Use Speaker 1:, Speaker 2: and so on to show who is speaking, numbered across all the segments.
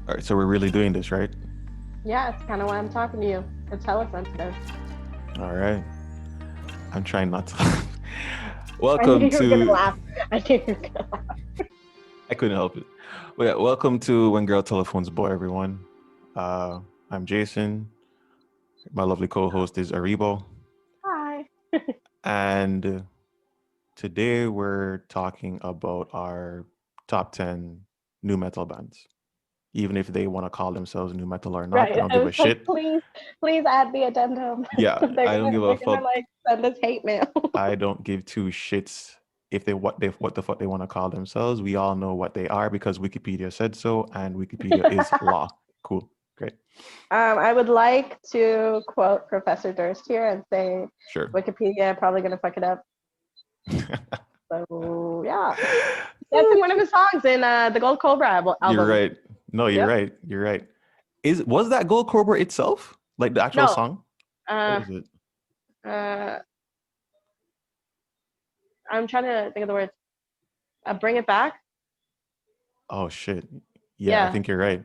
Speaker 1: All right, so we're really doing this, right?
Speaker 2: Yeah, it's kind of why I'm talking to you. It's hella sensitive.
Speaker 1: All right. I'm trying not to.
Speaker 2: I knew
Speaker 1: Welcome
Speaker 2: you were gonna
Speaker 1: to.
Speaker 2: laugh. I knew you were gonna laugh.
Speaker 1: I couldn't help it. But yeah, welcome to When Girl Telephones Boy, everyone. I'm Jason. My lovely co-host is Aribo,
Speaker 2: Hi.
Speaker 1: and today we're talking about our top 10 new metal bands. Even if they want to call themselves new metal or not, I
Speaker 2: Right.
Speaker 1: don't
Speaker 2: I
Speaker 1: give
Speaker 2: was
Speaker 1: a
Speaker 2: like,
Speaker 1: shit.
Speaker 2: please add the addendum.
Speaker 1: Yeah, I don't give a
Speaker 2: They're gonna
Speaker 1: fuck.
Speaker 2: like send us hate mail.
Speaker 1: I don't give two shits if what the fuck they want to call themselves. We all know what they are because Wikipedia said so, and Wikipedia is law. Cool, great,
Speaker 2: I would like to quote Professor Durst here and say
Speaker 1: sure.
Speaker 2: Wikipedia probably gonna fuck it up. So yeah, that's in one of his songs in the Gold Cobra
Speaker 1: You're
Speaker 2: album.
Speaker 1: right. No, you're
Speaker 2: Yep.
Speaker 1: right. You're right. Was that Gold Cobra itself like the actual
Speaker 2: No.
Speaker 1: song? What
Speaker 2: Uh,
Speaker 1: is it?
Speaker 2: uh, I'm trying to think of the words. Bring it back.
Speaker 1: Oh shit. Yeah, I
Speaker 2: Yeah.
Speaker 1: think you're right.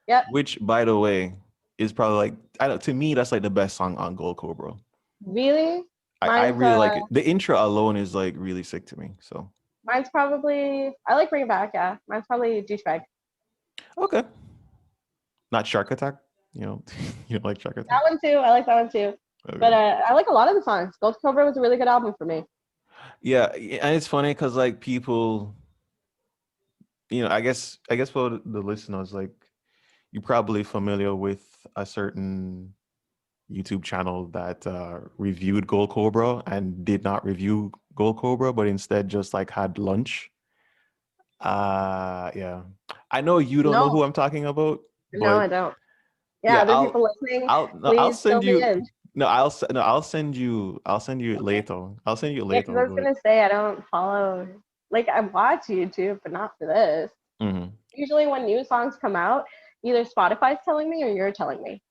Speaker 2: Yep.
Speaker 1: Which, by the way, is probably like I don't. To me, that's like the best song on Gold Cobra.
Speaker 2: Really?
Speaker 1: I
Speaker 2: Mine's
Speaker 1: really like it. The intro alone is like really sick to me. So
Speaker 2: mine's probably I like Bring It Back, yeah. Mine's probably douchebag.
Speaker 1: okay, not Shark Attack. You know, you don't like Shark Attack.
Speaker 2: That one too. I like that one too. But
Speaker 1: Okay.
Speaker 2: I like a lot of the songs. Gold Cobra was a really good album for me.
Speaker 1: Yeah, and it's funny because like people, I guess for the listeners, like you're probably familiar with a certain YouTube channel that reviewed Gold Cobra and did not review Gold Cobra, but instead just like had lunch. Yeah, I know you don't know
Speaker 2: No,
Speaker 1: who I'm talking about,
Speaker 2: no,
Speaker 1: but
Speaker 2: I don't. Yeah,
Speaker 1: yeah,
Speaker 2: other people listening,
Speaker 1: I'll
Speaker 2: please fill
Speaker 1: send
Speaker 2: me
Speaker 1: you.
Speaker 2: in.
Speaker 1: I'll send you it
Speaker 2: Okay.
Speaker 1: later. I'll send you it
Speaker 2: Yeah, because I
Speaker 1: later,
Speaker 2: was
Speaker 1: but
Speaker 2: gonna say I don't follow like I watch YouTube, but not for this.
Speaker 1: mhm.
Speaker 2: Usually when new songs come out, either Spotify's telling me or you're telling me.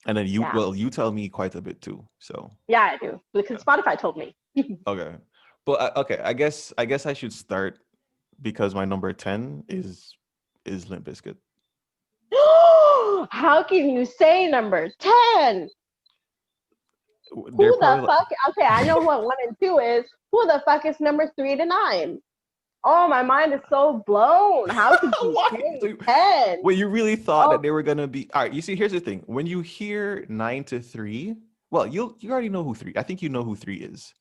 Speaker 1: And then
Speaker 2: Yeah.
Speaker 1: you tell me quite a bit too. So
Speaker 2: Yeah, I do. Because Spotify told me.
Speaker 1: okay, but okay, I guess I should start because my number 10 is Limp Biscuit.
Speaker 2: How can you say number 10?
Speaker 1: They're
Speaker 2: Who
Speaker 1: probably
Speaker 2: the
Speaker 1: like,
Speaker 2: fuck? Okay, I know what one and two is. Who the fuck is number 3 to 9? Oh, my mind is so blown. How could you
Speaker 1: why?
Speaker 2: say 10?
Speaker 1: Well, you really thought
Speaker 2: Oh,
Speaker 1: that they were gonna be all right. You see, here's the thing: when you hear 9 to 3, well, you already know who three. I think you know who three is.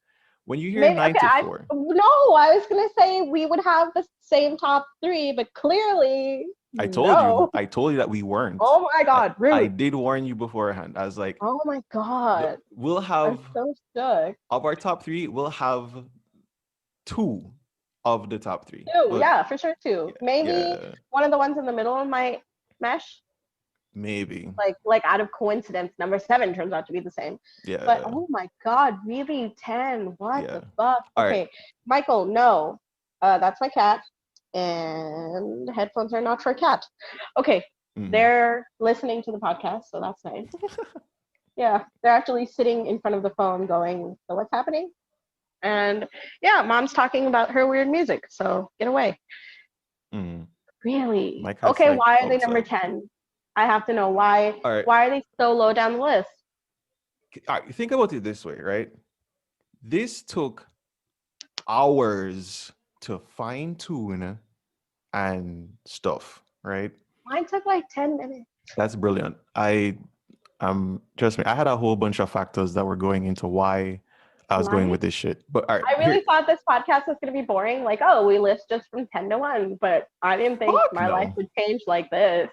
Speaker 1: When you hear
Speaker 2: maybe.
Speaker 1: nine
Speaker 2: Okay,
Speaker 1: to
Speaker 2: I
Speaker 1: four,
Speaker 2: no, I was gonna say we would have the same top three, but clearly no.
Speaker 1: I told you that we weren't.
Speaker 2: Oh my god,
Speaker 1: I
Speaker 2: rude.
Speaker 1: did warn you beforehand. I was like,
Speaker 2: Oh my god.
Speaker 1: we'll
Speaker 2: I'm
Speaker 1: have
Speaker 2: so shook.
Speaker 1: of our top three, we'll have two of the top three.
Speaker 2: Two,
Speaker 1: But
Speaker 2: yeah, for sure two.
Speaker 1: yeah,
Speaker 2: Maybe
Speaker 1: yeah,
Speaker 2: one of the ones in the middle might mesh.
Speaker 1: maybe.
Speaker 2: Like out of coincidence, number 7 turns out to be the same. But
Speaker 1: Yeah,
Speaker 2: oh my god, really 10? What
Speaker 1: yeah.
Speaker 2: the fuck?
Speaker 1: All right.
Speaker 2: Okay, Michael, no, that's my cat, and headphones are not for a cat. Okay,
Speaker 1: Mhm.
Speaker 2: they're listening to the podcast, so that's nice. Yeah, they're actually sitting in front of the phone, going, "So what's happening?" And yeah, mom's talking about her weird music, so get away.
Speaker 1: Mhm.
Speaker 2: Really?
Speaker 1: My cat's
Speaker 2: Okay,
Speaker 1: like
Speaker 2: why are they number
Speaker 1: upset.
Speaker 2: 10? I have to know why.
Speaker 1: All right.
Speaker 2: Why are they so low down the list?
Speaker 1: All right. Think about it this way, right? This took hours to fine tune and stuff, right?
Speaker 2: Mine took like 10 minutes.
Speaker 1: That's brilliant. Trust me, I had a whole bunch of factors that were going into why I was going
Speaker 2: Right?
Speaker 1: with this shit. But all right,
Speaker 2: I
Speaker 1: here,
Speaker 2: really thought this podcast was going to be boring. Like, oh, we list just from 10 to 1, but I didn't think
Speaker 1: fuck
Speaker 2: my life
Speaker 1: no.
Speaker 2: would change like this.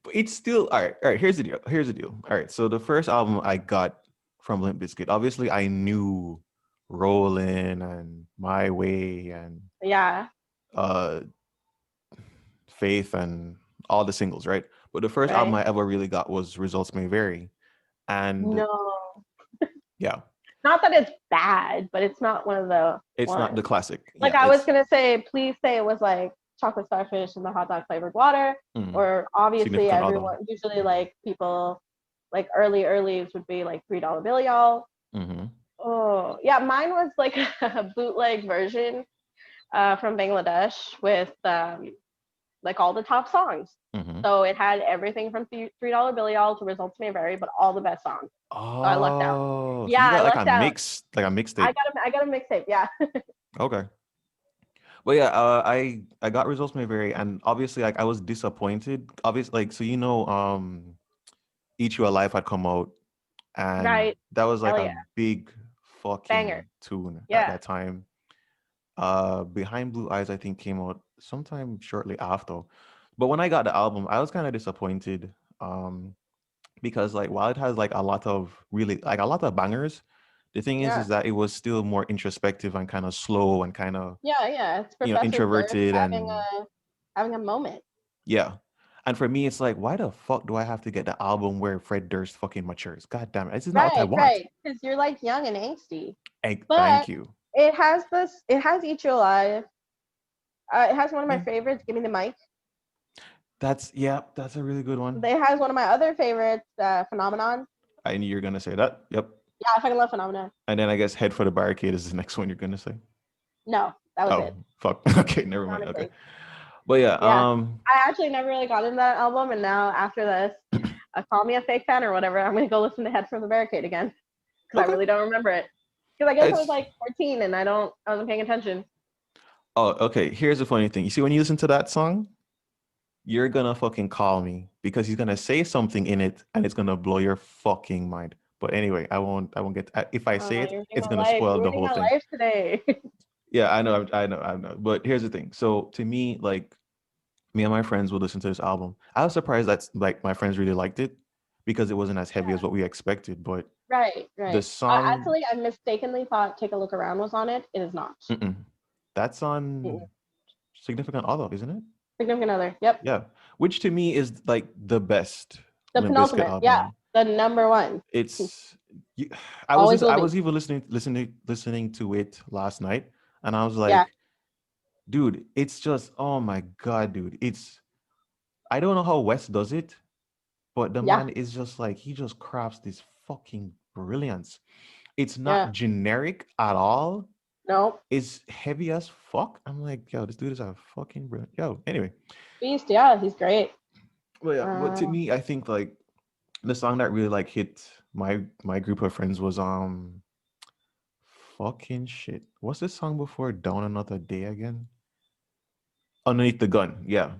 Speaker 1: But it's still all right. All right, here's the deal. Here's the deal. All right, so the first album I got from Limp Bizkit, obviously I knew Rollin' and My Way and
Speaker 2: Yeah,
Speaker 1: uh Faith and all the singles, right? But the first album
Speaker 2: right?
Speaker 1: I ever really got was Results May Vary. And
Speaker 2: No.
Speaker 1: yeah,
Speaker 2: Not that it's bad, but it's not one of the
Speaker 1: it's not the
Speaker 2: ones.
Speaker 1: classic.
Speaker 2: Like,
Speaker 1: Yeah,
Speaker 2: I was
Speaker 1: it's
Speaker 2: going to say, please say it was like chocolate starfish and the hot dog flavored water,
Speaker 1: mm,
Speaker 2: or obviously
Speaker 1: significant other.
Speaker 2: everyone, usually like people, like earlies would be like $3 bill y'all.
Speaker 1: Mm-hmm.
Speaker 2: Oh, yeah, mine was like a bootleg version from Bangladesh with like all the top songs.
Speaker 1: Mm-hmm.
Speaker 2: So it had everything from $3 Billy All to Results May Vary, but all the best songs. So I lucked out.
Speaker 1: Oh, so
Speaker 2: Yeah,
Speaker 1: you
Speaker 2: I
Speaker 1: got
Speaker 2: lucked out.
Speaker 1: like a mixtape.
Speaker 2: I got a mixtape. Yeah.
Speaker 1: Okay. But yeah, I got Results May Vary, and obviously like I was disappointed. Obviously, like so Eat You Alive had come out, and
Speaker 2: Right.
Speaker 1: that was like
Speaker 2: Hell
Speaker 1: a
Speaker 2: yeah.
Speaker 1: big
Speaker 2: Banger.
Speaker 1: fucking tune at
Speaker 2: Yeah.
Speaker 1: that time. Behind Blue Eyes, I think, came out sometime shortly after. But when I got the album, I was kind of disappointed. Because like while it has like a lot of really like a lot of bangers, the thing
Speaker 2: Yeah.
Speaker 1: is that it was still more introspective and kind of slow and kind of,
Speaker 2: Yeah. Yeah. It's Professor Durst
Speaker 1: introverted and
Speaker 2: having a moment.
Speaker 1: yeah. And for me, it's like, why the fuck do I have to get the album where Fred Durst fucking matures? God damn it. This is not what I
Speaker 2: Right.
Speaker 1: want.
Speaker 2: Right. Because you're like young and angsty.
Speaker 1: Thank
Speaker 2: But
Speaker 1: you.
Speaker 2: it has this. It has Eat You Alive. It has one of my
Speaker 1: Yeah.
Speaker 2: favorites. Give me the mic.
Speaker 1: That's a really good one.
Speaker 2: It has one of my other favorites. Phenomenon.
Speaker 1: I knew you were gonna say that. Yep.
Speaker 2: Yeah, I fucking love Phenomenon.
Speaker 1: And then I guess Head for the Barricade is the next one you're gonna say.
Speaker 2: No, that was
Speaker 1: Oh,
Speaker 2: it.
Speaker 1: fuck. Okay, never mind. Okay.
Speaker 2: Honestly.
Speaker 1: But yeah,
Speaker 2: Yeah. I actually never really got into that album, and now after this, call me a fake fan or whatever. I'm gonna go listen to Head from the Barricade again because I
Speaker 1: okay.
Speaker 2: really don't remember it. Because I guess I was
Speaker 1: It's
Speaker 2: like 14 and I wasn't paying attention.
Speaker 1: Oh, okay. Here's the funny thing. You see, when you listen to that song, you're gonna fucking call me because he's gonna say something in it and it's gonna blow your fucking mind. But anyway, I won't get. If I say it,
Speaker 2: You're ruining
Speaker 1: it's
Speaker 2: my
Speaker 1: gonna
Speaker 2: life.
Speaker 1: spoil
Speaker 2: You're
Speaker 1: the
Speaker 2: ruining
Speaker 1: whole
Speaker 2: my
Speaker 1: thing.
Speaker 2: life today.
Speaker 1: Yeah, I know. But here's the thing. So to me, like me and my friends would listen to this album. I was surprised that like my friends really liked it because it wasn't as heavy as what we expected. But
Speaker 2: Right,
Speaker 1: the
Speaker 2: right.
Speaker 1: song,
Speaker 2: Actually, I mistakenly thought "Take a Look Around" was on it. It is not.
Speaker 1: mm-mm, that's
Speaker 2: Mm-mm.
Speaker 1: on Significant Other, isn't it?
Speaker 2: Significant Other. Yep.
Speaker 1: Yeah, which to me is like the best
Speaker 2: The
Speaker 1: Limp Bizkit
Speaker 2: penultimate. Yeah.
Speaker 1: album.
Speaker 2: The number one.
Speaker 1: It's you-
Speaker 2: Always will
Speaker 1: I
Speaker 2: be.
Speaker 1: was even listening to it last night, and I was
Speaker 2: Yeah.
Speaker 1: like, dude, it's just oh my god, dude, it's I don't know how Wes does it, but the
Speaker 2: Yeah.
Speaker 1: man is just like he just crafts this fucking brilliance. It's not
Speaker 2: Yeah.
Speaker 1: generic at all.
Speaker 2: No.
Speaker 1: It's heavy as fuck. I'm like, yo, this dude is a fucking brilliant. Yo, anyway,
Speaker 2: Beast. Yeah. He's great.
Speaker 1: well, yeah, but to
Speaker 2: Uh,
Speaker 1: me, I think like the song that really like hit my group of friends was fucking shit. What's the song before Down Another Day again? Underneath the Gun. Yeah.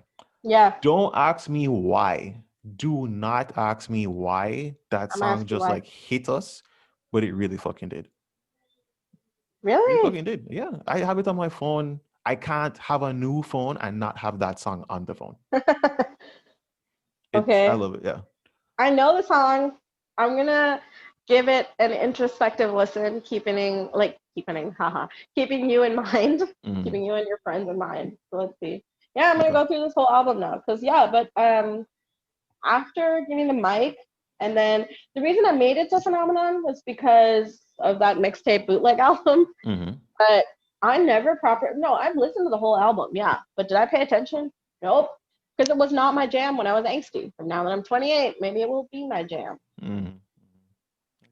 Speaker 2: yeah.
Speaker 1: Don't ask me why. Do not ask me why that
Speaker 2: I'm
Speaker 1: song
Speaker 2: asking
Speaker 1: just
Speaker 2: why.
Speaker 1: like hit us, but it really fucking did. Really
Speaker 2: Really?
Speaker 1: fucking did. Yeah. I have it on my phone. I can't have a new phone and not have that song on the phone. I
Speaker 2: Okay.
Speaker 1: love it. Yeah.
Speaker 2: I know the song. I'm gonna give it an introspective listen, keeping you in mind,
Speaker 1: Mhm.
Speaker 2: keeping you and your friends in mind. So let's see. Yeah, I'm gonna
Speaker 1: Okay.
Speaker 2: go through this whole album now, cause yeah, but after giving the mic, and then the reason I made it to Phenomenon was because of that mixtape bootleg album.
Speaker 1: Hmm.
Speaker 2: But I never proper no, I've listened to the whole album, yeah. But did I pay attention? Nope. Because it was not my jam when I was angsty. But now that I'm 28, maybe it will be my jam.
Speaker 1: Hmm.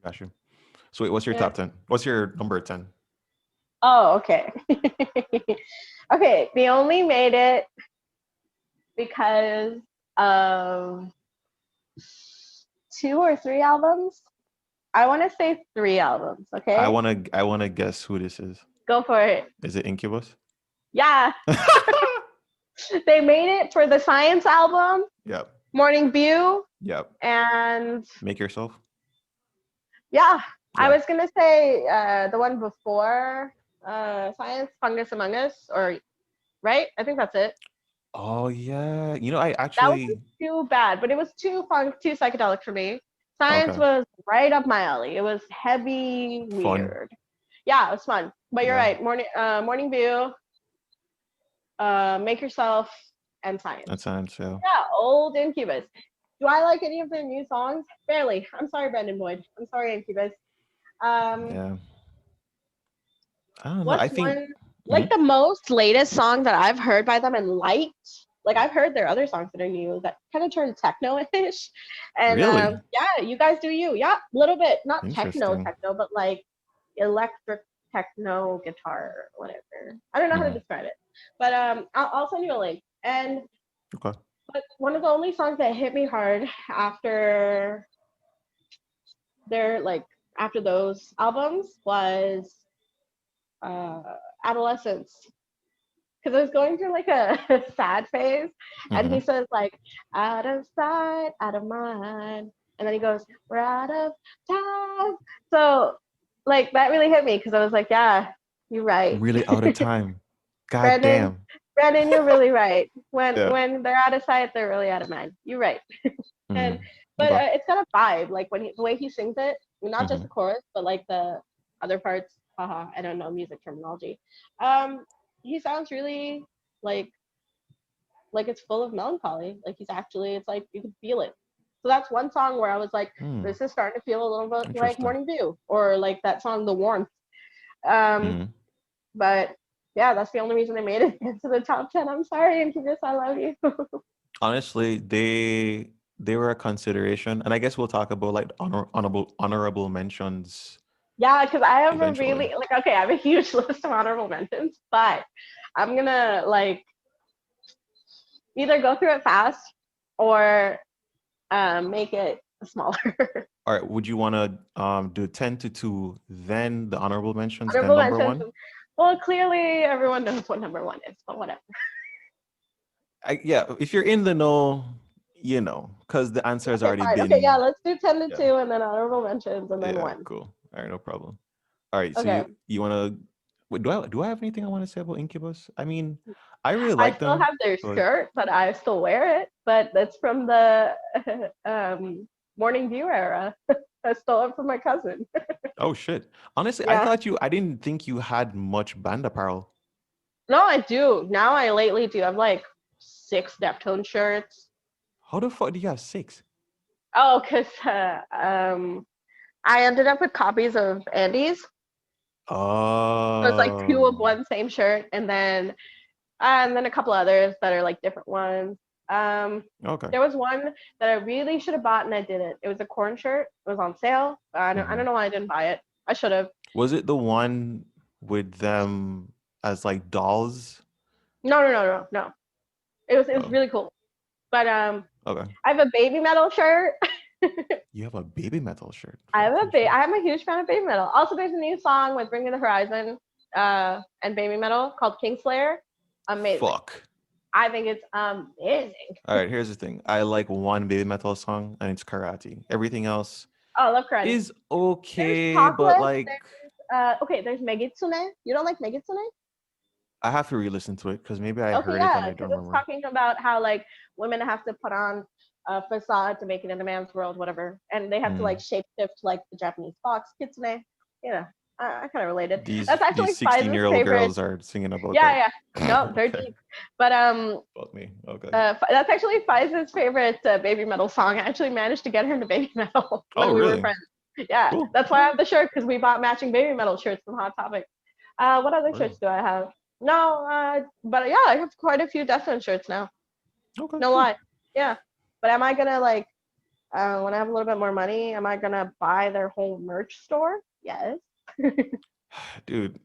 Speaker 1: Got you. So wait, what's your
Speaker 2: Yeah.
Speaker 1: top 10? What's your number 10?
Speaker 2: Oh, okay. Okay, they only made it because of two or three albums. I want to say three albums, okay?
Speaker 1: I wanna guess who this is.
Speaker 2: Go for it.
Speaker 1: Is it Incubus?
Speaker 2: Yeah, they made it for the Science album,
Speaker 1: Yep.
Speaker 2: Morning View,
Speaker 1: Yep.
Speaker 2: and
Speaker 1: Make yourself.
Speaker 2: yeah, I
Speaker 1: Yeah.
Speaker 2: was gonna say the one before Science, Fungus Among Us, or right? I think that's it.
Speaker 1: Oh yeah. You know, I
Speaker 2: That wasn't
Speaker 1: actually
Speaker 2: too bad, but it was too funk, too psychedelic for me. Science
Speaker 1: okay.
Speaker 2: was right up my alley. It was heavy,
Speaker 1: Fun.
Speaker 2: weird. Yeah, it was fun. But you're
Speaker 1: Yeah.
Speaker 2: right. Morning View, Make Yourself, and Science.
Speaker 1: That sounds yeah.
Speaker 2: Yeah, old Incubus. Do I like any of their new songs? Barely. I'm sorry, Brendan Boyd. I'm sorry, Incubus. Um,
Speaker 1: Yeah. I don't know. I
Speaker 2: what's
Speaker 1: think
Speaker 2: one like
Speaker 1: mhm.
Speaker 2: the most latest song that I've heard by them and liked? Like I've heard their other songs that are new that kind of turn techno-ish, and
Speaker 1: Really
Speaker 2: yeah, you guys do you. Yeah, a little bit, not techno,
Speaker 1: interesting.
Speaker 2: techno, but like electric techno guitar, whatever. I don't know how to
Speaker 1: Mhm.
Speaker 2: describe it, but I'll send you a link. And
Speaker 1: Okay.
Speaker 2: But one of the only songs that hit me hard after their like after those albums was uh Adolescence. Because I was going through like a sad phase, and he
Speaker 1: Mm-hmm.
Speaker 2: says like out of sight, out of mind, and then he goes, "We're out of time." So like that really hit me because I was like, "Yeah, you're right,
Speaker 1: Really out of time. God
Speaker 2: Brandon.
Speaker 1: damn.
Speaker 2: Brandon, you're really right. When
Speaker 1: Yeah.
Speaker 2: when they're out of sight, they're really out of mind. You're right." And
Speaker 1: Mm-hmm.
Speaker 2: but
Speaker 1: Okay.
Speaker 2: it's got a vibe, like the way he sings it, not just
Speaker 1: Mm-hmm.
Speaker 2: the chorus, but like the other parts. Haha, I don't know music terminology. Um, he sounds really like it's full of melancholy. Like he's actually, it's like you can feel it. So that's one song where I was like,
Speaker 1: Hmm.
Speaker 2: this is starting to feel a little bit like
Speaker 1: Interesting.
Speaker 2: Morning Dew, or like that song, The Warmth. Um,
Speaker 1: Mm-hmm.
Speaker 2: but yeah, that's the only reason I made it into the top 10. I'm sorry, Incubus, I love you.
Speaker 1: Honestly, they were a consideration, and I guess we'll talk about like honorable mentions
Speaker 2: Yeah, because I have a
Speaker 1: eventually.
Speaker 2: really, like, okay, I have a huge list of honorable mentions, but I'm gonna like either go through it fast or make it smaller.
Speaker 1: All right, would you want to do 10 to 2, then the honorable mentions, then
Speaker 2: Honorable
Speaker 1: number
Speaker 2: mentions.
Speaker 1: one?
Speaker 2: Well, clearly everyone knows what number one is, but whatever.
Speaker 1: Yeah, if you're in the know, you know, because the answer has
Speaker 2: Okay,
Speaker 1: already
Speaker 2: fine. Okay, yeah,
Speaker 1: been.
Speaker 2: let's do 10 to
Speaker 1: Yeah,
Speaker 2: 2 and then honorable mentions and then
Speaker 1: yeah,
Speaker 2: one.
Speaker 1: cool. All right, no problem. All right, so
Speaker 2: Okay.
Speaker 1: you want to, do I have anything I want to say about Incubus? I mean, I really
Speaker 2: I
Speaker 1: like
Speaker 2: still
Speaker 1: them,
Speaker 2: have their
Speaker 1: but
Speaker 2: shirt, but I still wear it. But that's from the Morning View era. I stole it from my cousin.
Speaker 1: oh shit. Honestly,
Speaker 2: Yeah.
Speaker 1: I didn't think you had much band apparel.
Speaker 2: No, I do. Now I lately do. I have like 6 Deftone shirts.
Speaker 1: How the fuck do you have 6?
Speaker 2: Oh, because I ended up with copies of Andy's. So it's like two of
Speaker 1: Oh,
Speaker 2: one same shirt, and then a couple others that are like different ones. Um,
Speaker 1: okay.
Speaker 2: there was one that I really should have bought and I didn't. It was a corn shirt. It was on sale. I
Speaker 1: Hmm.
Speaker 2: don't know why I didn't buy it. I should have.
Speaker 1: Was it the one with them as like dolls?
Speaker 2: No, no, no, no, no. It was
Speaker 1: Oh,
Speaker 2: really cool. But
Speaker 1: okay.
Speaker 2: I have a baby metal shirt.
Speaker 1: You have a baby metal shirt. Fucking shit.
Speaker 2: I'm a huge fan of baby metal. Also, there's a new song with Bring Me the Horizon and baby metal called Kingslayer. Amazing.
Speaker 1: Fuck.
Speaker 2: I think it's amazing.
Speaker 1: All right, here's the thing. I like one baby metal song, and it's Karate. Everything else
Speaker 2: Oh, I love karate.
Speaker 1: is
Speaker 2: There's
Speaker 1: okay, but
Speaker 2: chocolate.
Speaker 1: like
Speaker 2: There's okay. There's Megitsune. You don't like Megitsune?
Speaker 1: I have to re-listen to it because maybe I
Speaker 2: Okay,
Speaker 1: heard it and
Speaker 2: yeah,
Speaker 1: I
Speaker 2: because
Speaker 1: don't
Speaker 2: it's
Speaker 1: remember.
Speaker 2: talking about how like women have to put on a facade to make it in a man's world, whatever, and they have to like
Speaker 1: Mm.
Speaker 2: shapeshift like the Japanese fox kitsune. You know, I kind of related. That's
Speaker 1: These
Speaker 2: actually Fiza's
Speaker 1: 16-year-old
Speaker 2: favorite.
Speaker 1: girls are singing about
Speaker 2: Yeah,
Speaker 1: that.
Speaker 2: yeah. No, they're
Speaker 1: Okay.
Speaker 2: deep. But
Speaker 1: Fuck me. Okay.
Speaker 2: that's actually Fiza's favorite baby metal song. I actually managed to get her into baby metal
Speaker 1: Oh,
Speaker 2: when we were
Speaker 1: really?
Speaker 2: friends. Yeah,
Speaker 1: Cool.
Speaker 2: that's why I have the shirt because we bought matching baby metal shirts from Hot Topic. What other
Speaker 1: Really?
Speaker 2: shirts do I have? No, but yeah, I have quite a few Deftones shirts now.
Speaker 1: Okay,
Speaker 2: No
Speaker 1: cool.
Speaker 2: lie. Yeah. But am I gonna like when I have a little bit more money, am I gonna buy their whole merch store? Yes.
Speaker 1: Dude.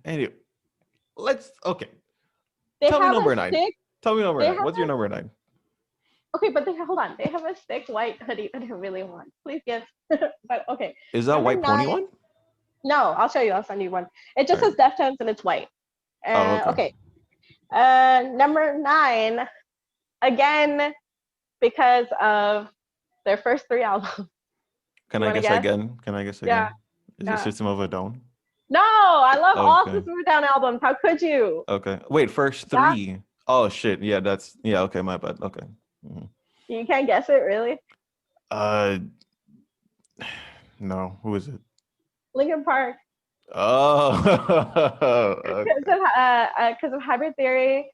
Speaker 1: Anyway, okay.
Speaker 2: They
Speaker 1: Tell me
Speaker 2: have a
Speaker 1: number 9.
Speaker 2: stick.
Speaker 1: Tell me number
Speaker 2: They
Speaker 1: 9.
Speaker 2: have
Speaker 1: What's your number 9?
Speaker 2: okay, but they hold on. They have a thick white hoodie that I really want. Please give. But okay,
Speaker 1: Is that
Speaker 2: number
Speaker 1: White Pony
Speaker 2: 9.
Speaker 1: one?
Speaker 2: No, I'll show you. I'll send you one. It
Speaker 1: All
Speaker 2: just
Speaker 1: right.
Speaker 2: says Deftones and it's white.
Speaker 1: Oh, okay.
Speaker 2: Okay. Number 9 again because of their first 3 albums.
Speaker 1: Can
Speaker 2: You
Speaker 1: I
Speaker 2: want to
Speaker 1: guess
Speaker 2: guess?
Speaker 1: again? Can I guess
Speaker 2: Yeah.
Speaker 1: again? Is it
Speaker 2: Yeah.
Speaker 1: System of a Down?
Speaker 2: No, I love all
Speaker 1: Okay.
Speaker 2: System of a Down albums. How could you?
Speaker 1: Okay. Wait, first
Speaker 2: Yeah,
Speaker 1: 3. Oh shit. Yeah, okay, my bad. Okay. Mhm.
Speaker 2: you can't guess it, really.
Speaker 1: Uh no, who is it?
Speaker 2: Linkin Park,
Speaker 1: Oh, okay.
Speaker 2: because of Hybrid Theory,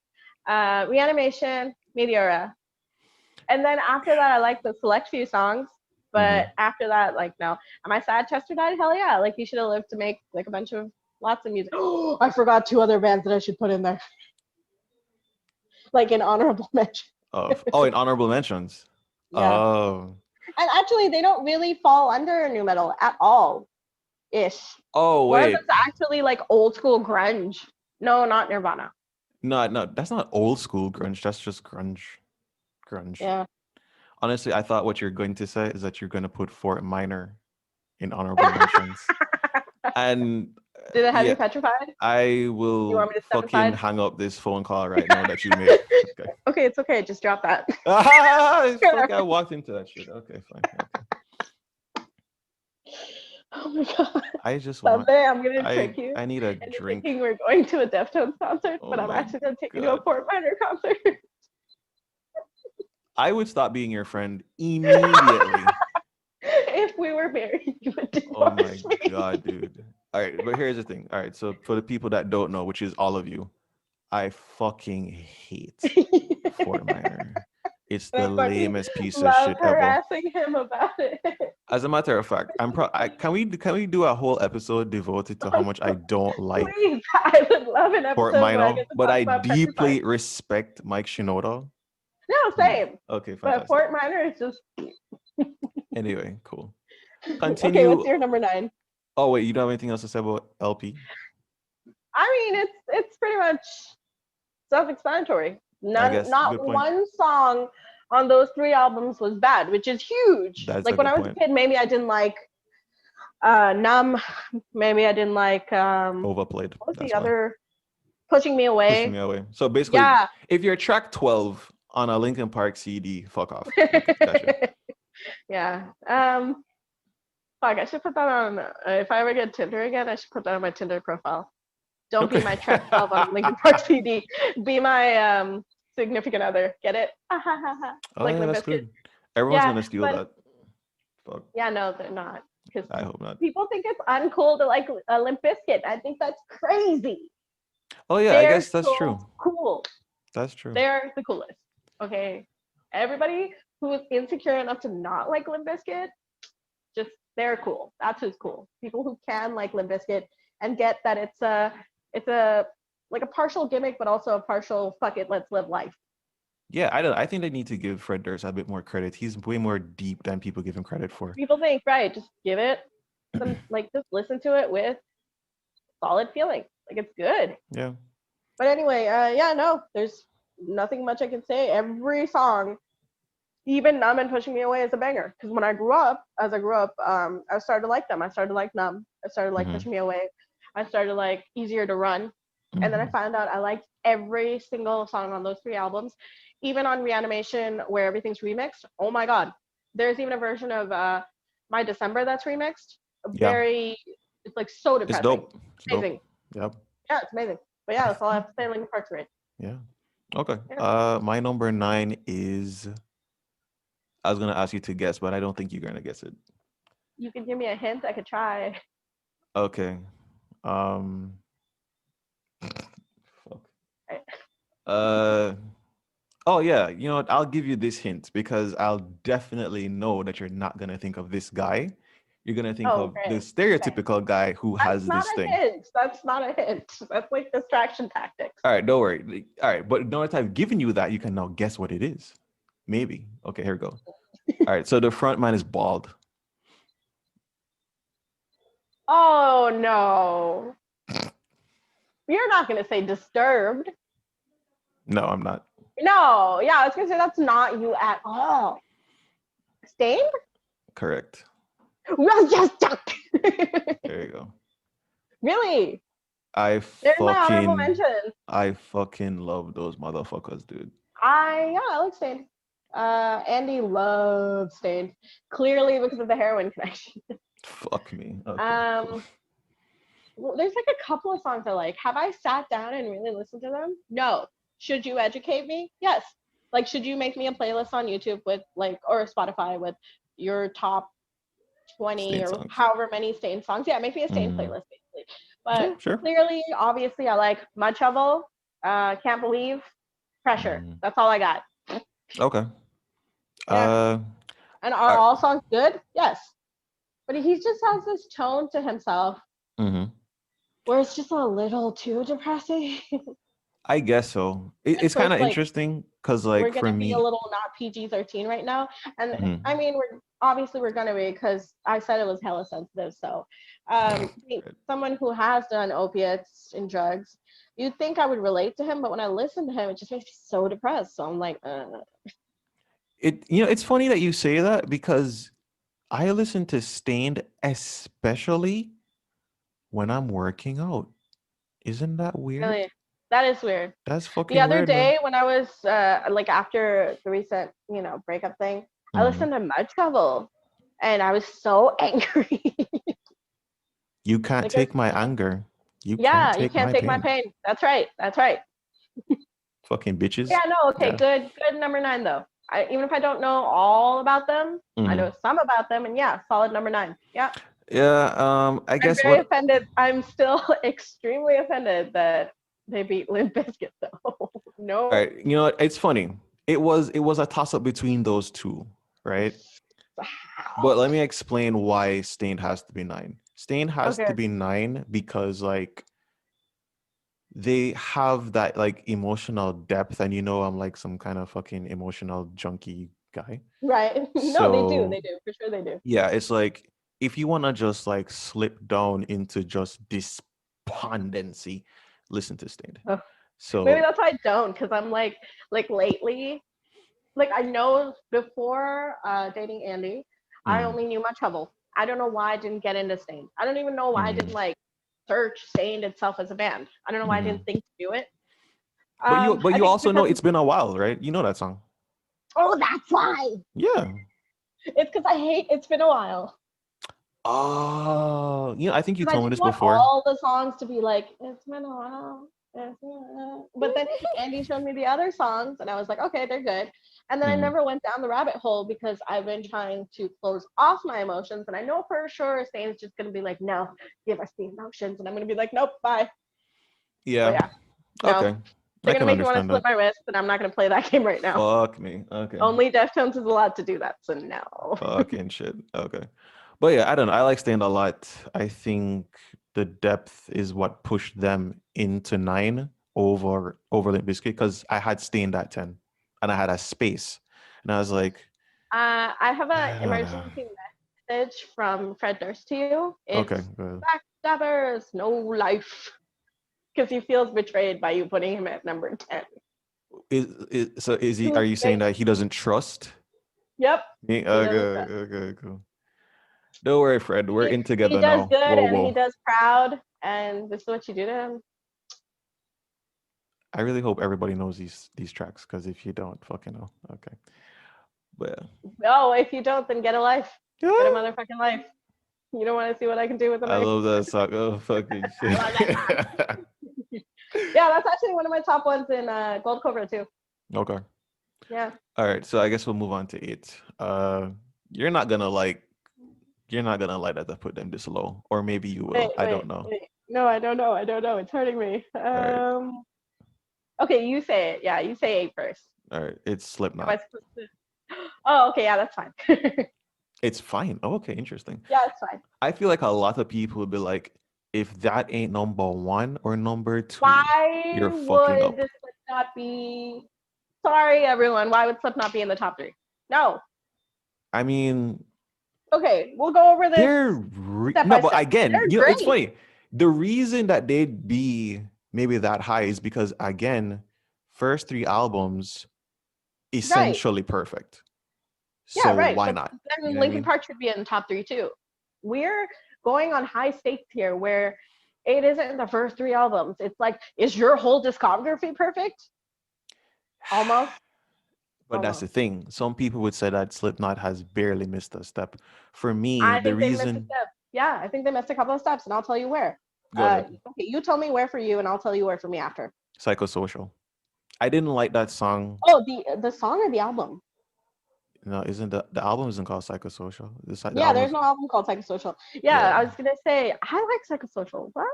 Speaker 2: Reanimation, Meteora, and then after that, I like the select few songs. But
Speaker 1: Hmm.
Speaker 2: after that, like no. Am I sad Chester died? Hell yeah! Like he should have lived to make like a bunch of lots of music. Oh, I forgot 2 other bands that I should put in there, like an honorable mention.
Speaker 1: Oh, in honorable mentions.
Speaker 2: Yeah,
Speaker 1: Oh.
Speaker 2: and actually, they don't really fall under new metal at all. Ish.
Speaker 1: Oh
Speaker 2: One of
Speaker 1: wait.
Speaker 2: them's actually like old school grunge. No, not Nirvana.
Speaker 1: No, that's not old school grunge. That's just grunge. Grunge.
Speaker 2: Yeah.
Speaker 1: Honestly, I thought what you're going to say is that you're going to put Fort Minor in honorable mentions. And
Speaker 2: Did it have
Speaker 1: yeah,
Speaker 2: you petrified?
Speaker 1: I
Speaker 2: You
Speaker 1: will
Speaker 2: want me to step
Speaker 1: fucking
Speaker 2: aside?
Speaker 1: hang up this phone call right now that you made. Okay.
Speaker 2: Okay, it's okay. Just drop that.
Speaker 1: Fuck, I walked into that shit. Okay, fine. Okay.
Speaker 2: Oh my god.
Speaker 1: I just want
Speaker 2: Someday I'm gonna trick you
Speaker 1: I need a
Speaker 2: into
Speaker 1: drink.
Speaker 2: thinking we're going to a Deftones concert,
Speaker 1: Oh
Speaker 2: but I'm
Speaker 1: my
Speaker 2: actually gonna take you to a
Speaker 1: god.
Speaker 2: Fort Minor concert.
Speaker 1: I would stop being your friend immediately.
Speaker 2: If we were married, you would
Speaker 1: Oh my
Speaker 2: divorce me.
Speaker 1: god, dude. All right, but here's the thing. All right, so for the people that don't know, which is all of you, I fucking hate Fort Minor. It's
Speaker 2: And
Speaker 1: the
Speaker 2: I fucking
Speaker 1: lamest piece of
Speaker 2: love
Speaker 1: shit ever.
Speaker 2: harassing him about it.
Speaker 1: As a matter of fact, can we do a whole episode devoted to how much I don't like
Speaker 2: Please, I would love an
Speaker 1: Fort
Speaker 2: episode where I
Speaker 1: Minor,
Speaker 2: get to
Speaker 1: but
Speaker 2: talk
Speaker 1: I
Speaker 2: about Petrified.
Speaker 1: deeply respect Mike Shinoda.
Speaker 2: No,
Speaker 1: Hmm.
Speaker 2: same.
Speaker 1: Okay,
Speaker 2: But
Speaker 1: fantastic.
Speaker 2: Fort Minor is just
Speaker 1: Anyway, cool.
Speaker 2: okay. What's
Speaker 1: Continue.
Speaker 2: your number 9?
Speaker 1: Oh wait, you don't have anything else to say about LP?
Speaker 2: I mean, it's pretty much self-explanatory.
Speaker 1: I
Speaker 2: None,
Speaker 1: guess
Speaker 2: not
Speaker 1: good point.
Speaker 2: one song on those 3 albums was bad, which is huge.
Speaker 1: That's a
Speaker 2: Like when
Speaker 1: good
Speaker 2: I was a
Speaker 1: point.
Speaker 2: kid, maybe I didn't like Numb. Maybe I didn't like
Speaker 1: Overplayed.
Speaker 2: what was
Speaker 1: That's
Speaker 2: the
Speaker 1: why.
Speaker 2: other? Pushing Me
Speaker 1: Pushing
Speaker 2: Away.
Speaker 1: me away. So basically,
Speaker 2: Yeah.
Speaker 1: if you're track 12 on a Linkin Park CD, fuck off. Okay, gotcha.
Speaker 2: Yeah. Fuck, I should put that on. If I ever get Tinder again, I should put that on my Tinder profile. Don't be
Speaker 1: Okay.
Speaker 2: my track 12 on Linkin Park CD. Be my significant other. Get it?
Speaker 1: Oh
Speaker 2: Like
Speaker 1: yeah,
Speaker 2: Limp
Speaker 1: that's
Speaker 2: Bizkit.
Speaker 1: good. Everyone's
Speaker 2: Yeah,
Speaker 1: gonna steal
Speaker 2: but
Speaker 1: that. Fuck.
Speaker 2: yeah, no, they're not. Because
Speaker 1: I hope not.
Speaker 2: people think it's uncool to like a Limp Bizkit. I think that's crazy.
Speaker 1: Oh yeah, I
Speaker 2: They're
Speaker 1: guess that's true.
Speaker 2: so cool.
Speaker 1: That's true.
Speaker 2: They're the coolest. Okay. Everybody who is insecure enough to not like Limp Bizkit, just they're cool. That's who's cool. People who can like Limp Bizkit and get that it's a like a partial gimmick, but also a partial fuck it, let's live life.
Speaker 1: Yeah, I think they need to give Fred Durst a bit more credit. He's way more deep than people give him credit for.
Speaker 2: People think, right, just give it some like just listen to it with solid feeling. Like it's good.
Speaker 1: Yeah.
Speaker 2: But anyway, yeah, no, there's nothing much I can say. Every song, even Numb and Pushing Me Away is a banger. Because when I grew up, I started to like them. I started to like Numb. I started to like
Speaker 1: Mhm.
Speaker 2: Pushing Me Away. I started to like Easier to Run. And then I
Speaker 1: Mhm.
Speaker 2: found out I liked every single song on those 3 albums. Even on Reanimation, where everything's remixed. Oh my God. There's even a version of My December that's remixed.
Speaker 1: Yeah,
Speaker 2: It's like so
Speaker 1: it's
Speaker 2: depressing.
Speaker 1: dope. It's
Speaker 2: Amazing.
Speaker 1: dope. Yep.
Speaker 2: Yeah, it's amazing. But yeah, that's all I have to say. Linkin Park's great.
Speaker 1: Yeah. Okay.
Speaker 2: Yeah.
Speaker 1: My number 9 is. I was gonna ask you to guess, but I don't think you're gonna guess it.
Speaker 2: You could give me a hint, I could try.
Speaker 1: Okay. Um. Fuck.
Speaker 2: Right.
Speaker 1: Oh yeah. You know what? I'll give you this hint because I'll definitely know that you're not gonna think of this guy. You're gonna think
Speaker 2: Oh,
Speaker 1: of the
Speaker 2: great. Okay.
Speaker 1: stereotypical guy who
Speaker 2: That's
Speaker 1: has
Speaker 2: not
Speaker 1: this
Speaker 2: a
Speaker 1: thing.
Speaker 2: hint. That's not a hint. That's like distraction tactics.
Speaker 1: All right, don't worry. All right, but now that I've given you that, you can now guess what it is. Maybe. Okay, here we go. All right, so the front man is bald.
Speaker 2: Oh no. You're not gonna say Disturbed.
Speaker 1: No, I'm not.
Speaker 2: No, yeah, I was gonna say that's not you at all. Stained?
Speaker 1: Correct.
Speaker 2: Yes,
Speaker 1: There you go.
Speaker 2: Really?
Speaker 1: I
Speaker 2: There's my honorable
Speaker 1: fucking
Speaker 2: mention.
Speaker 1: I fucking love those motherfuckers, dude.
Speaker 2: I like Stained. Andy loves Stained. Clearly because of the heroin connection.
Speaker 1: Fuck me. Okay.
Speaker 2: Well, there's like a couple of songs I like. Have I sat down and really listened to them? No. Should you educate me? Yes. Like, should you make me a playlist on YouTube with or Spotify with your top 20
Speaker 1: Stain
Speaker 2: or
Speaker 1: songs.
Speaker 2: however many Stain songs? Yeah, make me a Stain playlist basically. But
Speaker 1: Yeah, sure.
Speaker 2: clearly, obviously, I like Mud Shovel, Can't Believe, Pressure. That's all I got.
Speaker 1: Okay.
Speaker 2: Yeah. And are all songs good? Yes. But he just has this tone to himself where it's just a little too depressing.
Speaker 1: I guess so. It's kind of interesting because,
Speaker 2: we're
Speaker 1: like, for
Speaker 2: gonna be a
Speaker 1: me,
Speaker 2: little not PG-13 right now, and I mean obviously we're gonna be because I said it was hella sensitive. So, someone who has done opiates and drugs, you'd think I would relate to him, but when I listen to him, it just makes me so depressed. So I'm like,
Speaker 1: It's funny that you say that because I listen to Stained especially when I'm working out. Isn't that weird?
Speaker 2: really, that is weird.
Speaker 1: That's
Speaker 2: The
Speaker 1: fucking
Speaker 2: other
Speaker 1: weird, man.
Speaker 2: day when I was like after the recent, breakup thing, I
Speaker 1: Mhm.
Speaker 2: listened to Mud Trouble, and I was so angry.
Speaker 1: You can't
Speaker 2: Like,
Speaker 1: take my anger. You can't
Speaker 2: yeah, you
Speaker 1: take
Speaker 2: can't
Speaker 1: my
Speaker 2: take my
Speaker 1: pain.
Speaker 2: pain. That's right. That's right.
Speaker 1: Fucking bitches.
Speaker 2: Yeah, no, okay,
Speaker 1: Yeah.
Speaker 2: good number nine though. Even if I don't know all about them, I
Speaker 1: Hmm.
Speaker 2: know some about them, and yeah, solid number nine. Yeah,
Speaker 1: Yeah. I
Speaker 2: I'm
Speaker 1: guess
Speaker 2: very
Speaker 1: what.
Speaker 2: offended. I'm still extremely offended that they beat Limp Biscuits though.
Speaker 1: All
Speaker 2: No,
Speaker 1: right. You know what? It's funny. It was a toss up between those two, right? But let me explain why Stained has to be nine. Stained has to
Speaker 2: okay,
Speaker 1: be nine because like they have that like emotional depth, and I'm like some kind of fucking emotional junkie guy.
Speaker 2: right? No,
Speaker 1: So
Speaker 2: they do for sure, they do.
Speaker 1: yeah, it's like if you want to just like slip down into just despondency, listen to Stained.
Speaker 2: Oh, maybe
Speaker 1: So
Speaker 2: that's why I don't, because I'm like lately, like I know before dating Andy, I
Speaker 1: mm,
Speaker 2: only knew my trouble. I don't know why I didn't get into Stained. I don't even know why I didn't
Speaker 1: mm,
Speaker 2: like search Stained itself as a band. I don't know why I didn't
Speaker 1: mm.
Speaker 2: think to do it.
Speaker 1: But you but
Speaker 2: I
Speaker 1: you
Speaker 2: think it's
Speaker 1: also know
Speaker 2: because
Speaker 1: it's been a while, right? You know that song.
Speaker 2: oh, that's why.
Speaker 1: Yeah.
Speaker 2: It's because I hate It's Been a While.
Speaker 1: Oh, I think you
Speaker 2: Because I
Speaker 1: told me
Speaker 2: just
Speaker 1: this
Speaker 2: want
Speaker 1: before.
Speaker 2: all the songs to be like It's Been a While. But then Andy showed me the other songs, and I was like, okay, they're good. And then I
Speaker 1: Mm.
Speaker 2: never went down the rabbit hole because I've been trying to close off my emotions. And I know for sure Stain's just going to be like, no, give us the emotions. And I'm going to be like, nope, bye. So
Speaker 1: Yeah.
Speaker 2: yeah, no.
Speaker 1: Okay.
Speaker 2: They're
Speaker 1: I
Speaker 2: going to
Speaker 1: can
Speaker 2: make me want to
Speaker 1: understand
Speaker 2: slip
Speaker 1: that.
Speaker 2: my wrist, and I'm not going to play that game right now.
Speaker 1: Fuck me. Okay.
Speaker 2: Only Deftones is allowed to do that. So no.
Speaker 1: Fucking shit. Okay. But yeah, I don't know. I like Stand a lot. I think the depth is what pushed them into nine over Limp Bizkit because I had Stained at 10 and I had a space. And I was like,
Speaker 2: I have an
Speaker 1: I don't know.
Speaker 2: emergency message from Fred Durst to you.
Speaker 1: Okay,
Speaker 2: It's
Speaker 1: good.
Speaker 2: backstabbers, no life. Because he feels betrayed by you putting him at number 10.
Speaker 1: Is he, are
Speaker 2: Who's
Speaker 1: you saying
Speaker 2: fake?
Speaker 1: that he doesn't trust
Speaker 2: Yep,
Speaker 1: me?
Speaker 2: he doesn't
Speaker 1: Okay,
Speaker 2: trust.
Speaker 1: okay, cool. Don't worry, Fred. We're in
Speaker 2: He
Speaker 1: together
Speaker 2: does
Speaker 1: now.
Speaker 2: good
Speaker 1: Whoa,
Speaker 2: and he
Speaker 1: whoa.
Speaker 2: does proud, and this is what you do to him.
Speaker 1: I really hope everybody knows these tracks because if you don't, fucking know. Okay. But
Speaker 2: Oh, if you don't, then get a life.
Speaker 1: yeah.
Speaker 2: Get a motherfucking life. You don't want to see what I can do with a
Speaker 1: I
Speaker 2: knife.
Speaker 1: love that song. Oh fucking
Speaker 2: I
Speaker 1: shit.
Speaker 2: love that song. Yeah, that's actually one of my top ones in Gold Cobra too.
Speaker 1: Okay.
Speaker 2: Yeah.
Speaker 1: All right. So I guess we'll move on to eight. You're not gonna like that I put them this low, or maybe you
Speaker 2: Wait,
Speaker 1: will. I
Speaker 2: wait,
Speaker 1: don't know.
Speaker 2: wait. No, I don't know. I don't know. It's hurting me.
Speaker 1: All right.
Speaker 2: Okay, you say it. Yeah, you say eight first.
Speaker 1: All right. It's
Speaker 2: Am I
Speaker 1: Slipknot.
Speaker 2: supposed to? Oh, okay. Yeah, that's fine.
Speaker 1: It's fine. Oh, okay, interesting.
Speaker 2: Yeah, it's fine.
Speaker 1: I feel like a lot of people would be like, if that ain't number one or number two,
Speaker 2: Why
Speaker 1: you're fucking
Speaker 2: would
Speaker 1: up.
Speaker 2: this Slipknot be? Sorry, everyone. Why would Slipknot be in the top three? No.
Speaker 1: I mean,
Speaker 2: Okay, we'll go over this step
Speaker 1: no,
Speaker 2: by
Speaker 1: but
Speaker 2: step.
Speaker 1: again,
Speaker 2: They're
Speaker 1: it's
Speaker 2: great.
Speaker 1: funny. The reason that they'd be maybe that high is because again, first three albums
Speaker 2: Right.
Speaker 1: essentially perfect.
Speaker 2: Yeah,
Speaker 1: So
Speaker 2: right.
Speaker 1: why
Speaker 2: But
Speaker 1: not? You
Speaker 2: then
Speaker 1: know what I
Speaker 2: Linkin
Speaker 1: mean?
Speaker 2: Park should be in the top three too. We're going on high stakes here where it isn't the first three albums. It's like, is your whole discography perfect? Almost.
Speaker 1: But that's the
Speaker 2: Almost.
Speaker 1: thing. Some people would say that Slipknot has barely missed a step. For me,
Speaker 2: I
Speaker 1: the
Speaker 2: think they missed a
Speaker 1: reason,
Speaker 2: step. Yeah, I think they missed a couple of steps, and I'll tell you where.
Speaker 1: go ahead,
Speaker 2: Okay, you tell me where for you, and I'll tell you where for me after.
Speaker 1: Psychosocial. I didn't like that song.
Speaker 2: Oh, the song or the album?
Speaker 1: No, isn't the album isn't called Psychosocial. The
Speaker 2: Yeah,
Speaker 1: album
Speaker 2: there's
Speaker 1: is,
Speaker 2: no album called Psychosocial. Yeah,
Speaker 1: yeah.
Speaker 2: I was gonna say I like Psychosocial. What?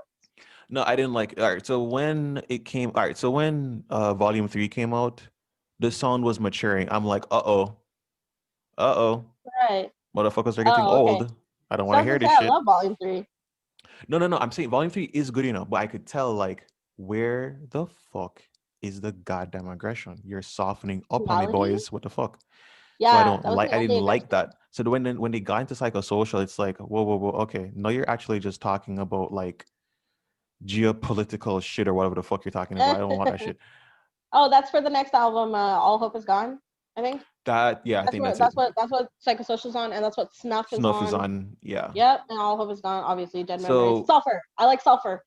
Speaker 1: No, I didn't like. All right, so when it came, all right, so when Volume 3 came out, the sound was maturing. I'm like, uh-oh,
Speaker 2: Right.
Speaker 1: motherfuckers are getting
Speaker 2: Oh, okay.
Speaker 1: old. I don't
Speaker 2: So
Speaker 1: want
Speaker 2: I
Speaker 1: to
Speaker 2: was
Speaker 1: hear
Speaker 2: gonna say
Speaker 1: this
Speaker 2: I
Speaker 1: shit.
Speaker 2: love Volume 3.
Speaker 1: No. I'm saying Volume 3 is good enough, but I could tell like where the fuck is the goddamn aggression? You're softening up on me,
Speaker 2: Duality.
Speaker 1: boys. What the fuck? So
Speaker 2: Yeah, that was the
Speaker 1: I didn't
Speaker 2: only
Speaker 1: like
Speaker 2: aggression.
Speaker 1: that. So when they got into psychosocial, it's like, whoa, okay, no, you're actually just talking about like geopolitical shit or whatever the fuck you're talking about. I don't want that shit.
Speaker 2: Oh, that's for the next album. All Hope Is Gone, I think.
Speaker 1: That yeah, I think that's it.
Speaker 2: That's what Psychosocial's on, and that's what Snuff is
Speaker 1: Snuff is
Speaker 2: on.
Speaker 1: on, yeah.
Speaker 2: Yep, and All Hope Is Gone. Obviously, Dead Memories.
Speaker 1: So
Speaker 2: Sulfur. I like Sulfur.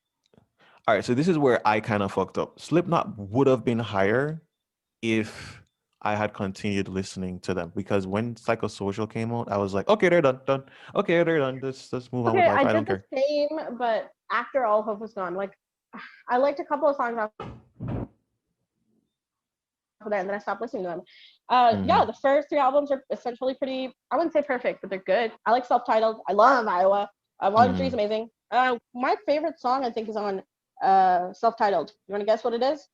Speaker 1: all right, so this is where I kind of fucked up. Slipknot would have been higher if I had continued listening to them, because when Psychosocial came out, I was like, okay, they're done. Okay, they're done. Let's move on with
Speaker 2: Okay,
Speaker 1: life.
Speaker 2: I
Speaker 1: I don't
Speaker 2: did the
Speaker 1: care.
Speaker 2: same, but after All Hope Is Gone, like I liked a couple of songs after that, and then I stopped listening to them.
Speaker 1: Mm-hmm.
Speaker 2: Yeah, the first three albums are essentially pretty. I wouldn't say perfect, but they're good. I like Self-Titled. I love Iowa. Volume 3 is
Speaker 1: Mm-hmm.
Speaker 2: amazing. My favorite song I think is on Self-Titled. You want to guess what it is?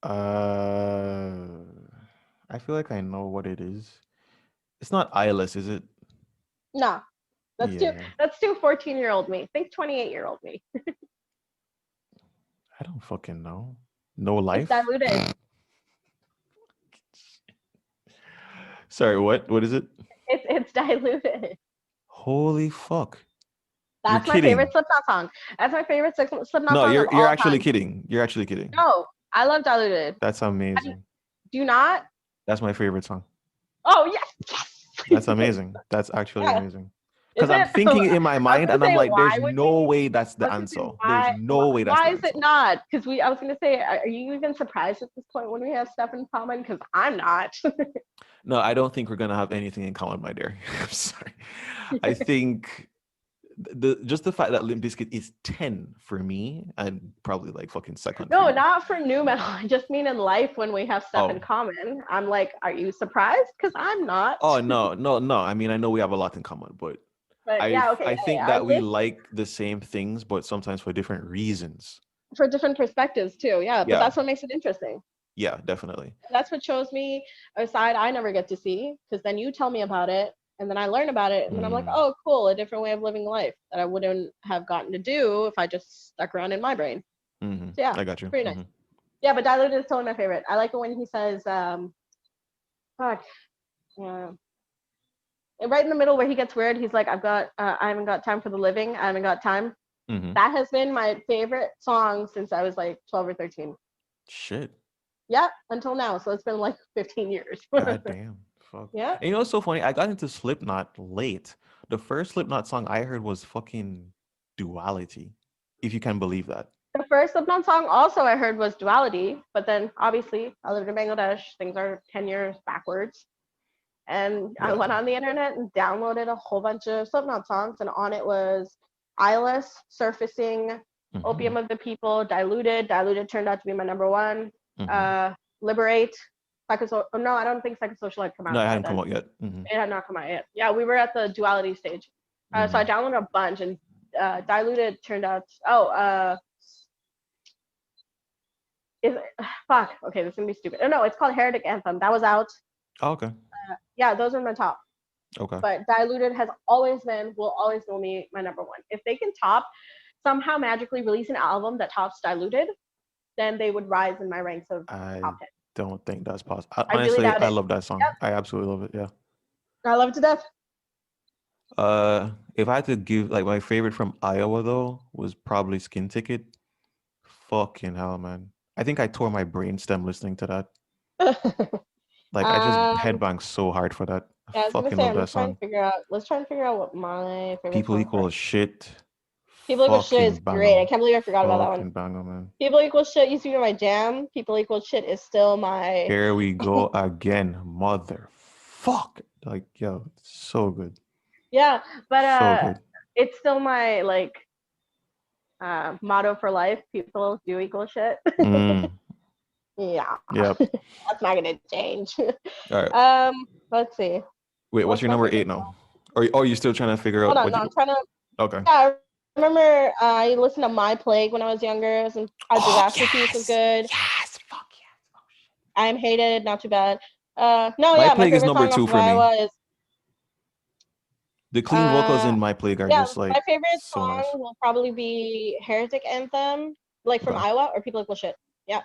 Speaker 1: Uh, I feel like I know what it is. It's not eyeless, is it?
Speaker 2: No, that's too
Speaker 1: Yeah,
Speaker 2: that's too 14-year-old me. Think 28-year-old me.
Speaker 1: I don't fucking know. No
Speaker 2: It's
Speaker 1: life.
Speaker 2: diluted.
Speaker 1: Sorry, what? What is it?
Speaker 2: It's diluted.
Speaker 1: Holy fuck! You're
Speaker 2: That's my favorite
Speaker 1: kidding.
Speaker 2: Slipknot song. That's my favorite Slipknot
Speaker 1: No,
Speaker 2: song of
Speaker 1: you're
Speaker 2: all
Speaker 1: actually
Speaker 2: time.
Speaker 1: kidding. You're actually kidding.
Speaker 2: No, I love Diluted.
Speaker 1: That's
Speaker 2: Do
Speaker 1: amazing.
Speaker 2: you not?
Speaker 1: That's my favorite song.
Speaker 2: Oh yes,
Speaker 1: That's
Speaker 2: yes.
Speaker 1: amazing. That's actually
Speaker 2: Yeah.
Speaker 1: amazing.
Speaker 2: Is
Speaker 1: Because I'm
Speaker 2: it?
Speaker 1: thinking in my
Speaker 2: I was
Speaker 1: mind
Speaker 2: gonna
Speaker 1: and I'm
Speaker 2: say
Speaker 1: like,
Speaker 2: why
Speaker 1: there's
Speaker 2: would
Speaker 1: no
Speaker 2: we?
Speaker 1: way that's
Speaker 2: I
Speaker 1: the
Speaker 2: was gonna say
Speaker 1: answer. There's no way that's
Speaker 2: why
Speaker 1: the
Speaker 2: is it
Speaker 1: answer.
Speaker 2: not? Because I was gonna say, are you even surprised at this point when we have stuff in common? Because I'm not.
Speaker 1: No, I don't think we're gonna have anything in common, my dear. I'm sorry. I think just the fact that Limp Bizkit is 10 for me and probably like fucking second for
Speaker 2: No,
Speaker 1: you.
Speaker 2: not for new metal. I just mean in life when we have stuff in
Speaker 1: Oh.
Speaker 2: common. I'm like, are you surprised? Because I'm not.
Speaker 1: Oh no. I mean, I know we have a lot in common, but
Speaker 2: But yeah, okay,
Speaker 1: I
Speaker 2: yeah,
Speaker 1: think
Speaker 2: yeah. Our
Speaker 1: that we
Speaker 2: list
Speaker 1: like the same things, but sometimes for different reasons.
Speaker 2: for different perspectives too. Yeah, but
Speaker 1: Yeah,
Speaker 2: that's what makes it interesting.
Speaker 1: yeah, definitely.
Speaker 2: That's what shows me a side I never get to see because then you tell me about it and then I learn about it and then I'm like,
Speaker 1: Mm,
Speaker 2: oh, cool, a different way of living life that I wouldn't have gotten to do if I just stuck around in my brain. So yeah,
Speaker 1: I got
Speaker 2: it's
Speaker 1: you.
Speaker 2: pretty nice. Yeah, but Diluted is totally my favorite. I like it when he says, fuck, yeah. Right in the middle where he gets weird, he's like, I haven't got time for the living. I haven't got time.
Speaker 1: Mm-hmm.
Speaker 2: That has been my favorite song since I was like 12 or 13.
Speaker 1: Shit.
Speaker 2: Yeah, until now. So it's been like 15 years.
Speaker 1: God damn. Fuck.
Speaker 2: Yeah.
Speaker 1: And you know what's so funny? I got into Slipknot late. The first Slipknot song I heard was fucking Duality. If you can believe that.
Speaker 2: The first Slipknot song also I heard was Duality, but then obviously I lived in Bangladesh. Things are 10 years backwards. And I
Speaker 1: Yeah.
Speaker 2: went on the internet and downloaded a whole bunch of Slipknot songs, and on it was Eyeless, Surfacing,
Speaker 1: Mm-hmm.
Speaker 2: Opium of the People, Diluted. Diluted turned out to be my number one.
Speaker 1: Mm-hmm.
Speaker 2: Liberate. No, I don't think Psychosocial had come
Speaker 1: No,
Speaker 2: out
Speaker 1: it
Speaker 2: by
Speaker 1: hadn't come
Speaker 2: then.
Speaker 1: out yet. Mm-hmm.
Speaker 2: It had not come out yet. Yeah, we were at the Duality stage. So I
Speaker 1: Mm-hmm.
Speaker 2: downloaded a bunch, and Diluted turned out. Oh, is it, fuck. Okay, this is gonna be stupid. Oh no, it's called Heretic Anthem. That was out.
Speaker 1: Oh, okay.
Speaker 2: Yeah, those are my top.
Speaker 1: Okay.
Speaker 2: But Diluted has always been, will always will be my number one. If they can somehow magically release an album that tops Diluted, then they would rise in my ranks of
Speaker 1: I
Speaker 2: top 10.
Speaker 1: don't think that's possible.
Speaker 2: I really
Speaker 1: Honestly,
Speaker 2: doubt
Speaker 1: I
Speaker 2: it.
Speaker 1: love that song.
Speaker 2: Yep,
Speaker 1: I absolutely love it. Yeah.
Speaker 2: I love it to death.
Speaker 1: If I had to give like my favorite from Iowa though was probably Skin Ticket. Fucking hell, man. I think I tore my brainstem listening to that. Like I just
Speaker 2: um,
Speaker 1: headbanged so hard for that. I
Speaker 2: yeah, I was gonna
Speaker 1: fucking
Speaker 2: say
Speaker 1: love
Speaker 2: I'm
Speaker 1: that
Speaker 2: just trying to
Speaker 1: song.
Speaker 2: figure out. Let's try and figure out what my favorite
Speaker 1: People
Speaker 2: songs are.
Speaker 1: equal shit.
Speaker 2: People Equal Shit is
Speaker 1: Fucking
Speaker 2: great. I
Speaker 1: banger.
Speaker 2: can't believe I forgot about that one.
Speaker 1: Fucking banger, man.
Speaker 2: People Equal Shit used to be my jam. People Equal Shit is still my.
Speaker 1: Here we go again, mother fuck. Like, yo, so good.
Speaker 2: Yeah, but
Speaker 1: So good.
Speaker 2: it's still my like motto for life. People do equal shit.
Speaker 1: Mm,
Speaker 2: Yeah,
Speaker 1: yep.
Speaker 2: that's not gonna change.
Speaker 1: All right.
Speaker 2: Let's see.
Speaker 1: Wait, what's
Speaker 2: What's
Speaker 1: your
Speaker 2: my
Speaker 1: number
Speaker 2: favorite
Speaker 1: eight now?
Speaker 2: song?
Speaker 1: Or are you still trying to figure
Speaker 2: Hold
Speaker 1: out
Speaker 2: on,
Speaker 1: what
Speaker 2: no, I'm
Speaker 1: you
Speaker 2: trying to.
Speaker 1: okay.
Speaker 2: Yeah, I remember I listened to My Plague when I was younger. Some
Speaker 1: Oh
Speaker 2: Disaster Piece was
Speaker 1: yes.
Speaker 2: good.
Speaker 1: Yes. Fuck yes. Oh shit.
Speaker 2: I'm Hated, not too bad. No,
Speaker 1: My
Speaker 2: yeah, my
Speaker 1: plague is
Speaker 2: favorite
Speaker 1: number
Speaker 2: song off
Speaker 1: two
Speaker 2: of
Speaker 1: for me.
Speaker 2: Iowa is
Speaker 1: The clean vocals
Speaker 2: uh
Speaker 1: in My Plague are
Speaker 2: yeah,
Speaker 1: just like
Speaker 2: my favorite
Speaker 1: so
Speaker 2: song
Speaker 1: nice.
Speaker 2: will probably be Heretic Anthem, like from
Speaker 1: Okay.
Speaker 2: Iowa or People Equal Shit. Yeah.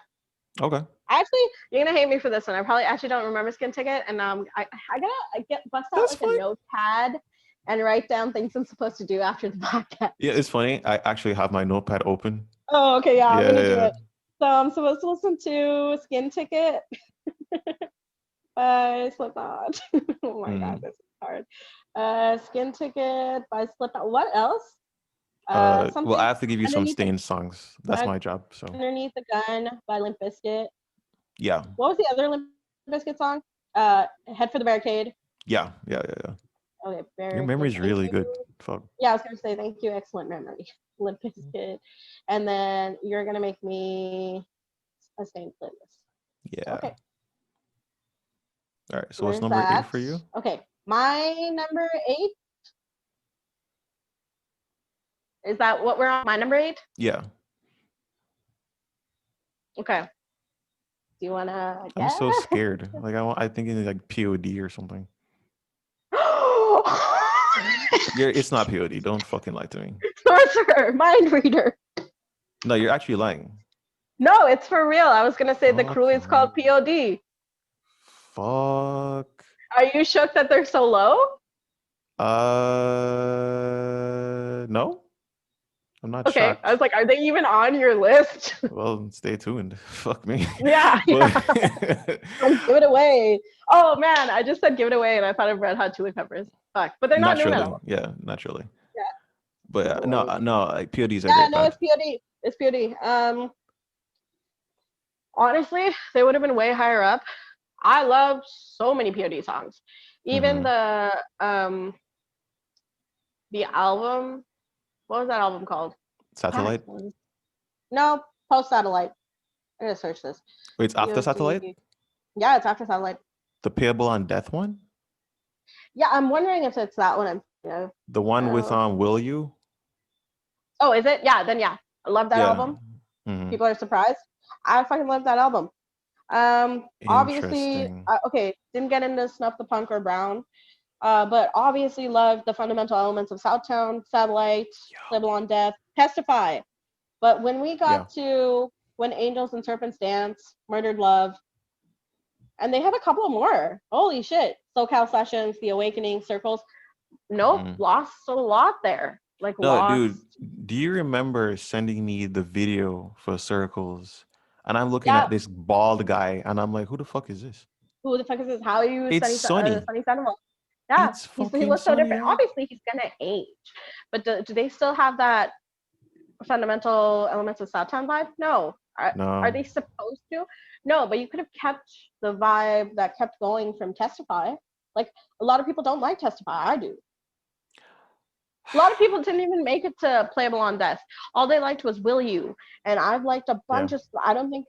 Speaker 1: Okay.
Speaker 2: Actually, you're gonna hate me for this one. I probably actually don't remember Skin Ticket, and I gotta get bust out
Speaker 1: That's
Speaker 2: like a
Speaker 1: fine.
Speaker 2: notepad and write down things I'm supposed to do after the podcast.
Speaker 1: Yeah, it's funny. I actually have my notepad open.
Speaker 2: Oh, okay, yeah, I'm
Speaker 1: Yeah,
Speaker 2: gonna do
Speaker 1: yeah.
Speaker 2: it. So I'm supposed to listen to Skin Ticket by Slipknot. Oh my god,
Speaker 1: Mm.
Speaker 2: this is hard. Skin Ticket by Slipknot. What else?
Speaker 1: Well, I
Speaker 2: Something
Speaker 1: have to give you some
Speaker 2: underneath the
Speaker 1: Stain songs. That's my job. So
Speaker 2: underneath the gun by Limp Biscuit.
Speaker 1: yeah,
Speaker 2: What was the other Limp Bizkit song? Head for the Barricade.
Speaker 1: yeah.
Speaker 2: Okay,
Speaker 1: Your
Speaker 2: Barricade.
Speaker 1: memory's
Speaker 2: Thank
Speaker 1: really good.
Speaker 2: you.
Speaker 1: Fuck.
Speaker 2: Yeah, I was gonna say thank you. Excellent memory. Limp Bizkit. And then you're gonna make me a Stain playlist.
Speaker 1: Yeah.
Speaker 2: Okay,
Speaker 1: All right. So what's
Speaker 2: there's
Speaker 1: number 8
Speaker 2: that.
Speaker 1: for you?
Speaker 2: Okay, my number 8. Is that what we're on? My number 8?
Speaker 1: Yeah.
Speaker 2: Okay. Do you wanna
Speaker 1: I'm
Speaker 2: guess?
Speaker 1: so scared. Like I think it's like POD or something. It's not POD. Don't fucking lie to me.
Speaker 2: Sorcerer, mind reader.
Speaker 1: No, you're actually lying.
Speaker 2: No, it's for real. I was gonna say the
Speaker 1: Fuck
Speaker 2: crew is called
Speaker 1: me.
Speaker 2: POD.
Speaker 1: Fuck.
Speaker 2: Are you shook that they're so low?
Speaker 1: No, I'm not
Speaker 2: Okay, I
Speaker 1: shocked.
Speaker 2: was like, are they even on your list?
Speaker 1: Well, stay tuned. Fuck me.
Speaker 2: Yeah,
Speaker 1: But
Speaker 2: yeah. Give it away. Oh man, I just said give it away, and I thought of Red Hot Chili Peppers. Fuck, but they're not new
Speaker 1: naturally,
Speaker 2: metal.
Speaker 1: yeah, naturally.
Speaker 2: Yeah,
Speaker 1: But
Speaker 2: give it
Speaker 1: no,
Speaker 2: away.
Speaker 1: no, like POD is a
Speaker 2: Yeah,
Speaker 1: great
Speaker 2: no,
Speaker 1: band.
Speaker 2: it's POD. It's POD. Honestly, they would have been way higher up. I love so many POD songs. Even
Speaker 1: Hmm.
Speaker 2: the album. What was that album called? Fuck.
Speaker 1: Satellite.
Speaker 2: No, Post Satellite. I'm gonna search this.
Speaker 1: Wait, it's after Satellite.
Speaker 2: POD. Yeah, it's after Satellite.
Speaker 1: The Payable on Death one.
Speaker 2: Yeah, I'm wondering if it's that one.
Speaker 1: The one with
Speaker 2: Uh,
Speaker 1: Will You.
Speaker 2: oh, is it? Yeah, then yeah. I love that
Speaker 1: Yeah.
Speaker 2: album.
Speaker 1: Hmm.
Speaker 2: People are surprised. I fucking love that album. Obviously,
Speaker 1: Interesting.
Speaker 2: okay, didn't get into Snuff the Punk or Brown, but obviously loved the fundamental elements of Southtown, Satellite,
Speaker 1: Yo.
Speaker 2: Label on Death, Testify. But when we
Speaker 1: Yeah.
Speaker 2: got to When Angels and Serpents Dance, Murdered Love, and they had a couple more. Holy shit. SoCal Sessions, The Awakening, Circles. Nope,
Speaker 1: Mhm.
Speaker 2: lost a lot there. Like
Speaker 1: No,
Speaker 2: lost.
Speaker 1: dude, do you remember sending me the video for Circles? And I'm looking
Speaker 2: Yeah,
Speaker 1: at this bald guy, and I'm like, who the fuck is this?
Speaker 2: who the fuck is this? How are you
Speaker 1: It's Sonny.
Speaker 2: Sunny Sentinel? Yeah,
Speaker 1: It's
Speaker 2: he
Speaker 1: fucking
Speaker 2: looks so
Speaker 1: Sonny,
Speaker 2: different.
Speaker 1: dog.
Speaker 2: Obviously, he's gonna age, but do they still have that fundamental elements of Southtown vibe? No. Are
Speaker 1: No.
Speaker 2: they supposed to? No, but you could have kept the vibe that kept going from Testify. Like a lot of people don't like Testify. I do. A lot of people didn't even make it to Playable on Death. All they liked was Will You, and I've liked a
Speaker 1: Yeah.
Speaker 2: bunch of. I don't think.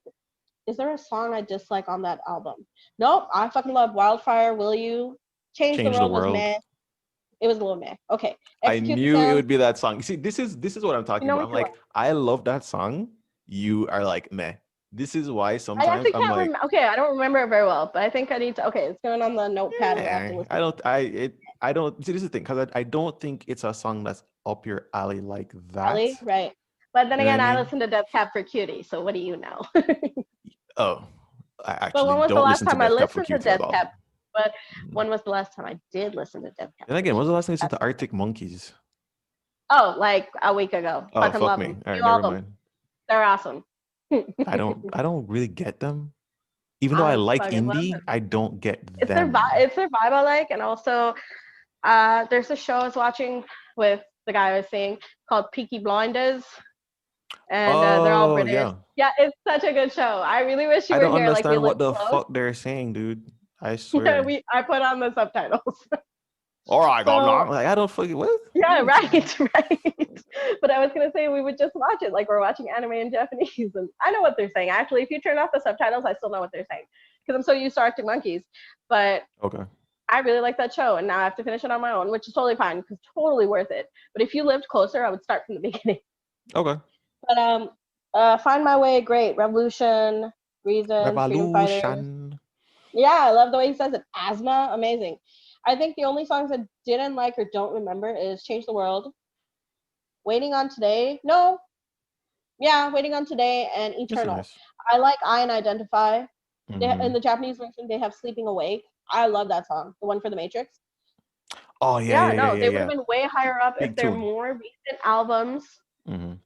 Speaker 2: Is there a song I dislike on that album? Nope. I fucking love Wildfire. Will You? Change the
Speaker 1: Change the
Speaker 2: World was
Speaker 1: world.
Speaker 2: meh. It was a little meh. Okay.
Speaker 1: I
Speaker 2: Execute the
Speaker 1: knew it
Speaker 2: Sound.
Speaker 1: would be that song. See, this is what I'm
Speaker 2: You
Speaker 1: talking
Speaker 2: know
Speaker 1: about.
Speaker 2: me
Speaker 1: I'm
Speaker 2: too well.
Speaker 1: like, I love that song. You are like, meh. This is why
Speaker 2: I
Speaker 1: sometimes
Speaker 2: actually
Speaker 1: I'm
Speaker 2: can't
Speaker 1: like,
Speaker 2: remember. Okay, I don't remember it very well, but I think I need to. Okay, it's going on the notepad where I have to listen.
Speaker 1: I don't see this is the thing because I don't think it's a song that's up your alley like that.
Speaker 2: Ellie, right? But then
Speaker 1: You know what I
Speaker 2: again, I
Speaker 1: mean?
Speaker 2: listen to Death Cab for Cutie, so what do you know?
Speaker 1: Oh, I
Speaker 2: But
Speaker 1: actually
Speaker 2: when was the
Speaker 1: don't
Speaker 2: last
Speaker 1: listen to
Speaker 2: time I
Speaker 1: Death Cab for
Speaker 2: listened to
Speaker 1: Cutie at
Speaker 2: Death
Speaker 1: all.
Speaker 2: Cab? But
Speaker 1: Mm.
Speaker 2: when was the last time I did listen to Death Cab
Speaker 1: And
Speaker 2: for
Speaker 1: again, when was
Speaker 2: Cutie?
Speaker 1: the last time you listened
Speaker 2: That's
Speaker 1: to Arctic Monkeys?
Speaker 2: oh, like a week ago.
Speaker 1: Oh,
Speaker 2: Fucking
Speaker 1: fuck
Speaker 2: love
Speaker 1: me.
Speaker 2: them.
Speaker 1: All right,
Speaker 2: New
Speaker 1: never
Speaker 2: album.
Speaker 1: mind.
Speaker 2: They're awesome.
Speaker 1: I don't really get them. Even though I
Speaker 2: I
Speaker 1: like
Speaker 2: fucking love them.
Speaker 1: indie, I don't get
Speaker 2: It's their vibe.
Speaker 1: them.
Speaker 2: It's their vibe I like, and also there's a show I was watching with the guy I was saying called Peaky Blinders, and they're all
Speaker 1: Oh,
Speaker 2: British.
Speaker 1: yeah.
Speaker 2: Yeah, it's such a good show. I really wish you
Speaker 1: I
Speaker 2: were
Speaker 1: don't
Speaker 2: here. Like we
Speaker 1: understand
Speaker 2: live
Speaker 1: what the
Speaker 2: close.
Speaker 1: fuck they're saying, dude. I
Speaker 2: Yeah,
Speaker 1: swear.
Speaker 2: I put on the subtitles.
Speaker 1: All right,
Speaker 2: So
Speaker 1: governor. Like, I don't fucking what?
Speaker 2: yeah,
Speaker 1: What?
Speaker 2: right, right. But I was gonna say we would just watch it like we're watching anime in Japanese, and I know what they're saying. Actually, if you turn off the subtitles, I still know what they're saying because I'm so used to Arctic Monkeys. But
Speaker 1: Okay.
Speaker 2: I really like that show, and now I have to finish it on my own, which is totally fine because totally worth it. But if you lived closer, I would start from the beginning.
Speaker 1: Okay.
Speaker 2: But Find My Way, great. Revolution, Reason, Freedom Fighters.
Speaker 1: Revolution.
Speaker 2: Yeah, I love the way he says it. Asthma, amazing. I think the only songs I didn't like or don't remember is Change the World, Waiting on Today. No, yeah, Waiting on Today and
Speaker 1: This is
Speaker 2: Eternal.
Speaker 1: nice.
Speaker 2: I like I and Identify. In
Speaker 1: Mhm.
Speaker 2: the Japanese version, they have Sleeping Awake. I love that song, the one for the Matrix.
Speaker 1: Oh yeah,
Speaker 2: Yeah,
Speaker 1: yeah, yeah,
Speaker 2: no,
Speaker 1: yeah,
Speaker 2: they would have
Speaker 1: yeah.
Speaker 2: been way higher up if
Speaker 1: Big
Speaker 2: they're
Speaker 1: tune.
Speaker 2: more recent albums.
Speaker 1: Mhm.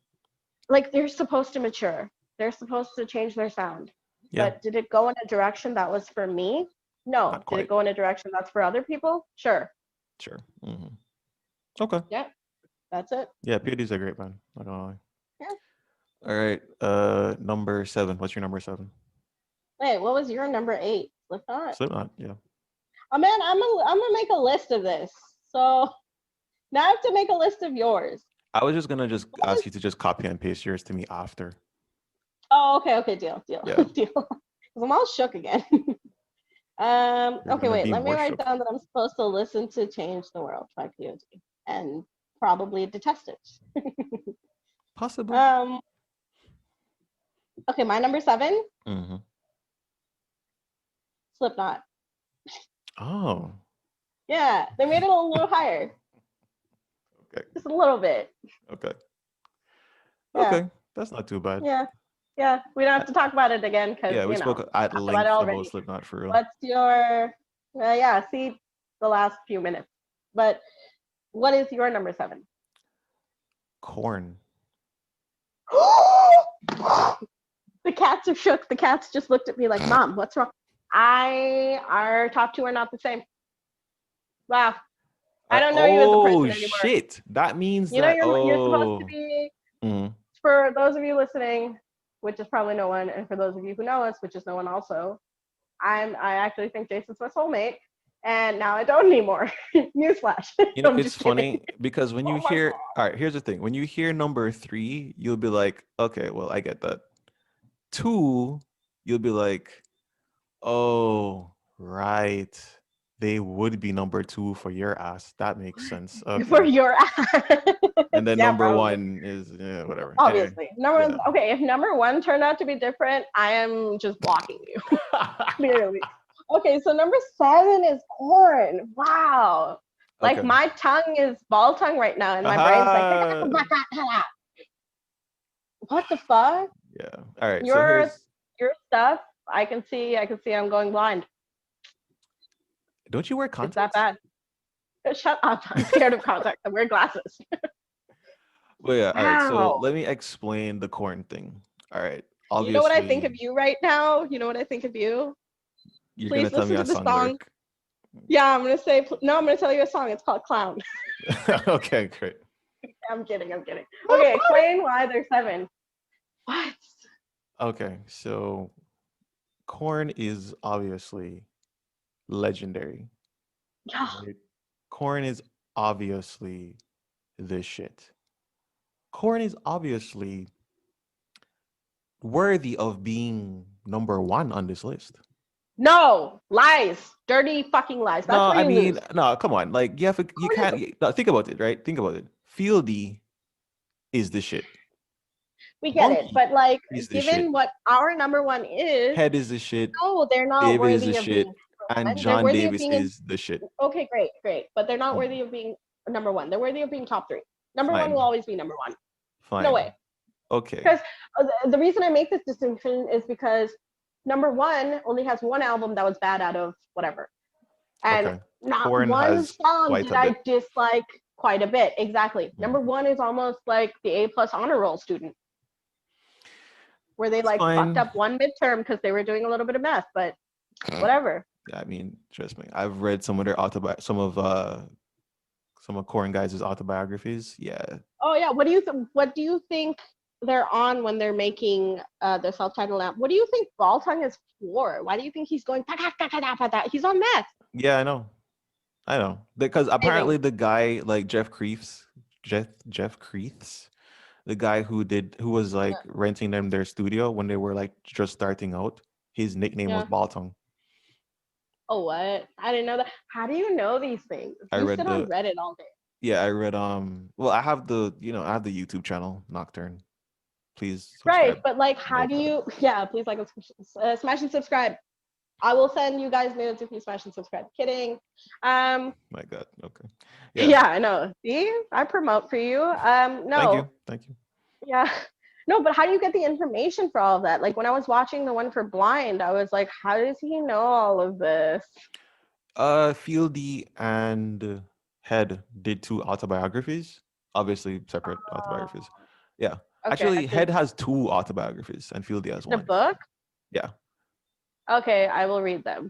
Speaker 2: Like they're supposed to mature. They're supposed to change their sound.
Speaker 1: Yeah,
Speaker 2: But did it go in a direction that was for me? No.
Speaker 1: not
Speaker 2: Did it
Speaker 1: quite.
Speaker 2: go in a direction that's for other people? Sure.
Speaker 1: Sure. Mhm. Okay.
Speaker 2: Yeah, that's it.
Speaker 1: Yeah, POD's a great band. Not gonna lie.
Speaker 2: Yeah.
Speaker 1: All right. Number 7. What's your number 7?
Speaker 2: Hey, what was your number 8? Slipknot.
Speaker 1: Slipknot. Yeah.
Speaker 2: Oh man, I'm gonna make a list of this. So now I have to make a list of yours.
Speaker 1: I was just gonna just
Speaker 2: What
Speaker 1: ask
Speaker 2: was?
Speaker 1: you to just copy and paste yours to me after.
Speaker 2: Oh, okay, deal,
Speaker 1: Yeah.
Speaker 2: deal. Because I'm all shook again.
Speaker 1: You're
Speaker 2: Okay,
Speaker 1: gonna
Speaker 2: wait.
Speaker 1: be
Speaker 2: Let me
Speaker 1: more
Speaker 2: write
Speaker 1: shook.
Speaker 2: down that I'm supposed to listen to "Change the World" by POD and probably detest it.
Speaker 1: Possibly.
Speaker 2: Um, okay, my number 7,
Speaker 1: Mm-hmm.
Speaker 2: Slipknot.
Speaker 1: Oh.
Speaker 2: Yeah, they made it a little higher,
Speaker 1: Okay.
Speaker 2: just a little bit.
Speaker 1: Okay.
Speaker 2: Yeah,
Speaker 1: Okay. That's not too bad.
Speaker 2: yeah, yeah. We don't have
Speaker 1: I-
Speaker 2: to talk about it again because
Speaker 1: yeah, we spoke at
Speaker 2: talked about it
Speaker 1: length about
Speaker 2: already.
Speaker 1: Slipknot for real.
Speaker 2: What's your? Yeah, see the last few minutes. But what is your number 7?
Speaker 1: Corn.
Speaker 2: The cats are shook. The cats just looked at me like, "Mom, what's wrong?" Our top two are not the same. Wow, I don't know you as a
Speaker 1: Oh
Speaker 2: person anymore.
Speaker 1: shit. That means
Speaker 2: You know,
Speaker 1: that
Speaker 2: you're supposed to
Speaker 1: oh.
Speaker 2: be.
Speaker 1: Mhm.
Speaker 2: For those of you listening, which is probably no one, and for those of you who know us, which is no one also, I actually think Jason's my soulmate, and now I don't anymore. Newsflash.
Speaker 1: You know,
Speaker 2: I'm
Speaker 1: it's
Speaker 2: just kidding.
Speaker 1: funny because when you
Speaker 2: Oh my
Speaker 1: hear,
Speaker 2: god.
Speaker 1: all right, here's the thing. When you hear number 3, you'll be like, okay, well, I get that. 2, you'll be like, oh, right. They would be number 2 for your ass. That makes sense.
Speaker 2: For
Speaker 1: Okay.
Speaker 2: your
Speaker 1: And then
Speaker 2: yeah,
Speaker 1: number
Speaker 2: probably.
Speaker 1: 1 is yeah, whatever. Anyway,
Speaker 2: Obviously.
Speaker 1: yeah.
Speaker 2: Okay, if number 1 turned out to be different, I am just blocking you, clearly. Okay, so number 7 is corn. Wow. Like
Speaker 1: Okay.
Speaker 2: my tongue is ball tongue right now, and my brain's like,
Speaker 1: Aha.
Speaker 2: what the fuck?
Speaker 1: Yeah. All right. So
Speaker 2: Your
Speaker 1: here's,
Speaker 2: your stuff, I can see I'm going blind.
Speaker 1: don't you wear
Speaker 2: It's that
Speaker 1: contacts?
Speaker 2: bad. Shut up. I'm scared of contacts. I wear glasses.
Speaker 1: Well, yeah. All right. So
Speaker 2: Wow.
Speaker 1: let me explain the corn thing. All right.
Speaker 2: You know what I think of
Speaker 1: Obviously,
Speaker 2: you right now? You know what I think of you?
Speaker 1: you're gonna
Speaker 2: Please
Speaker 1: tell me
Speaker 2: listen to
Speaker 1: a
Speaker 2: the
Speaker 1: song
Speaker 2: song.
Speaker 1: lyric.
Speaker 2: Yeah, I'm gonna say no. I'm gonna tell you a song. It's called Clown.
Speaker 1: Okay, great.
Speaker 2: I'm kidding. I'm kidding. Okay, explain why they're 7. What?
Speaker 1: Okay, so corn is obviously legendary.
Speaker 2: Yeah.
Speaker 1: Right? Corn is obviously the shit. Corn is obviously worthy of being number 1 on this list.
Speaker 2: No lies. Dirty fucking lies.
Speaker 1: No,
Speaker 2: That's where
Speaker 1: I
Speaker 2: you
Speaker 1: mean,
Speaker 2: lose.
Speaker 1: no, come on. Like you
Speaker 2: Corn is.
Speaker 1: can't no, think about it, right? Think about it. Fieldy is the shit.
Speaker 2: We get it,
Speaker 1: Monkey
Speaker 2: but like,
Speaker 1: is the shit.
Speaker 2: given what our number 1 is,
Speaker 1: Head is the shit.
Speaker 2: no, they're not
Speaker 1: David is the
Speaker 2: worthy of being
Speaker 1: shit.
Speaker 2: number
Speaker 1: And
Speaker 2: 1. They're
Speaker 1: John
Speaker 2: worthy of
Speaker 1: Davis
Speaker 2: being in.
Speaker 1: is the shit.
Speaker 2: Okay, great, but they're not
Speaker 1: Mm,
Speaker 2: worthy of being number 1. They're worthy of being top 3. Number 1 will
Speaker 1: fine.
Speaker 2: always be number 1. No
Speaker 1: Fine.
Speaker 2: way.
Speaker 1: Okay.
Speaker 2: Because the reason I make this distinction is because number 1 only has one album that was bad out of whatever, and
Speaker 1: Okay.
Speaker 2: not
Speaker 1: Corn
Speaker 2: one
Speaker 1: has
Speaker 2: song
Speaker 1: quite
Speaker 2: did
Speaker 1: a
Speaker 2: I
Speaker 1: bit.
Speaker 2: dislike quite a bit. Exactly. Number
Speaker 1: Mm.
Speaker 2: 1 is almost like the A plus honor roll student, where they
Speaker 1: It's
Speaker 2: like fucked
Speaker 1: fine.
Speaker 2: up one midterm because they were doing a little bit of math, but whatever.
Speaker 1: I mean, trust me. I've read some of their some of Corn guys' autobiographies. Yeah.
Speaker 2: Oh yeah, what do you think they're on when they're making their self-titled app? What do you think Baltung is for? Why do you think he's going he's on meth?
Speaker 1: Yeah, I know. I know. Because
Speaker 2: Amazing.
Speaker 1: apparently the guy like Jeff Creeths, the guy who was like
Speaker 2: Yeah.
Speaker 1: renting them their studio when they were like just starting out, his nickname was
Speaker 2: Yeah.
Speaker 1: Baltong.
Speaker 2: Oh what? I didn't know that. How do you know these things?
Speaker 1: I
Speaker 2: You
Speaker 1: read
Speaker 2: sit on
Speaker 1: the
Speaker 2: Reddit all day.
Speaker 1: Yeah, I read well I have I have the YouTube channel Nocturne. Please
Speaker 2: Right,
Speaker 1: subscribe.
Speaker 2: but like how
Speaker 1: No
Speaker 2: do
Speaker 1: plug.
Speaker 2: you yeah, please like and smash and subscribe. I will send you guys nudes if you smash and subscribe. Kidding.
Speaker 1: My God. Okay. Yeah.
Speaker 2: Yeah, I know. See? I promote for you.
Speaker 1: Thank
Speaker 2: No.
Speaker 1: you. Thank you.
Speaker 2: Yeah. No, but how do you get the information for all of that? Like when I was watching the one for Blind, I was like, how does he know all of this?
Speaker 1: Fieldy and Head did two autobiographies, obviously separate autobiographies. Yeah.
Speaker 2: Okay,
Speaker 1: Actually,
Speaker 2: actually,
Speaker 1: Head has two autobiographies and Fieldy has
Speaker 2: the
Speaker 1: one.
Speaker 2: book.
Speaker 1: Yeah.
Speaker 2: Okay, I will read them.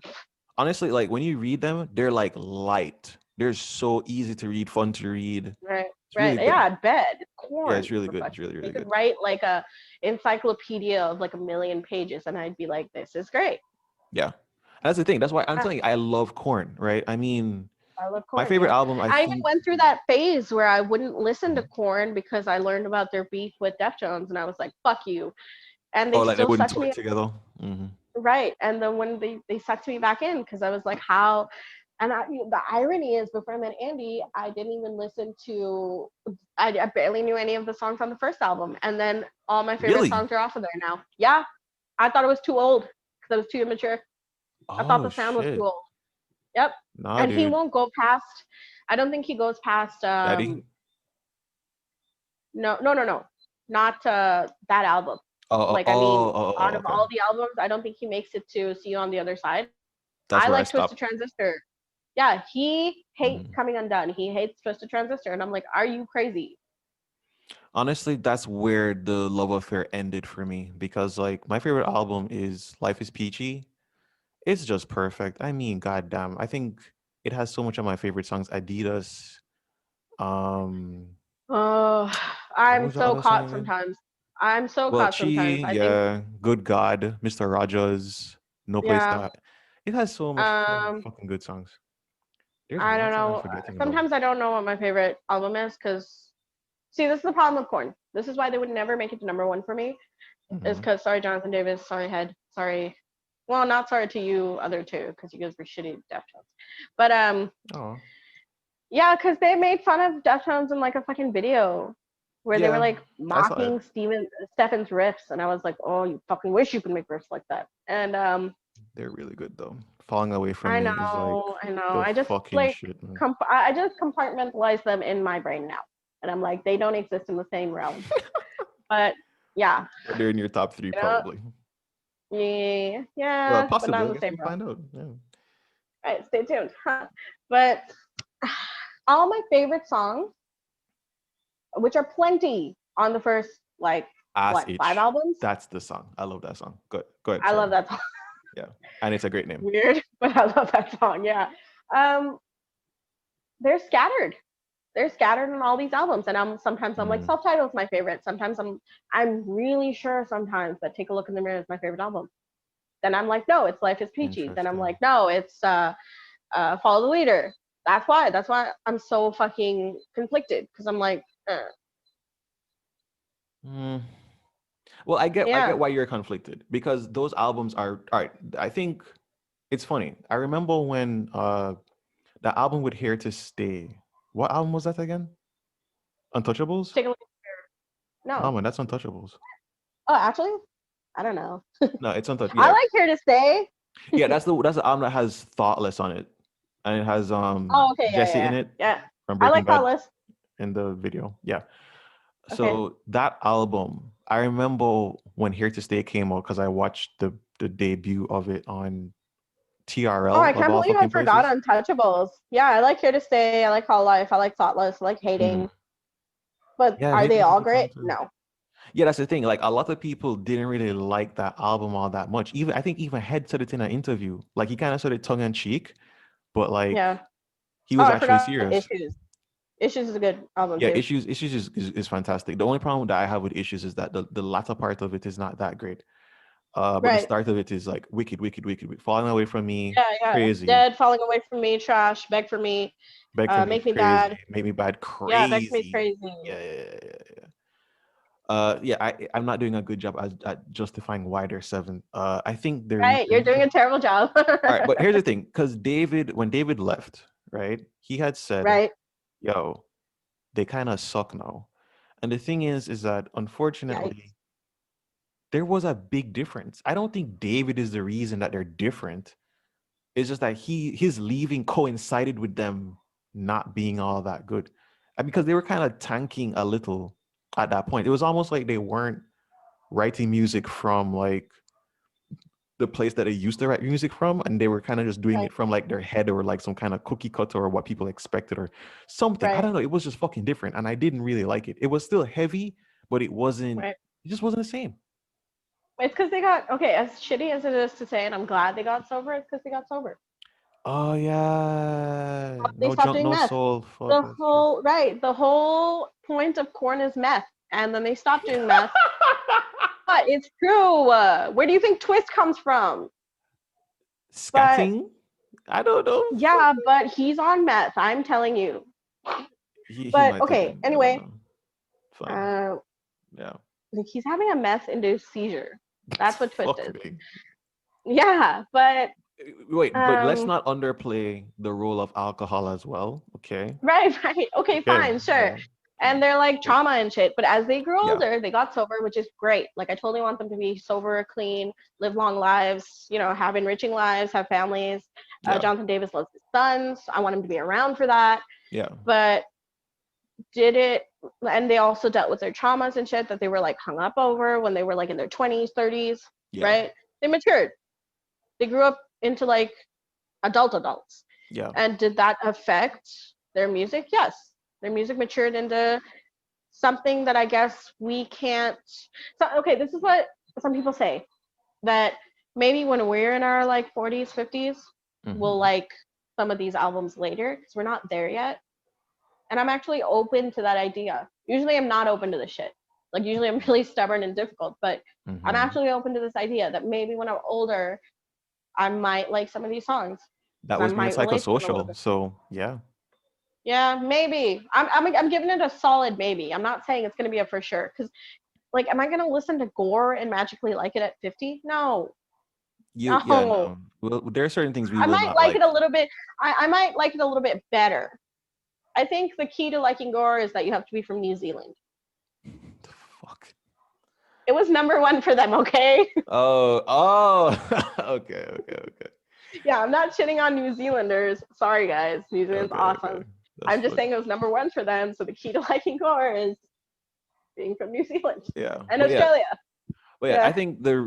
Speaker 1: Honestly, like when you read them, they're like light. They're so easy to read, fun to read.
Speaker 2: Right,
Speaker 1: It's
Speaker 2: right.
Speaker 1: really
Speaker 2: Yeah,
Speaker 1: good.
Speaker 2: I bet it's
Speaker 1: Yeah,
Speaker 2: corn
Speaker 1: it's really
Speaker 2: for
Speaker 1: good. It's
Speaker 2: fucking.
Speaker 1: really,
Speaker 2: You
Speaker 1: really
Speaker 2: could
Speaker 1: good.
Speaker 2: write like a encyclopedia of like a million pages, and I'd be like, this is great.
Speaker 1: Yeah. That's the thing. That's why I'm
Speaker 2: Yeah,
Speaker 1: telling you, I love corn, right? I mean,
Speaker 2: I love
Speaker 1: my
Speaker 2: corn.
Speaker 1: favorite
Speaker 2: Yeah,
Speaker 1: album, I
Speaker 2: I even
Speaker 1: think.
Speaker 2: went through that phase where I wouldn't listen to
Speaker 1: Mhm.
Speaker 2: corn because I learned about their beef with Deftones, and I was like, fuck you. And
Speaker 1: Oh,
Speaker 2: they
Speaker 1: like they
Speaker 2: still
Speaker 1: wouldn't
Speaker 2: sucked
Speaker 1: tour
Speaker 2: me
Speaker 1: together. Hmm.
Speaker 2: right. And then when they sucked me back in because I was like, how? And the irony is, before I met Andy, I didn't even listen to. I barely knew any of the songs on the first album, and then all my favorite
Speaker 1: Really?
Speaker 2: songs are off of there now. Yeah, I thought it was too old because it was too immature. I thought
Speaker 1: Oh
Speaker 2: the sound was too
Speaker 1: shit.
Speaker 2: old. Yep.
Speaker 1: Nah,
Speaker 2: And he
Speaker 1: dude.
Speaker 2: won't go past. I don't think he goes past.
Speaker 1: Daddy.
Speaker 2: No, no, no, no, not that album.
Speaker 1: Oh, oh,
Speaker 2: Like I mean,
Speaker 1: oh, oh,
Speaker 2: out
Speaker 1: oh,
Speaker 2: of
Speaker 1: okay.
Speaker 2: all the albums, I don't think he makes it to See You on the Other Side.
Speaker 1: That's
Speaker 2: I
Speaker 1: where I
Speaker 2: like Twisted
Speaker 1: stopped.
Speaker 2: Transistor. Yeah, he hates
Speaker 1: Mhm.
Speaker 2: Coming Undone. He hates Twisted Transistor, and I'm like, are you crazy?
Speaker 1: Honestly, that's where the love affair ended for me because like my favorite album is Life is Peachy. It's just perfect. I mean, goddamn. I think it has so much of my favorite songs. Adidas. Um,
Speaker 2: Oh,
Speaker 1: what
Speaker 2: I'm
Speaker 1: was the
Speaker 2: so
Speaker 1: other song
Speaker 2: caught
Speaker 1: again?
Speaker 2: sometimes. I'm so
Speaker 1: Well,
Speaker 2: caught sometimes.
Speaker 1: Chi,
Speaker 2: I think,
Speaker 1: yeah, Good God, Mr. Rogers, No Place
Speaker 2: yeah.
Speaker 1: to. It has so many
Speaker 2: Um,
Speaker 1: fucking good songs. There's
Speaker 2: I don't
Speaker 1: one song I'm
Speaker 2: know.
Speaker 1: forgetting about.
Speaker 2: Sometimes I don't know what my favorite album is because, see, this is the problem with Korn. This is why they would never make it to number one for me. Is
Speaker 1: Hmm.
Speaker 2: because sorry, Jonathan Davis. Sorry, Head. Sorry. Well, not sorry to you, other two, because you guys were shitty Deftones. But
Speaker 1: Oh,
Speaker 2: yeah, because they made fun of Deftones in like a fucking video where they were
Speaker 1: yeah,
Speaker 2: like
Speaker 1: I saw it.
Speaker 2: mocking Stefan's riffs, and I was like, oh, you fucking wish you could make riffs like that. And
Speaker 1: They're really good though. Falling Away from
Speaker 2: I
Speaker 1: Me is like
Speaker 2: know, I know.
Speaker 1: the
Speaker 2: I just
Speaker 1: fucking
Speaker 2: like
Speaker 1: shit, man.
Speaker 2: I just compartmentalize them in my brain now, and I'm like, they don't exist in the same realm. But yeah,
Speaker 1: But they're in your top three
Speaker 2: you know,
Speaker 1: probably.
Speaker 2: yeah,
Speaker 1: Well,
Speaker 2: yeah, but not
Speaker 1: possibly.
Speaker 2: in
Speaker 1: I
Speaker 2: the
Speaker 1: guess
Speaker 2: same
Speaker 1: we'll
Speaker 2: realm.
Speaker 1: find out. Yeah.
Speaker 2: All right, stay tuned. But all my favorite songs, which are plenty on the first like
Speaker 1: Ass
Speaker 2: what five
Speaker 1: Itch.
Speaker 2: albums.
Speaker 1: That's the song. I love that song. Good. Go ahead.
Speaker 2: I
Speaker 1: Sorry.
Speaker 2: love that song.
Speaker 1: Yeah. And it's a great name.
Speaker 2: Weird, but I love that song. Yeah. Um, they're scattered. They're scattered on all these albums, and sometimes I'm like
Speaker 1: Mm,
Speaker 2: self-titled is my favorite. Sometimes I'm really sure sometimes that Take a Look in the Mirror is my favorite album. Then I'm like, no, it's Life is Peachy. Then I'm
Speaker 1: interesting.
Speaker 2: like, no, it's Follow the Leader. That's why I'm so fucking conflicted because I'm like,
Speaker 1: Mm. Well, I get
Speaker 2: yeah.
Speaker 1: why you're conflicted because those albums are all right. I think it's funny. I remember when the album with Here to Stay. What album was that again? Untouchables?
Speaker 2: Take a look.
Speaker 1: No
Speaker 2: No.
Speaker 1: man, that's Untouchables.
Speaker 2: Oh, actually, I don't know.
Speaker 1: No, it's Untouchables.
Speaker 2: I
Speaker 1: Yeah.
Speaker 2: like Here to Stay.
Speaker 1: Yeah, that's the album that has Thoughtless on it. And it has
Speaker 2: Oh, okay, yeah,
Speaker 1: Jesse in
Speaker 2: yeah,
Speaker 1: it
Speaker 2: yeah.
Speaker 1: from
Speaker 2: I
Speaker 1: Breaking
Speaker 2: like
Speaker 1: Bad
Speaker 2: Thoughtless.
Speaker 1: in the video. Yeah.
Speaker 2: Okay.
Speaker 1: So that album, I remember when Here to Stay came out because I watched the debut of it on
Speaker 2: Oh,
Speaker 1: TRL
Speaker 2: I
Speaker 1: of
Speaker 2: can't
Speaker 1: all
Speaker 2: believe I
Speaker 1: fucking
Speaker 2: forgot
Speaker 1: places.
Speaker 2: Untouchables. Yeah, I like Here to Stay. I like Hall Life. I like Thoughtless. I like
Speaker 1: Mhm.
Speaker 2: Hating. But
Speaker 1: Yeah,
Speaker 2: are
Speaker 1: Hating
Speaker 2: they
Speaker 1: is a
Speaker 2: all
Speaker 1: good song
Speaker 2: great?
Speaker 1: too.
Speaker 2: No.
Speaker 1: Yeah, that's the thing. Like a lot of people didn't really like that album all that much. Even I think even Head said it in an interview. Like he kind of said it tongue in cheek, but like
Speaker 2: Yeah.
Speaker 1: he
Speaker 2: Oh,
Speaker 1: was
Speaker 2: I
Speaker 1: actually
Speaker 2: forgot
Speaker 1: serious.
Speaker 2: Issues. Issues is a good album
Speaker 1: Yeah,
Speaker 2: too.
Speaker 1: issues is fantastic. The only problem that I have with issues is that the latter part of it is not that great. But the
Speaker 2: Right.
Speaker 1: start of it is like wicked, wicked, wicked, wicked. Falling away from me,
Speaker 2: Yeah, yeah.
Speaker 1: crazy.
Speaker 2: Dead, Falling Away from Me, Trash, Beg for Me,
Speaker 1: Beg for me,
Speaker 2: Make Me
Speaker 1: crazy.
Speaker 2: Bad.
Speaker 1: Make me bad,
Speaker 2: Yeah, Beg for Me is
Speaker 1: crazy.
Speaker 2: crazy.
Speaker 1: Yeah, yeah, yeah, yeah, yeah. Yeah, I'm not doing a good job at justifying why they're seven. I think
Speaker 2: Right.
Speaker 1: the
Speaker 2: You're doing
Speaker 1: reason.
Speaker 2: a terrible job.
Speaker 1: All right, but here's the thing, because when David left, right, he had said,
Speaker 2: Right.
Speaker 1: "Yo, they kind of suck now," and the thing is that
Speaker 2: Yikes.
Speaker 1: unfortunately, there was a big difference. I don't think David is the reason that they're different. It's just that his leaving coincided with them not being all that good, and because they were kind of tanking a little at that point. It was almost like they weren't. writing music from like the place that they used to write music from, and they were kind of just doing
Speaker 2: Right.
Speaker 1: it from like their head or like some kind of cookie cutter or what people expected or something. I
Speaker 2: Right.
Speaker 1: don't know. It was just fucking different, and I didn't really like it. It was still heavy, but it wasn't.
Speaker 2: Right.
Speaker 1: It just wasn't the same.
Speaker 2: It's because they got okay. As shitty as it is to say, and I'm glad they got sober. It's because they got sober.
Speaker 1: Oh yeah,
Speaker 2: They
Speaker 1: no
Speaker 2: stopped
Speaker 1: jump,
Speaker 2: doing
Speaker 1: no
Speaker 2: meth.
Speaker 1: soul. Fuck,
Speaker 2: The
Speaker 1: that's true.
Speaker 2: whole right. The whole point of corn is meth, and then they stopped doing meth. But it's true. Where do you think twist comes from? But
Speaker 1: Scatting? I don't know.
Speaker 2: yeah, but he's on meth. I'm telling you.
Speaker 1: He
Speaker 2: But
Speaker 1: might have
Speaker 2: okay.
Speaker 1: been. I don't
Speaker 2: Anyway,
Speaker 1: know. Fine.
Speaker 2: uh,
Speaker 1: Yeah.
Speaker 2: like he's having a meth-induced seizure. That's what twist
Speaker 1: Fuck
Speaker 2: is.
Speaker 1: me.
Speaker 2: Yeah, but
Speaker 1: Wait, but let's
Speaker 2: um,
Speaker 1: not underplay the role of alcohol as well. Okay.
Speaker 2: right, right. Okay,
Speaker 1: Okay.
Speaker 2: fine, sure.
Speaker 1: Yeah.
Speaker 2: And they're like
Speaker 1: But
Speaker 2: trauma and shit. But as they grew
Speaker 1: yeah.
Speaker 2: older, they got sober, which is great. Like I totally want them to be sober, clean, live long lives, have enriching lives, have families.
Speaker 1: Yeah.
Speaker 2: Jonathan Davis loves his sons. I want him to be around for that.
Speaker 1: Yeah.
Speaker 2: But did it, and they also dealt with their traumas and shit that they were like hung up over when they were like in their 20s, 30s,
Speaker 1: Yeah.
Speaker 2: right? They matured. They grew up into like adults.
Speaker 1: Yeah.
Speaker 2: And did that affect their music? Yes. Their music matured into something that I guess we can't. So, okay, this is what some people say that maybe when we're in our like 40s, 50s, we'll
Speaker 1: Mhm.
Speaker 2: like some of these albums later because we're not there yet. And I'm actually open to that idea. Usually I'm not open to this shit. Like usually I'm really stubborn and difficult, but I'm
Speaker 1: Mhm.
Speaker 2: actually open to this idea that maybe when I'm older, I might like some of these songs.
Speaker 1: That
Speaker 2: I
Speaker 1: was being
Speaker 2: might relate to them a little
Speaker 1: psychosocial.
Speaker 2: bit.
Speaker 1: So yeah.
Speaker 2: Yeah, maybe. I'm giving it a solid maybe. I'm not saying it's gonna be a for sure. Because like, am I gonna listen to Gore and magically like it at 50? No,
Speaker 1: Yeah,
Speaker 2: no.
Speaker 1: no. Well, there are certain things we
Speaker 2: I
Speaker 1: will
Speaker 2: might
Speaker 1: not
Speaker 2: like it
Speaker 1: like.
Speaker 2: a little bit. I might like it a little bit better. I think the key to liking Gore is that you have to be from New Zealand.
Speaker 1: The fuck.
Speaker 2: It was number 1 for them, okay?
Speaker 1: Oh. Okay.
Speaker 2: Yeah, I'm not shitting on New Zealanders. Sorry, guys. New Zealand's
Speaker 1: Okay.
Speaker 2: awesome.
Speaker 1: That's
Speaker 2: I'm just
Speaker 1: funny.
Speaker 2: saying it was number 1 for them. So the key to liking Gore is being from New Zealand
Speaker 1: Yeah.
Speaker 2: and Australia.
Speaker 1: But yeah, I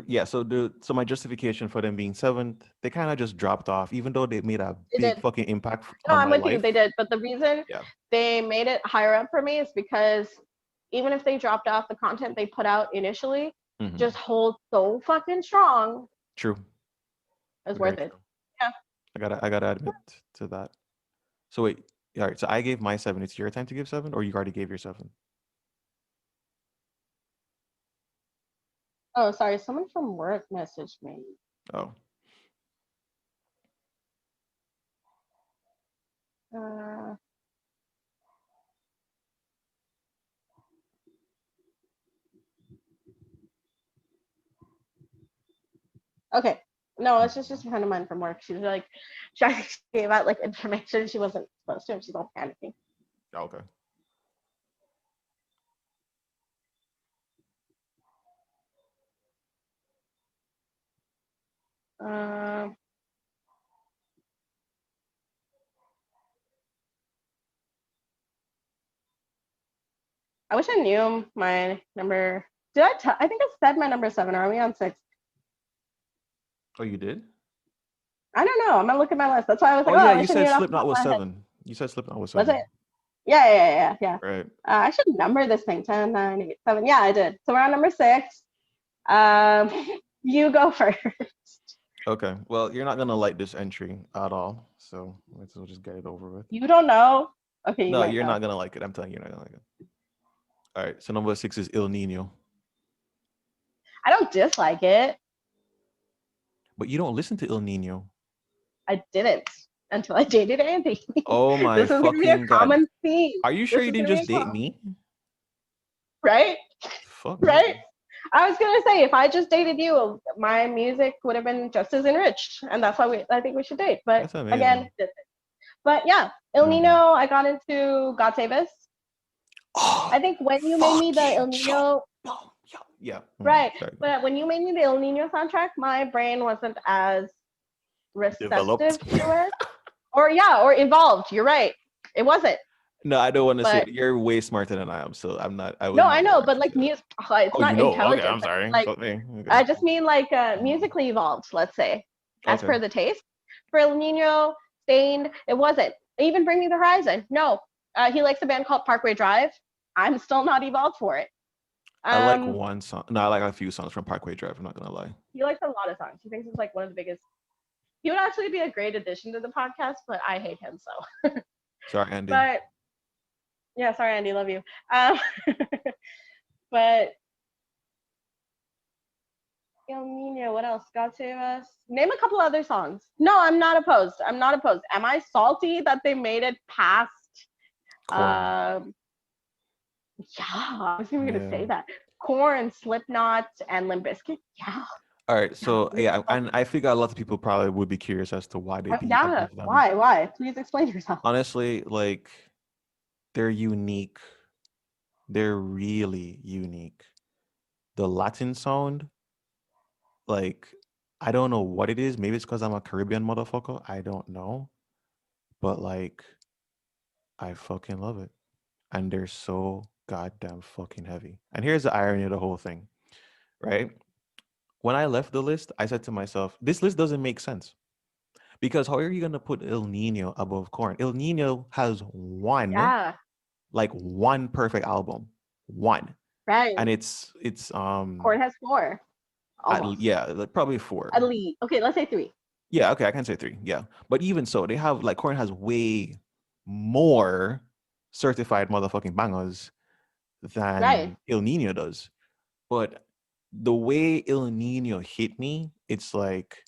Speaker 2: Yeah,
Speaker 1: think so my justification for them being seventh, they kind of just dropped off, even though they made a
Speaker 2: they
Speaker 1: big
Speaker 2: did.
Speaker 1: fucking impact
Speaker 2: No,
Speaker 1: on
Speaker 2: I'm
Speaker 1: my
Speaker 2: with you. They
Speaker 1: life.
Speaker 2: did. But the reason
Speaker 1: Yeah.
Speaker 2: they made it higher up for me is because even if they dropped off, the content they put out initially
Speaker 1: Hmm.
Speaker 2: just holds so fucking strong.
Speaker 1: True.
Speaker 2: It's
Speaker 1: Very
Speaker 2: worth it.
Speaker 1: true.
Speaker 2: Yeah.
Speaker 1: I gotta admit to that. So wait, all right. So I gave my 7. It's your time to give 7, or you already gave your 7?
Speaker 2: Oh, sorry. Someone from work messaged me.
Speaker 1: Oh.
Speaker 2: Uh, okay. No, it's just a friend of mine from work. She's like, she gave out like information she wasn't supposed to, and she's all panicking.
Speaker 1: Okay.
Speaker 2: Um, I wish I knew my number. Did I tell? I think I said my number 7. Are we on 6?
Speaker 1: Oh, you did?
Speaker 2: I don't know. I'm gonna look at my list. That's why I was like,
Speaker 1: Oh
Speaker 2: oh,
Speaker 1: yeah,
Speaker 2: I
Speaker 1: you
Speaker 2: wish I knew
Speaker 1: said
Speaker 2: it off the
Speaker 1: Slipknot
Speaker 2: top
Speaker 1: was
Speaker 2: of my head.
Speaker 1: 7. You said Slipknot was
Speaker 2: Was
Speaker 1: 7.
Speaker 2: it? Yeah.
Speaker 1: Right.
Speaker 2: I should number this thing 10, 9, 8, 7. Yeah, I did. So we're on number 6. Um, you go first.
Speaker 1: Okay. Well, you're not gonna like this entry at all, so let's just get it over with.
Speaker 2: You don't know. Okay, you
Speaker 1: No,
Speaker 2: might
Speaker 1: you're
Speaker 2: know.
Speaker 1: not gonna like it. I'm telling you, you're not gonna like it. All right. So number 6 is Il Nino,
Speaker 2: I don't dislike it.
Speaker 1: but you don't listen to Il Nino.
Speaker 2: I didn't until I dated Andy.
Speaker 1: Oh my
Speaker 2: This is gonna be a
Speaker 1: fucking god.
Speaker 2: common theme.
Speaker 1: Are you sure
Speaker 2: This
Speaker 1: you
Speaker 2: is
Speaker 1: didn't
Speaker 2: gonna be a
Speaker 1: just date
Speaker 2: common,
Speaker 1: me?
Speaker 2: right?
Speaker 1: Fuck
Speaker 2: Right?
Speaker 1: me.
Speaker 2: I was gonna say if I just dated you, my music would have been just as enriched, and that's why I think we should date. But
Speaker 1: That's amazing.
Speaker 2: again, but yeah, El
Speaker 1: Mhm.
Speaker 2: Nino, I got into God Save Us. I
Speaker 1: Oh,
Speaker 2: think when you made me the
Speaker 1: fucking
Speaker 2: El
Speaker 1: shut
Speaker 2: Nino,
Speaker 1: up. Yeah.
Speaker 2: right?
Speaker 1: Sorry.
Speaker 2: But when you made me the El Nino soundtrack, my brain wasn't as
Speaker 1: Developed.
Speaker 2: receptive to it, or yeah, or evolved. You're right. It wasn't.
Speaker 1: No, I don't want to say
Speaker 2: But
Speaker 1: it. You're way smarter than I am, so I'm not. I would
Speaker 2: no, I
Speaker 1: never
Speaker 2: know, but
Speaker 1: actually
Speaker 2: like
Speaker 1: say that.
Speaker 2: music, it's
Speaker 1: Oh, you
Speaker 2: not
Speaker 1: know? Okay, I'm
Speaker 2: intelligence. I mean,
Speaker 1: sorry.
Speaker 2: like,
Speaker 1: So, okay.
Speaker 2: I just mean like musically evolved, let's say, as
Speaker 1: Okay.
Speaker 2: per the taste. For El Nino, Stained, it wasn't. Even Bring Me the Horizon, no. He likes a band called Parkway Drive. I'm still not evolved for it.
Speaker 1: I like
Speaker 2: Um,
Speaker 1: one song. No, I like a few songs from Parkway Drive. I'm not gonna lie.
Speaker 2: he likes a lot of songs. He thinks it's like one of the biggest. He would actually be a great addition to the podcast, but I hate him so.
Speaker 1: Sorry, Andy.
Speaker 2: But yeah, sorry, Andy, love you. Um, but El Nino, what else? God Save Us. Name a couple other songs. No, I'm not opposed. I'm not opposed. Am I salty that they made it past?
Speaker 1: Corn.
Speaker 2: Um, yeah, I was even gonna say
Speaker 1: Yeah.
Speaker 2: that. Corn, Slipknot, and Limp Bizkit. Yeah,
Speaker 1: All right.
Speaker 2: yeah,
Speaker 1: So yeah, and I figure a lot of people probably would be curious as to why they'd be
Speaker 2: yeah.
Speaker 1: above them.
Speaker 2: Why? Why? Please explain yourself.
Speaker 1: Honestly, like they're unique. They're really unique. The Latin sound, like I don't know what it is. Maybe it's because I'm a Caribbean motherfucker. I don't know. But like I fucking love it. And they're so goddamn fucking heavy. And here's the irony of the whole thing, right? When I left the list, I said to myself, this list doesn't make sense. Because how are you gonna put El Nino above Corn? El Nino has
Speaker 2: Yeah,
Speaker 1: one perfect album. One.
Speaker 2: right.
Speaker 1: And it's
Speaker 2: Corn has four, almost.
Speaker 1: yeah, like probably four.
Speaker 2: At least. Okay, let's say three.
Speaker 1: Yeah, okay, I can say three. Yeah. But even so, they have like Corn has way more certified motherfucking bangers
Speaker 2: Right.
Speaker 1: than El Nino does. But the way El Nino hit me, it's like,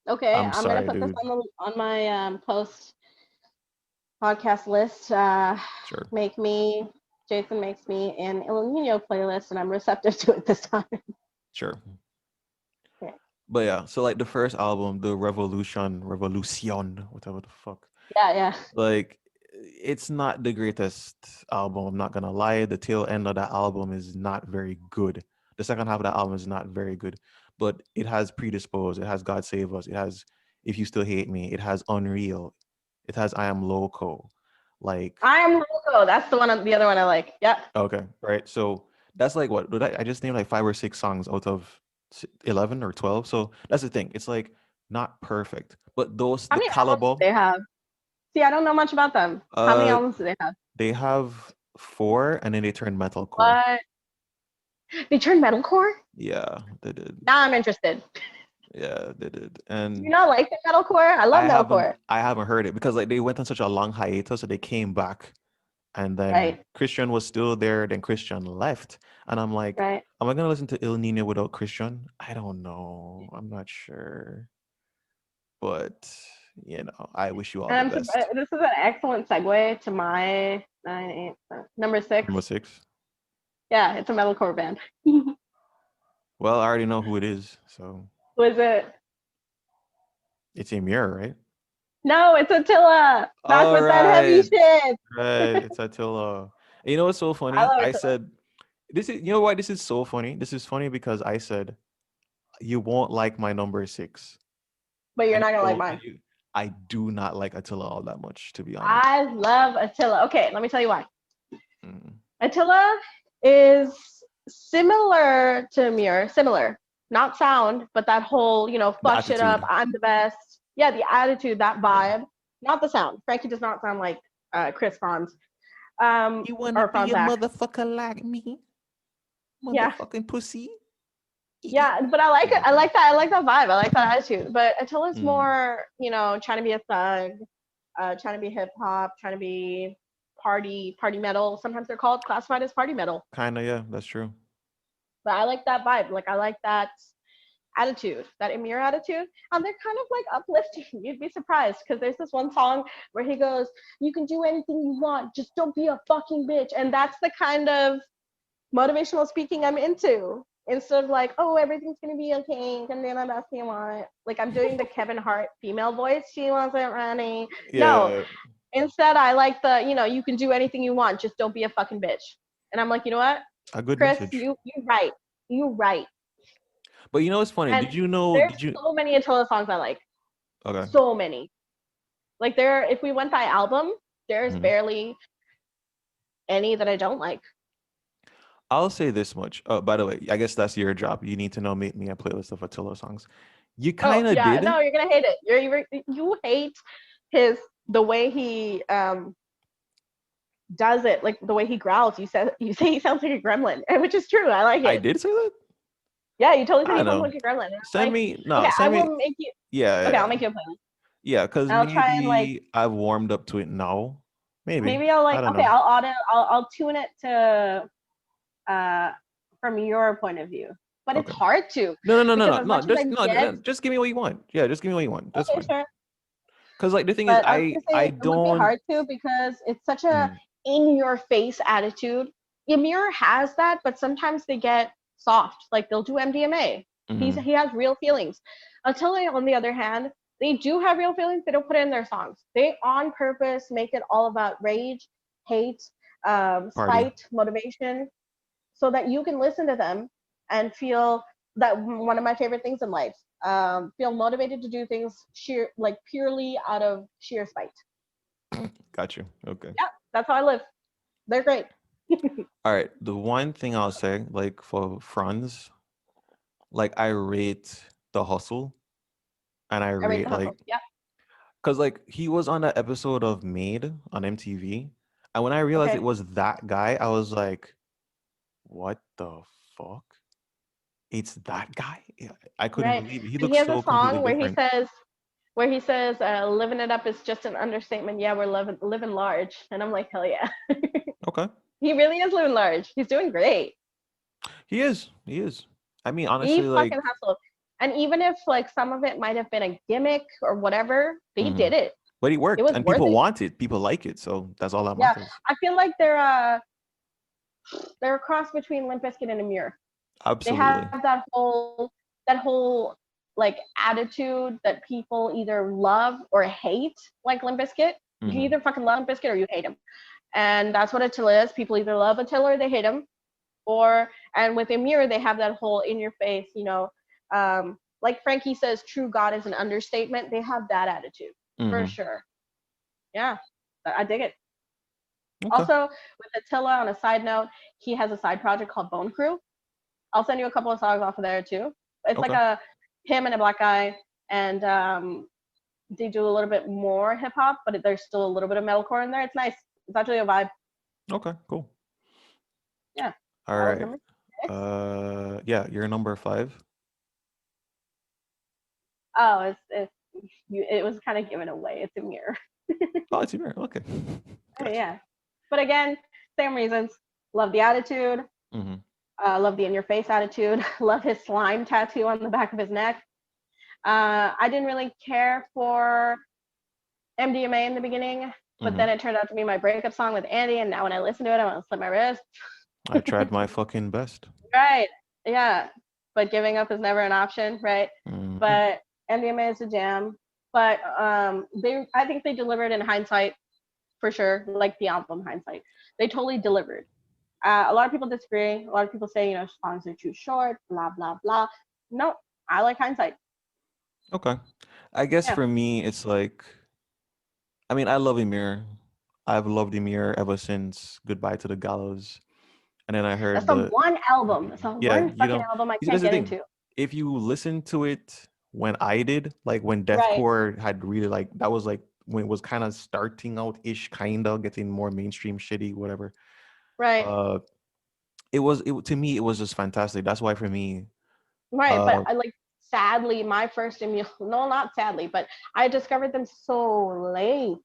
Speaker 2: Okay,
Speaker 1: I'm
Speaker 2: I'm gonna
Speaker 1: sorry,
Speaker 2: put this
Speaker 1: dude.
Speaker 2: on my post podcast list.
Speaker 1: Sure,
Speaker 2: Make me Jason makes me an El Nino playlist, and I'm receptive to it this time.
Speaker 1: sure.
Speaker 2: Okay.
Speaker 1: But yeah, so like the first album, the Revolution, whatever the fuck.
Speaker 2: Yeah, yeah.
Speaker 1: Like it's not the greatest album, I'm not gonna lie. The tail end of that album is not very good. The second half of that album is not very good. But it has Predisposed, it has God Save Us, it has If You Still Hate Me, it has Unreal, it has I Am Loco. Like,
Speaker 2: I am Loco. That's the other one I like. Yep.
Speaker 1: okay, right. So that's like what did I just named like 5 or 6 songs out of 11 or 12. So that's the thing. It's like not perfect, but those
Speaker 2: How
Speaker 1: the
Speaker 2: many albums
Speaker 1: caliber.
Speaker 2: do they have? See, I don't know much about them. How many
Speaker 1: Uh,
Speaker 2: albums do they have?
Speaker 1: they have four, and then they turned metalcore.
Speaker 2: What? They turned metalcore?
Speaker 1: Yeah, they did.
Speaker 2: Now I'm interested.
Speaker 1: Yeah, they did.
Speaker 2: Do you
Speaker 1: And
Speaker 2: not like the metalcore? I love metalcore.
Speaker 1: I haven't heard it because like they went on such a long hiatus, so they came back, and then
Speaker 2: Right.
Speaker 1: Christian was still there. Then Christian left, and I'm like,
Speaker 2: Right.
Speaker 1: am I gonna listen to Il Nino without Christian? I don't know. I'm not sure, but I wish you all
Speaker 2: And
Speaker 1: the best.
Speaker 2: this is an excellent segue to my number six.
Speaker 1: Number 6.
Speaker 2: Yeah, it's a metalcore band. Who
Speaker 1: Well, I already know who it is, so
Speaker 2: is it?
Speaker 1: it's a mirror, right?
Speaker 2: No, it's Attila. Back
Speaker 1: All
Speaker 2: with that heavy
Speaker 1: right,
Speaker 2: shit.
Speaker 1: right. It's Attila. And you know what's so
Speaker 2: I
Speaker 1: funny?
Speaker 2: love
Speaker 1: I
Speaker 2: Attila,
Speaker 1: said this is. You know why this is so funny? This is funny because I said you won't like my number 6,
Speaker 2: but you're
Speaker 1: and
Speaker 2: not
Speaker 1: you
Speaker 2: gonna like
Speaker 1: don't.
Speaker 2: mine.
Speaker 1: I do not like Attila all that much, to be honest.
Speaker 2: I love Attila. Okay, let me tell you why.
Speaker 1: Mm.
Speaker 2: Attila is similar to Muir, similar, not sound, but that whole,
Speaker 1: The
Speaker 2: fuck shit up,
Speaker 1: attitude.
Speaker 2: I'm the best. Yeah, the attitude, that
Speaker 1: Yeah.
Speaker 2: vibe, not the sound. Frankie does not sound like Chris Franz,
Speaker 1: You wanna
Speaker 2: or
Speaker 1: be a
Speaker 2: Franzak.
Speaker 1: motherfucker like me,
Speaker 2: Yeah,
Speaker 1: motherfucking pussy?
Speaker 2: yeah, but I like it.
Speaker 1: Yeah.
Speaker 2: I like that. I like that vibe. I like that attitude. But Attila's
Speaker 1: Mm.
Speaker 2: more, trying to be a thug, trying to be hip hop, trying to be party metal. Sometimes they're classified as party metal.
Speaker 1: Kinda, yeah, that's true.
Speaker 2: But I like that vibe. Like I like that attitude, that Emir attitude. And they're kind of like uplifting. You'd be surprised because there's this one song where he goes, "You can do anything you want, just don't be a fucking bitch." And that's the kind of motivational speaking I'm into. Instead of like, "Oh, everything's gonna be okay, you can do the best you want." Like I'm doing the Kevin Hart female voice. She wasn't running. No.
Speaker 1: Yeah,
Speaker 2: Instead, I like you can do anything you want, just don't be a fucking bitch. And I'm like, you know what,
Speaker 1: a good
Speaker 2: Chris,
Speaker 1: message.
Speaker 2: you right. You right.
Speaker 1: But you know what's funny?
Speaker 2: And
Speaker 1: Did you know?
Speaker 2: there's
Speaker 1: Did you?
Speaker 2: so many Attila songs I like.
Speaker 1: Okay.
Speaker 2: So many. Like if we went by album, there's
Speaker 1: Mhm.
Speaker 2: barely any that I don't like.
Speaker 1: I'll say this much. Oh, by the way, I guess that's your job. You need to know make me a playlist of Attila songs. You
Speaker 2: Oh
Speaker 1: kind of
Speaker 2: yeah,
Speaker 1: did.
Speaker 2: no, you're gonna hate it. You hate his the way he does it, like the way he growls. You say he sounds like a gremlin, which is true. I like
Speaker 1: I
Speaker 2: it.
Speaker 1: did say that.
Speaker 2: Yeah, you totally said
Speaker 1: I
Speaker 2: he
Speaker 1: don't
Speaker 2: sounds
Speaker 1: know.
Speaker 2: like a gremlin. And I'm
Speaker 1: Send
Speaker 2: like,
Speaker 1: me
Speaker 2: okay,
Speaker 1: no.
Speaker 2: I
Speaker 1: Send me.
Speaker 2: will make you.
Speaker 1: Yeah,
Speaker 2: Okay,
Speaker 1: yeah,
Speaker 2: I'll make you a playlist.
Speaker 1: yeah. Because
Speaker 2: And I'll try and like
Speaker 1: maybe I've warmed up to it now. Maybe
Speaker 2: maybe I'll
Speaker 1: I
Speaker 2: like
Speaker 1: don't
Speaker 2: okay,
Speaker 1: know.
Speaker 2: I'll tune it to uh from your point of view. But it's
Speaker 1: Okay.
Speaker 2: hard to
Speaker 1: No, no, no, no,
Speaker 2: because
Speaker 1: no,
Speaker 2: as
Speaker 1: no.
Speaker 2: much as I
Speaker 1: Just no,
Speaker 2: get
Speaker 1: just give me what you want. Yeah, just give me what you want. That's
Speaker 2: okay,
Speaker 1: fine.
Speaker 2: sure.
Speaker 1: Because like the thing is,
Speaker 2: But I was gonna say
Speaker 1: I
Speaker 2: it would be
Speaker 1: don't.
Speaker 2: hard to because it's such a
Speaker 1: Mm,
Speaker 2: in your face attitude. Ymir has that, but sometimes they get soft. Like they'll do MDMA.
Speaker 1: mm-hmm.
Speaker 2: He has real feelings. Attila, on the other hand, they do have real feelings. They don't put it in their songs. They on purpose make it all about rage, hate,
Speaker 1: Party.
Speaker 2: spite, motivation, so that you can listen to them and feel that one of my favorite things in life. Feel motivated to do things sheer like purely out of sheer spite.
Speaker 1: Got you. Okay.
Speaker 2: Yeah, that's how I live. They're great.
Speaker 1: All right. The one thing I'll say, like for Franz, like I rate the hustle, and I
Speaker 2: I rate
Speaker 1: rate
Speaker 2: the
Speaker 1: like
Speaker 2: hustle. Yeah.
Speaker 1: because like he was on that episode of Made on MTV, and when I realized it
Speaker 2: Okay.
Speaker 1: was that guy, I was like, "What the fuck? It's that guy?" Yeah, I couldn't
Speaker 2: Right.
Speaker 1: believe it. He
Speaker 2: And he
Speaker 1: looks
Speaker 2: has a
Speaker 1: so completely
Speaker 2: song
Speaker 1: different.
Speaker 2: where he says, "Living it up is just an understatement." Yeah, we're living large, and I'm like, hell yeah.
Speaker 1: Okay.
Speaker 2: He really is living large. He's doing great.
Speaker 1: He is. He is. I mean,
Speaker 2: He
Speaker 1: honestly, like,
Speaker 2: fucking hustled. And even if like some of it might have been a gimmick or whatever, they
Speaker 1: mhm.
Speaker 2: did it.
Speaker 1: But he
Speaker 2: It
Speaker 1: worked,
Speaker 2: was
Speaker 1: and
Speaker 2: worth
Speaker 1: people
Speaker 2: it.
Speaker 1: want it. People like it, so that's all that
Speaker 2: Yeah,
Speaker 1: matters.
Speaker 2: I feel like they're a cross between Limp Bizkit and Amir. They have
Speaker 1: Absolutely.
Speaker 2: that whole like attitude that people either love or hate, like Limp Bizkit. You
Speaker 1: Hmm.
Speaker 2: either fucking love Limp Bizkit or you hate him, and that's what Attila is. People either love Attila or they hate him, or and with Amir they have that whole in your face, like Frankie says, true God is an understatement. They have that attitude for
Speaker 1: Hmm.
Speaker 2: sure. Yeah, I dig it.
Speaker 1: Okay.
Speaker 2: Also, with Attila, on a side note, he has a side project called Bone Crew. I'll send you a couple of songs off of there too. It's like
Speaker 1: Okay.
Speaker 2: a him and a black guy, and they do a little bit more hip hop, but there's still a little bit of metalcore in there. It's nice. It's actually a vibe.
Speaker 1: Okay. Cool.
Speaker 2: Yeah,
Speaker 1: All
Speaker 2: that was
Speaker 1: right.
Speaker 2: number 6.
Speaker 1: Yeah, you're number 5.
Speaker 2: Oh, it was kind of given away. It's a mirror.
Speaker 1: Oh, it's your okay.
Speaker 2: Oh,
Speaker 1: Gotcha.
Speaker 2: yeah, but again, same reasons. Love the attitude.
Speaker 1: Hmm.
Speaker 2: Love the in your face attitude. Love his slime tattoo on the back of his neck. I didn't really care for MDMA in the beginning, but
Speaker 1: Hmm.
Speaker 2: then it turned out to be my breakup song with Andy, and now when I listen to it, I want to slip my wrist.
Speaker 1: I tried my fucking best.
Speaker 2: Right. Yeah. But giving up is never an option, right?
Speaker 1: Hmm.
Speaker 2: But MDMA is a jam. But I think they delivered in hindsight for sure, like the album hindsight. They totally delivered. A lot of people disagree. A lot of people say, songs are too short, blah, blah, blah. No, I like hindsight.
Speaker 1: Okay. I guess
Speaker 2: Yeah.
Speaker 1: for me, it's like, I mean, I love Emir. I've loved Emir ever since Goodbye to the Gallows. And then I
Speaker 2: That's
Speaker 1: heard
Speaker 2: the
Speaker 1: the,
Speaker 2: one album. That's the
Speaker 1: yeah,
Speaker 2: one fucking album I
Speaker 1: you see,
Speaker 2: can't
Speaker 1: that's the
Speaker 2: get
Speaker 1: thing.
Speaker 2: into.
Speaker 1: If you listen to it when I did, like when
Speaker 2: Right.
Speaker 1: deathcore had really like that was like when it was kind of starting out ish, kind of getting more mainstream, shitty, whatever.
Speaker 2: Right.
Speaker 1: Uh, it to me it was just fantastic. That's why for me,
Speaker 2: Right. But
Speaker 1: uh,
Speaker 2: I like sadly my first no, not sadly, but I discovered them so late.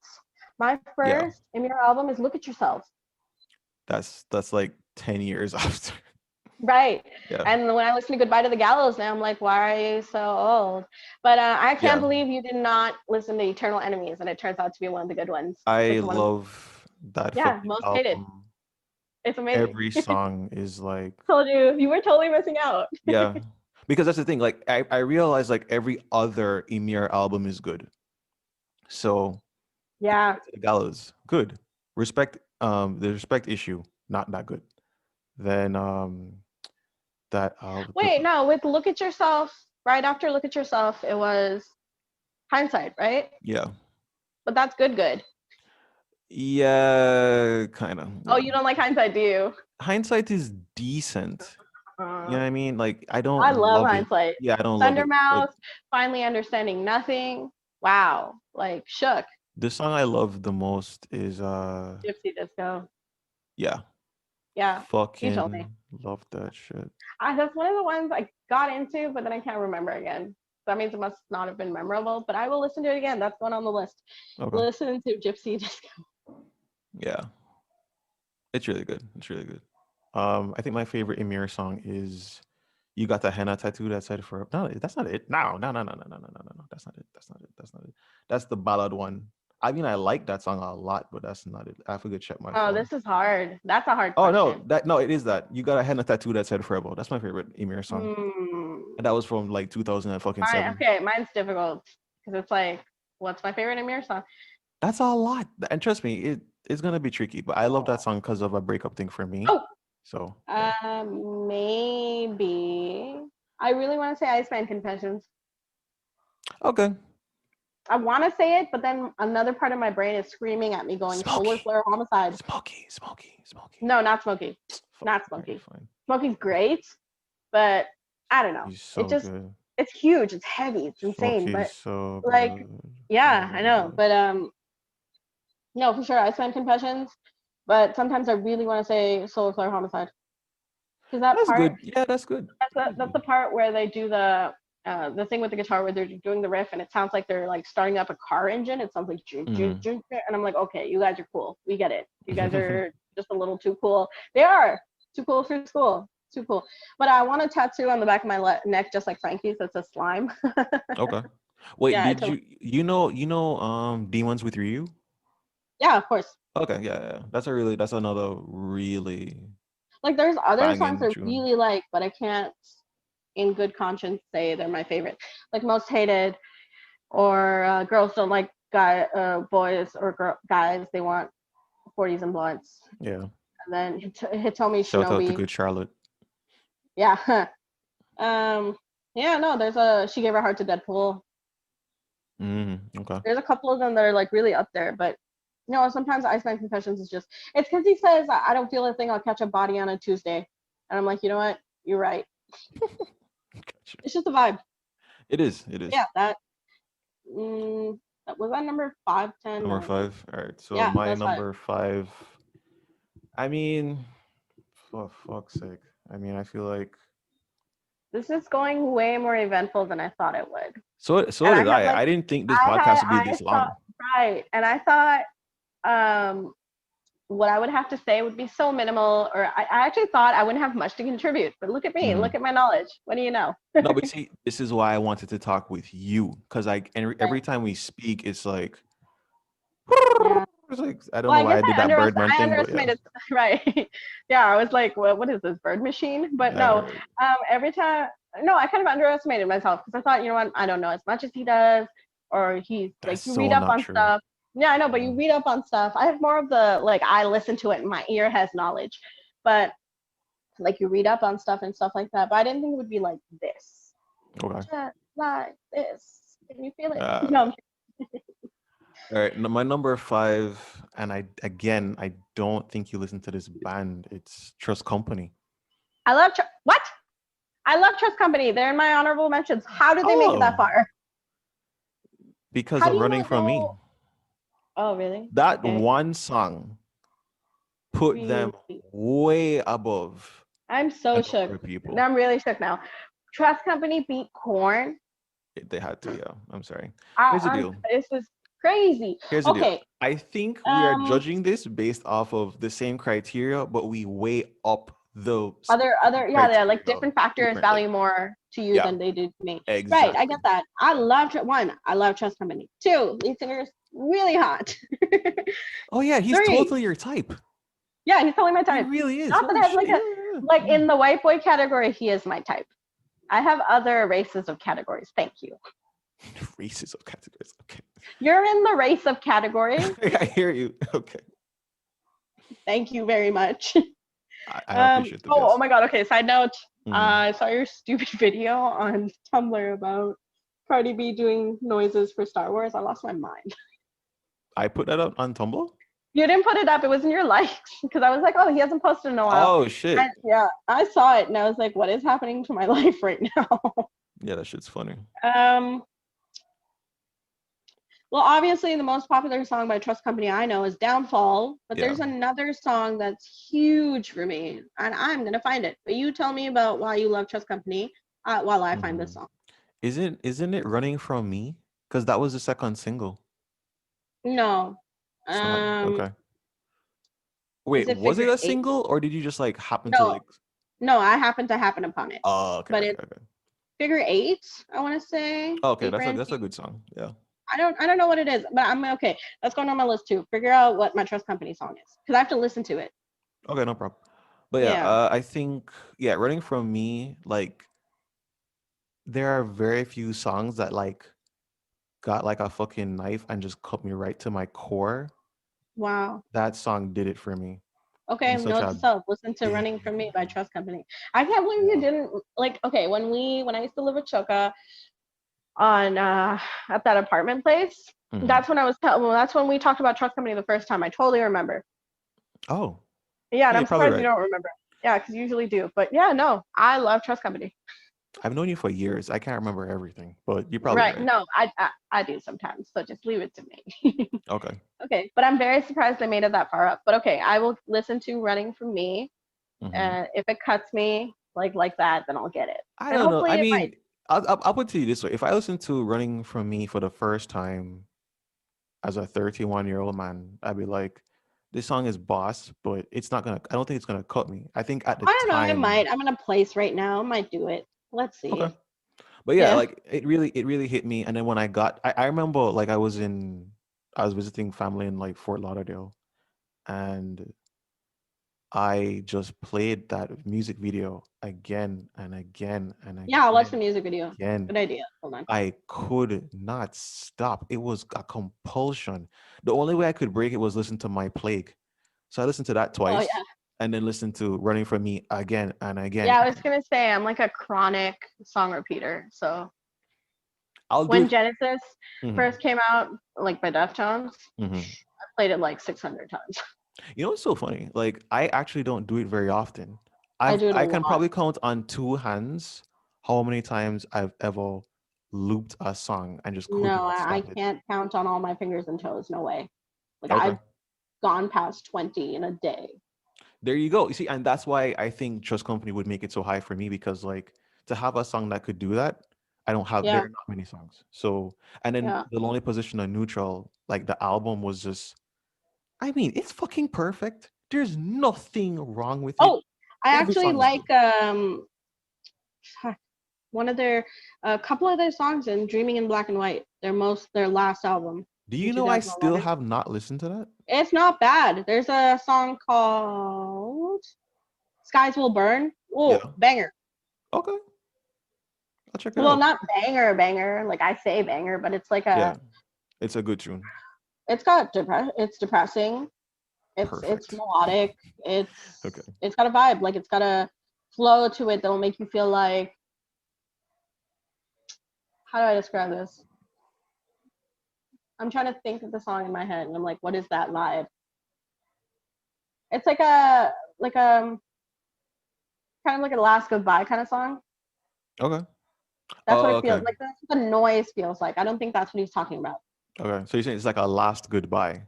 Speaker 2: My
Speaker 1: yeah,
Speaker 2: first Emir album is Look at Yourself.
Speaker 1: that's like 10 years after.
Speaker 2: Right.
Speaker 1: Yeah,
Speaker 2: And when I listen to Goodbye to the Gallows now, I'm like, why are you so old? But I can't
Speaker 1: yeah.
Speaker 2: believe you did not listen to Eternal Enemies, and it turns out to be one of the good ones.
Speaker 1: I
Speaker 2: It's one of the,
Speaker 1: love that
Speaker 2: yeah,
Speaker 1: fucking
Speaker 2: most hated.
Speaker 1: album.
Speaker 2: It's amazing.
Speaker 1: Every song is like,
Speaker 2: Told you were totally missing out.
Speaker 1: yeah, because that's the thing. Like I realize like every other Emir album is good. So
Speaker 2: Yeah.
Speaker 1: to the Gallows, good. Respect, the respect issue, not that good. Then that
Speaker 2: Wait, no, with Look at Yourself, right after Look at Yourself, it was Hindsight, right?
Speaker 1: yeah,
Speaker 2: But that's good, good.
Speaker 1: Yeah, kind of.
Speaker 2: Oh,
Speaker 1: Yeah.
Speaker 2: you don't like Hindsight, do you?
Speaker 1: Hindsight is decent. You know
Speaker 2: Uh,
Speaker 1: what I mean? Like I
Speaker 2: I
Speaker 1: don't
Speaker 2: love
Speaker 1: love it.
Speaker 2: Hindsight.
Speaker 1: Yeah, I don't love it. But
Speaker 2: Thundermouth, Finally Understanding Nothing. Wow. Like shook.
Speaker 1: the song I love the most is
Speaker 2: Gypsy Disco.
Speaker 1: yeah,
Speaker 2: Yeah, you told me.
Speaker 1: fucking love that shit.
Speaker 2: That's one of the ones I got into, but then I can't remember again. That means it must not have been memorable, but I will listen to it again. That's one on the list.
Speaker 1: Okay.
Speaker 2: Listen to Gypsy Disco.
Speaker 1: Yeah. It's really good. It's really good. I think my favorite Emir song is "You Got the Henna Tattoo That Said For." No, that's not it. No, no, no, no, no, no, no, no, no, no. That's not it. That's not it. That's not it. That's the ballad one. I mean, I like that song a lot, but that's not it. I have to go check my
Speaker 2: Oh,
Speaker 1: phone.
Speaker 2: this is hard. That's a hard
Speaker 1: Oh no,
Speaker 2: question.
Speaker 1: that it is that. You Got a Henna Tattoo That Said Forever. That's my favorite Emir song,
Speaker 2: Hmm.
Speaker 1: and that was from like 2007.
Speaker 2: Okay, mine's difficult because it's like, what's my favorite Amir song?
Speaker 1: That's a lot, and trust me, it's gonna be tricky. But I love that song because of a breakup thing for me.
Speaker 2: Oh,
Speaker 1: So yeah.
Speaker 2: maybe. I really want to say Iceman Confessions.
Speaker 1: Okay.
Speaker 2: I want to say it, but then another part of my brain is screaming at me, going Solar
Speaker 1: Smokey,
Speaker 2: Flare Homicide.
Speaker 1: Smokey.
Speaker 2: No, not Smokey.
Speaker 1: Fuck.
Speaker 2: Not
Speaker 1: All right,
Speaker 2: Smokey.
Speaker 1: fine.
Speaker 2: Smokey's great, but I don't know.
Speaker 1: He's
Speaker 2: It
Speaker 1: so
Speaker 2: just
Speaker 1: good.
Speaker 2: it's huge, it's heavy, it's insane,
Speaker 1: Smokey's
Speaker 2: but
Speaker 1: so
Speaker 2: like
Speaker 1: good. Oh
Speaker 2: yeah, I
Speaker 1: my
Speaker 2: know.
Speaker 1: god.
Speaker 2: But no, for sure Iceman Confessions. But sometimes I really want to say Solar Flare Homicide. Because that
Speaker 1: That's
Speaker 2: part
Speaker 1: good. Yeah, that's good. That's
Speaker 2: that's the
Speaker 1: good.
Speaker 2: part where they do the thing with the guitar where they're doing the riff and it sounds like they're like starting up a car engine. It sounds like
Speaker 1: Mm.
Speaker 2: and I'm like, okay, you guys are cool. We get it. You guys are just a little too cool. They are too cool for school. Too cool. But I want a tattoo on the back of my neck, just like Frankie's. That says slime.
Speaker 1: Okay. Wait,
Speaker 2: Yeah, I
Speaker 1: did
Speaker 2: totally.
Speaker 1: you know Demons with Ryu?
Speaker 2: Yeah, of course.
Speaker 1: Okay, yeah, yeah. That's another really
Speaker 2: Like there's other songs
Speaker 1: banging
Speaker 2: I
Speaker 1: tune.
Speaker 2: really like, but I can't, in good conscience, say they're my favorite. Like Most Hated or Girls Don't Like Boys or Guys. They want 40s and blunts.
Speaker 1: Yeah.
Speaker 2: And then Hitomi
Speaker 1: Shout out to
Speaker 2: Shinobi.
Speaker 1: Good Charlotte.
Speaker 2: Yeah. Yeah, no, there's a She Gave Her Heart to Deadpool.
Speaker 1: Okay.
Speaker 2: There's a couple of them that are like really up there, but no, sometimes Iceman Confessions is just it's because he says I don't feel a thing, I'll catch a body on a Tuesday. And I'm like, you know what? You're right.
Speaker 1: Gotcha.
Speaker 2: It's just a vibe.
Speaker 1: It is. It is.
Speaker 2: Yeah, that was that number 5, 10,
Speaker 1: Number
Speaker 2: 9.
Speaker 1: five. All right. So
Speaker 2: Yeah,
Speaker 1: my
Speaker 2: that's 5.
Speaker 1: number five. I mean, for fuck's sake. I mean, I feel like
Speaker 2: This is going way more eventful than I thought it would.
Speaker 1: so
Speaker 2: And I
Speaker 1: did
Speaker 2: have
Speaker 1: I.
Speaker 2: like
Speaker 1: I didn't think this podcast would be
Speaker 2: I
Speaker 1: this
Speaker 2: thought
Speaker 1: long.
Speaker 2: right. And I thought um what I would have to say would be so minimal, or I actually thought I wouldn't have much to contribute. But look at me,
Speaker 1: Mhm.
Speaker 2: look at my knowledge. What do you know?
Speaker 1: No, but see, this is why I wanted to talk with you because like every
Speaker 2: Right.
Speaker 1: time we speak, it's like
Speaker 2: Yeah.
Speaker 1: it's like I don't
Speaker 2: Well,
Speaker 1: know
Speaker 2: I
Speaker 1: why
Speaker 2: guess
Speaker 1: I did that Birdman
Speaker 2: I
Speaker 1: thing, but yeah.
Speaker 2: underestimated, right? Yeah, I was like, what is this bird machine? But no,
Speaker 1: Uh,
Speaker 2: every time, no, I kind of underestimated myself because I thought, you know what, I don't know as much as he does, or he's like,
Speaker 1: that's
Speaker 2: you read
Speaker 1: so
Speaker 2: up
Speaker 1: not
Speaker 2: on
Speaker 1: true.
Speaker 2: stuff. Yeah, I know, but
Speaker 1: Yeah.
Speaker 2: you read up on stuff. I have more of the like, I listen to it and my ear has knowledge, but like you read up on stuff and stuff like that. But I didn't think it would be like this,
Speaker 1: Okay.
Speaker 2: just like this. Can you feel it?
Speaker 1: Uh,
Speaker 2: No,
Speaker 1: all right. My number five, and I don't think you listen to this band. It's Trust Company.
Speaker 2: I love what? I love Trust Company. They're in my honorable mentions. How did they make it that
Speaker 1: Oh,
Speaker 2: far?
Speaker 1: because
Speaker 2: How
Speaker 1: of
Speaker 2: do you
Speaker 1: Running
Speaker 2: not
Speaker 1: From Me.
Speaker 2: know? Oh, really?
Speaker 1: That
Speaker 2: Okay.
Speaker 1: one song put them
Speaker 2: Really?
Speaker 1: way above
Speaker 2: I'm
Speaker 1: a
Speaker 2: so
Speaker 1: number
Speaker 2: shook.
Speaker 1: of people.
Speaker 2: Now I'm really shook now. Trust Company beat Corn.
Speaker 1: They had to, yeah. I'm sorry.
Speaker 2: I,
Speaker 1: Here's the
Speaker 2: I'm.
Speaker 1: deal.
Speaker 2: This is crazy.
Speaker 1: Here's the deal.
Speaker 2: Okay.
Speaker 1: I think we are
Speaker 2: Um.
Speaker 1: judging this based off of the same criteria, but we weigh up the
Speaker 2: Other.
Speaker 1: specific
Speaker 2: Yeah. They're like
Speaker 1: criteria
Speaker 2: different factors
Speaker 1: differently.
Speaker 2: value more to you
Speaker 1: Yeah,
Speaker 2: than they do to me. Right. I
Speaker 1: exactly.
Speaker 2: get that. I love one. I love Trust Company. Two. Lead singer's really hot.
Speaker 1: Oh yeah, he's
Speaker 2: Three.
Speaker 1: totally your type.
Speaker 2: Yeah, he's totally my
Speaker 1: He
Speaker 2: type.
Speaker 1: really is.
Speaker 2: Not that
Speaker 1: Holy
Speaker 2: I have
Speaker 1: shit.
Speaker 2: like
Speaker 1: Yeah,
Speaker 2: a
Speaker 1: yeah,
Speaker 2: like
Speaker 1: yeah.
Speaker 2: in the white boy category. He is my type. I have other races of categories. Thank you.
Speaker 1: Races of categories. Okay.
Speaker 2: You're in the race of category.
Speaker 1: I hear you. Okay.
Speaker 2: Thank you very much.
Speaker 1: I appreciate the
Speaker 2: Oh
Speaker 1: guess.
Speaker 2: my god. Okay. Side note.
Speaker 1: Mhm.
Speaker 2: I saw your stupid video on Tumblr about Cardi B doing noises for Star Wars. I lost my mind.
Speaker 1: I put that up on Tumblr.
Speaker 2: You didn't put it up. It was in your likes because I was like, oh, he hasn't posted in a while.
Speaker 1: Oh shit.
Speaker 2: And yeah, I saw it and I was like, what is happening to my life right now?
Speaker 1: Yeah, that shit's funny.
Speaker 2: um, well, obviously, the most popular song by Trust Company I know is Downfall, but
Speaker 1: Yeah.
Speaker 2: there's another song that's huge for me, and I'm gonna find it. But you tell me about why you love Trust Company while I find this
Speaker 1: Mhm.
Speaker 2: song.
Speaker 1: Isn't it Running From Me? Because that was the second single.
Speaker 2: No.
Speaker 1: It's not.
Speaker 2: Um,
Speaker 1: Okay.
Speaker 2: is
Speaker 1: Wait,
Speaker 2: it
Speaker 1: was it
Speaker 2: Figure
Speaker 1: a
Speaker 2: Eight?
Speaker 1: single or did you just like happen to
Speaker 2: No,
Speaker 1: like?
Speaker 2: no, I happen upon it.
Speaker 1: Oh, okay,
Speaker 2: But
Speaker 1: okay,
Speaker 2: it's
Speaker 1: okay.
Speaker 2: Figure Eight, I want to say.
Speaker 1: Oh, okay,
Speaker 2: Eight Brand
Speaker 1: that's a
Speaker 2: New.
Speaker 1: good song. Yeah.
Speaker 2: I don't know what it is, but I'm okay. That's going on my list too. Figure out what my Trust Company song is because I have to listen to it.
Speaker 1: Okay, no problem. But yeah,
Speaker 2: Yeah.
Speaker 1: I think yeah, Running From Me, like there are very few songs that like got like a fucking knife and just cut me right to my core.
Speaker 2: Wow.
Speaker 1: That song did it for me
Speaker 2: Okay,
Speaker 1: in such
Speaker 2: note to
Speaker 1: a
Speaker 2: self, listen to
Speaker 1: big
Speaker 2: Running From Me by
Speaker 1: way.
Speaker 2: Trust Company. I can't believe you
Speaker 1: Yeah.
Speaker 2: didn't like okay, when I used to live with Choka on at that apartment place,
Speaker 1: Hmm.
Speaker 2: that's when we talked about Trust Company the first time. I totally remember.
Speaker 1: Oh,
Speaker 2: Yeah, and
Speaker 1: yeah,
Speaker 2: I'm
Speaker 1: you're probably
Speaker 2: surprised you
Speaker 1: right.
Speaker 2: don't remember. Yeah, because you usually do. But yeah, no, I love Trust Company.
Speaker 1: I've known you for years. I can't remember everything, but you're probably
Speaker 2: Right.
Speaker 1: right.
Speaker 2: No, I do sometimes. So just leave it to me.
Speaker 1: Okay.
Speaker 2: Okay. But I'm very surprised they made it that far up. But okay, I will listen to Running From Me.
Speaker 1: Hmm.
Speaker 2: And if it cuts me like that, then I'll get it.
Speaker 1: I
Speaker 2: And
Speaker 1: don't know.
Speaker 2: hopefully
Speaker 1: I
Speaker 2: it might.
Speaker 1: mean, I'll put it to you this way: if I listen to "Running From Me" for the first time as a 31-year-old man, I'd be like, "This song is boss, but it's not gonna. I don't think it's gonna cut me." I think at the
Speaker 2: I don't know, it
Speaker 1: time,
Speaker 2: might. I'm in a place right now. Might do it. Let's
Speaker 1: okay,
Speaker 2: see.
Speaker 1: but yeah,
Speaker 2: Yeah.
Speaker 1: like it really hit me. And then when I remember like I was visiting family in like Fort Lauderdale, and I just played that music video again and again and
Speaker 2: Yeah, I'll watch the
Speaker 1: again,
Speaker 2: music video.
Speaker 1: again.
Speaker 2: Good idea. Hold on.
Speaker 1: I could not stop. It was a compulsion. The only way I could break it was listen to My Plague. So I listened to that
Speaker 2: Oh
Speaker 1: twice
Speaker 2: yeah.
Speaker 1: and then listened to Running From Me again and again.
Speaker 2: Yeah, I was gonna say I'm like a chronic song repeater. So
Speaker 1: I'll do
Speaker 2: when
Speaker 1: it.
Speaker 2: Genesis
Speaker 1: Mhm,
Speaker 2: first came out, like by Deftones,
Speaker 1: mhm.
Speaker 2: I played it like 600 times.
Speaker 1: You know what's so funny? Like I actually don't do it very often.
Speaker 2: I do it a
Speaker 1: I can
Speaker 2: lot.
Speaker 1: probably count on two hands how many times I've ever looped a song and just could
Speaker 2: No,
Speaker 1: not
Speaker 2: I
Speaker 1: stop it.
Speaker 2: can't count on all my fingers and toes. No way. Like
Speaker 1: Okay.
Speaker 2: I've gone past 20 in a day.
Speaker 1: There you go. You see, and that's why I think Trust Company would make it so high for me because like to have a song that could do that, I don't have there
Speaker 2: Yeah,
Speaker 1: are not many songs. So and then
Speaker 2: yeah.
Speaker 1: the Lonely Position on Neutral, like the album was just I mean, it's fucking perfect. There's nothing wrong with it.
Speaker 2: Oh, I
Speaker 1: Every
Speaker 2: actually
Speaker 1: song is good.
Speaker 2: like fuck, one of their a couple of their songs in Dreaming in Black and White. Their last album
Speaker 1: Do
Speaker 2: in
Speaker 1: you know I still
Speaker 2: 2011.
Speaker 1: have not listened to that?
Speaker 2: It's not bad. There's a song called Skies Will Burn. Oh,
Speaker 1: Yeah.
Speaker 2: banger.
Speaker 1: Okay. I'll check it
Speaker 2: Well,
Speaker 1: out.
Speaker 2: not banger, banger. Like I say banger, but it's like
Speaker 1: Yeah.
Speaker 2: a
Speaker 1: It's a good tune.
Speaker 2: it's depressing. It's
Speaker 1: Perfect.
Speaker 2: melodic.
Speaker 1: Okay.
Speaker 2: It's got a vibe. Like it's got a flow to it that'll make you feel like how do I describe this? I'm trying to think of the song in my head and I'm like, what is that vibe? It's like a kind of like a last goodbye kind of song.
Speaker 1: Okay.
Speaker 2: That's what
Speaker 1: Oh,
Speaker 2: it feels
Speaker 1: okay.
Speaker 2: like. That's what the noise feels like. I don't think that's what he's talking about.
Speaker 1: Okay. So you're saying it's like a last goodbye.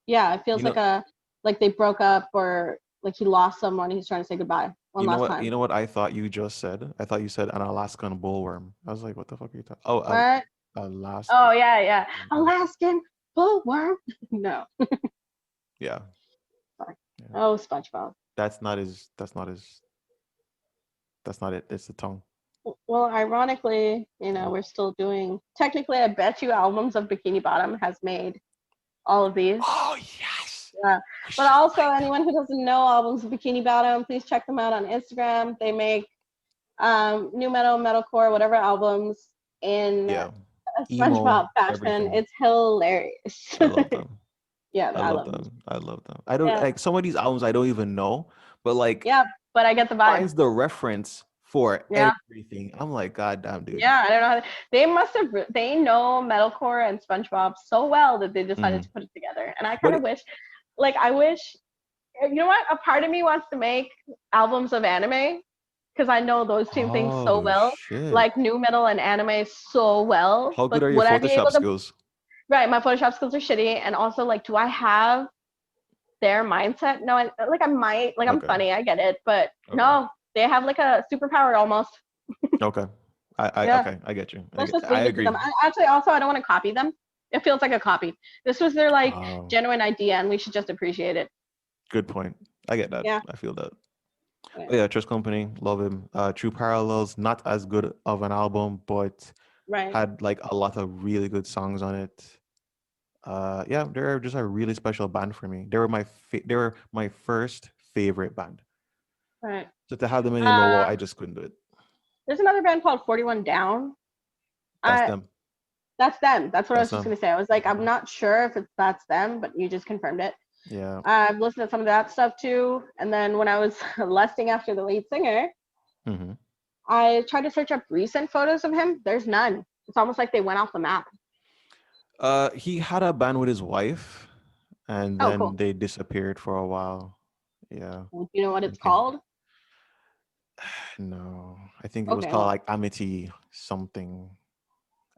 Speaker 2: Yeah, it
Speaker 1: You
Speaker 2: feels
Speaker 1: know,
Speaker 2: like they broke up or like he lost someone. He's trying to say goodbye one last
Speaker 1: You
Speaker 2: time.
Speaker 1: know what I thought you just said? I thought you said an Alaskan bullworm. I was like, what the fuck are you talking? Oh,
Speaker 2: What?
Speaker 1: a
Speaker 2: Oh
Speaker 1: Alaskan.
Speaker 2: yeah, yeah. Alaskan bullworm. No.
Speaker 1: Yeah.
Speaker 2: Sorry.
Speaker 1: Yeah.
Speaker 2: Oh, SpongeBob.
Speaker 1: That's not it. It's the tongue.
Speaker 2: Well, ironically,
Speaker 1: Yeah.
Speaker 2: we're still doing. Technically, I bet you albums of Bikini Bottom has made all of these.
Speaker 1: Oh yes.
Speaker 2: Yeah.
Speaker 1: We
Speaker 2: But
Speaker 1: should
Speaker 2: also,
Speaker 1: find them.
Speaker 2: anyone who doesn't know albums of Bikini Bottom, please check them out on Instagram. They make new metal, metalcore, whatever albums in
Speaker 1: Yeah.
Speaker 2: a
Speaker 1: Emo,
Speaker 2: SpongeBob fashion.
Speaker 1: everything.
Speaker 2: It's hilarious.
Speaker 1: I love them.
Speaker 2: Yeah,
Speaker 1: I
Speaker 2: I
Speaker 1: love
Speaker 2: love them.
Speaker 1: them. I love them. I don't
Speaker 2: Yeah,
Speaker 1: like some of these albums I don't even know, but like
Speaker 2: yeah, but I get the vibe.
Speaker 1: finds the reference for
Speaker 2: Yeah,
Speaker 1: everything. I'm like, God damn, dude.
Speaker 2: yeah. I don't know. They must have. They know metalcore and SpongeBob so well that they decided
Speaker 1: Mhm.
Speaker 2: to put it together. And I kind
Speaker 1: But
Speaker 2: of wish. like I wish, you know what? A part of me wants to make albums of anime because I know those two things so
Speaker 1: Oh
Speaker 2: well,
Speaker 1: shit!
Speaker 2: like new metal and anime so well.
Speaker 1: How good
Speaker 2: But
Speaker 1: are your
Speaker 2: would I be
Speaker 1: Photoshop
Speaker 2: able to?
Speaker 1: skills?
Speaker 2: Right, my Photoshop skills are shitty, and also like, do I have their mindset? No, I might. Like, I'm
Speaker 1: Okay,
Speaker 2: funny, I get it, but
Speaker 1: okay,
Speaker 2: no, they have like a superpower almost.
Speaker 1: okay.
Speaker 2: Yeah,
Speaker 1: Okay, I get you.
Speaker 2: let's just
Speaker 1: I
Speaker 2: leave it to them.
Speaker 1: agree.
Speaker 2: Actually, also, I don't want to copy them. It feels like a copy. This was their like
Speaker 1: Oh,
Speaker 2: genuine idea, and we should just appreciate it.
Speaker 1: good point. I get that.
Speaker 2: Yeah.
Speaker 1: I feel that.
Speaker 2: Yeah.
Speaker 1: But yeah, Trust Company, love him. True Parallels, not as good of an album, but
Speaker 2: Right.
Speaker 1: had like a lot of really good songs on it. Yeah, they're just a really special band for me. They were my first favorite band.
Speaker 2: Right.
Speaker 1: So to have them anymore,
Speaker 2: Uh,
Speaker 1: I just couldn't do it.
Speaker 2: there's another band called 41 Down.
Speaker 1: That's
Speaker 2: I
Speaker 1: them.
Speaker 2: That's them. That's what I
Speaker 1: That's
Speaker 2: was just
Speaker 1: them.
Speaker 2: gonna say. I was like, I'm
Speaker 1: Mhm.
Speaker 2: not sure if that's them, but you just confirmed it.
Speaker 1: Yeah.
Speaker 2: I've listened to some of that stuff too. And then when I was lusting after the lead singer,
Speaker 1: Hmm.
Speaker 2: I tried to search up recent photos of him. There's none. It's almost like they went off the map.
Speaker 1: He had a band with his wife, and
Speaker 2: Oh,
Speaker 1: then
Speaker 2: cool.
Speaker 1: they disappeared for a while. Yeah.
Speaker 2: Do you know what
Speaker 1: I
Speaker 2: it's
Speaker 1: think
Speaker 2: called?
Speaker 1: no. I think it was
Speaker 2: Okay,
Speaker 1: called
Speaker 2: well,
Speaker 1: like Amity something.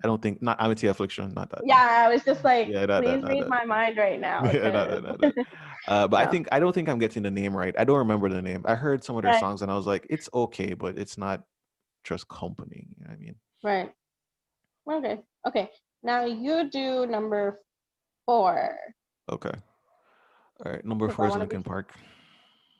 Speaker 1: I don't think not Amity Affliction, not that. No.
Speaker 2: yeah, I was just like,
Speaker 1: Yeah, not that,
Speaker 2: please
Speaker 1: not
Speaker 2: read
Speaker 1: that.
Speaker 2: my mind right now,
Speaker 1: Yeah, not
Speaker 2: because
Speaker 1: that, not that. But
Speaker 2: no,
Speaker 1: I don't think I'm getting the name right. I don't remember the name. I heard some of their
Speaker 2: right,
Speaker 1: songs and I was like, it's okay, but it's not Trust Company. You know what I mean?
Speaker 2: right, okay, okay. Now you do number 4
Speaker 1: Okay. All right. Number
Speaker 2: because
Speaker 1: four
Speaker 2: I
Speaker 1: is
Speaker 2: want to be.
Speaker 1: Linkin Park.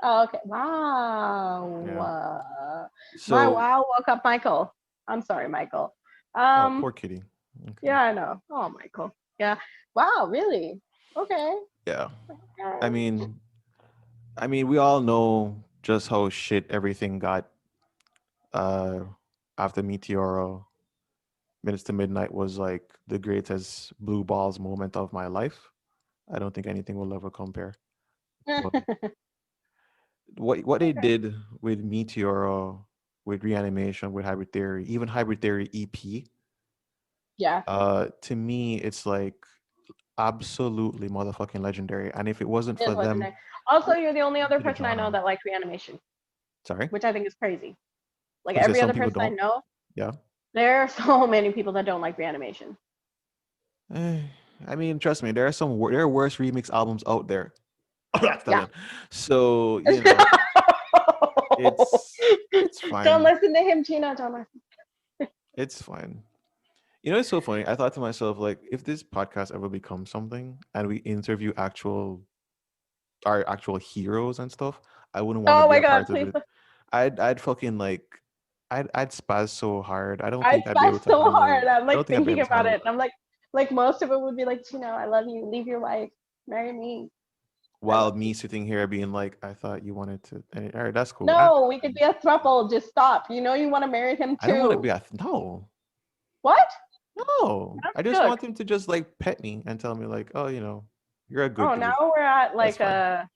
Speaker 2: Oh, okay. Wow.
Speaker 1: Yeah.
Speaker 2: My
Speaker 1: So,
Speaker 2: wow woke up Michael. I'm sorry, Michael.
Speaker 1: oh,
Speaker 2: Um,
Speaker 1: poor kitty. Okay.
Speaker 2: yeah, I know. Oh, Michael. Yeah. Wow, really? Okay.
Speaker 1: Yeah. I
Speaker 2: Um,
Speaker 1: mean, we all know just how shit everything got uh after Meteoro. Minutes to Midnight was like the greatest blue balls moment of my life. I don't think anything will ever compare. But what they
Speaker 2: okay.
Speaker 1: did with Meteoro, with Reanimation, with Hybrid Theory, even Hybrid Theory EP,
Speaker 2: Yeah,
Speaker 1: to me it's like absolutely motherfucking legendary. And if it wasn't
Speaker 2: it
Speaker 1: for
Speaker 2: is
Speaker 1: them,
Speaker 2: legendary. Also, you're the only other
Speaker 1: to the
Speaker 2: person I know
Speaker 1: genre.
Speaker 2: that likes reanimation,
Speaker 1: Sorry?
Speaker 2: which I think is crazy. Like
Speaker 1: Who says
Speaker 2: every
Speaker 1: some
Speaker 2: other
Speaker 1: people
Speaker 2: person I
Speaker 1: don't?
Speaker 2: know,
Speaker 1: Yeah.
Speaker 2: there are so many people that don't like reanimation.
Speaker 1: Eh, I mean, trust me, there are worse remix albums out there.
Speaker 2: Yeah.
Speaker 1: Stallion. So, it's
Speaker 2: Don't
Speaker 1: fine.
Speaker 2: listen to him, Gina. Don't listen.
Speaker 1: It's fine. It's so funny. I thought to myself, like, if this podcast ever becomes something and we interview our actual heroes and stuff, I wouldn't want to
Speaker 2: Oh
Speaker 1: be
Speaker 2: my
Speaker 1: a
Speaker 2: God,
Speaker 1: part of
Speaker 2: please.
Speaker 1: it. I'd fucking like I'd spaz so hard. I don't
Speaker 2: I
Speaker 1: think I'd be able
Speaker 2: spent
Speaker 1: to
Speaker 2: so
Speaker 1: handle
Speaker 2: hard.
Speaker 1: it.
Speaker 2: I'm
Speaker 1: I
Speaker 2: like
Speaker 1: don't think I'd be
Speaker 2: thinking
Speaker 1: able to
Speaker 2: about
Speaker 1: handle
Speaker 2: it. And
Speaker 1: that.
Speaker 2: I'm like most of it would be like, I love you. Leave your wife. Marry me. I
Speaker 1: While
Speaker 2: love
Speaker 1: me
Speaker 2: you.
Speaker 1: sitting here being like, I thought you wanted to. All right, that's cool.
Speaker 2: No, we could be a throuple. Just stop. You want to marry him
Speaker 1: I don't want to
Speaker 2: too.
Speaker 1: be a no,
Speaker 2: What?
Speaker 1: no.
Speaker 2: That's
Speaker 1: I just
Speaker 2: shook.
Speaker 1: want him to just like pet me and tell me like, oh, you're a good
Speaker 2: Oh,
Speaker 1: dude.
Speaker 2: now we're at
Speaker 1: That's
Speaker 2: like
Speaker 1: fine.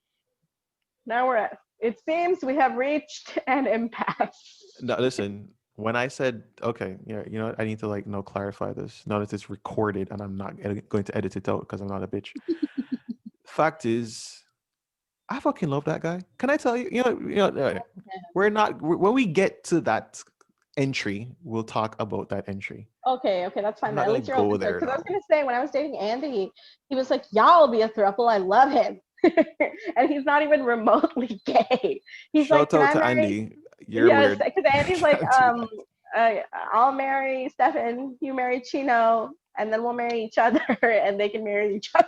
Speaker 2: now we're at, it seems we have reached an impasse.
Speaker 1: No, listen. When I said okay, yeah, I need to like clarify this. Now that it's recorded, and I'm not going to edit it out because I'm not a bitch. Fact is, I fucking love that guy. Can I tell you? We're not when we get to that entry, we'll talk about that entry.
Speaker 2: Okay, okay, that's
Speaker 1: I'm
Speaker 2: fine.
Speaker 1: not
Speaker 2: At
Speaker 1: gonna
Speaker 2: least you're
Speaker 1: go
Speaker 2: open to it.
Speaker 1: there
Speaker 2: Because I was
Speaker 1: now.
Speaker 2: gonna say when I was dating Andy, he was like, "Y'all be a throuple. I love him," and he's not even remotely gay. He's like,
Speaker 1: Shout
Speaker 2: "Can
Speaker 1: out
Speaker 2: I
Speaker 1: to
Speaker 2: marry?"
Speaker 1: Andy. You're
Speaker 2: Yes,
Speaker 1: weird.
Speaker 2: because
Speaker 1: You
Speaker 2: Andy's like,
Speaker 1: can't do that.
Speaker 2: uh, "I'll marry Stefan. You marry Chino, and then we'll marry each other, and they can marry each other."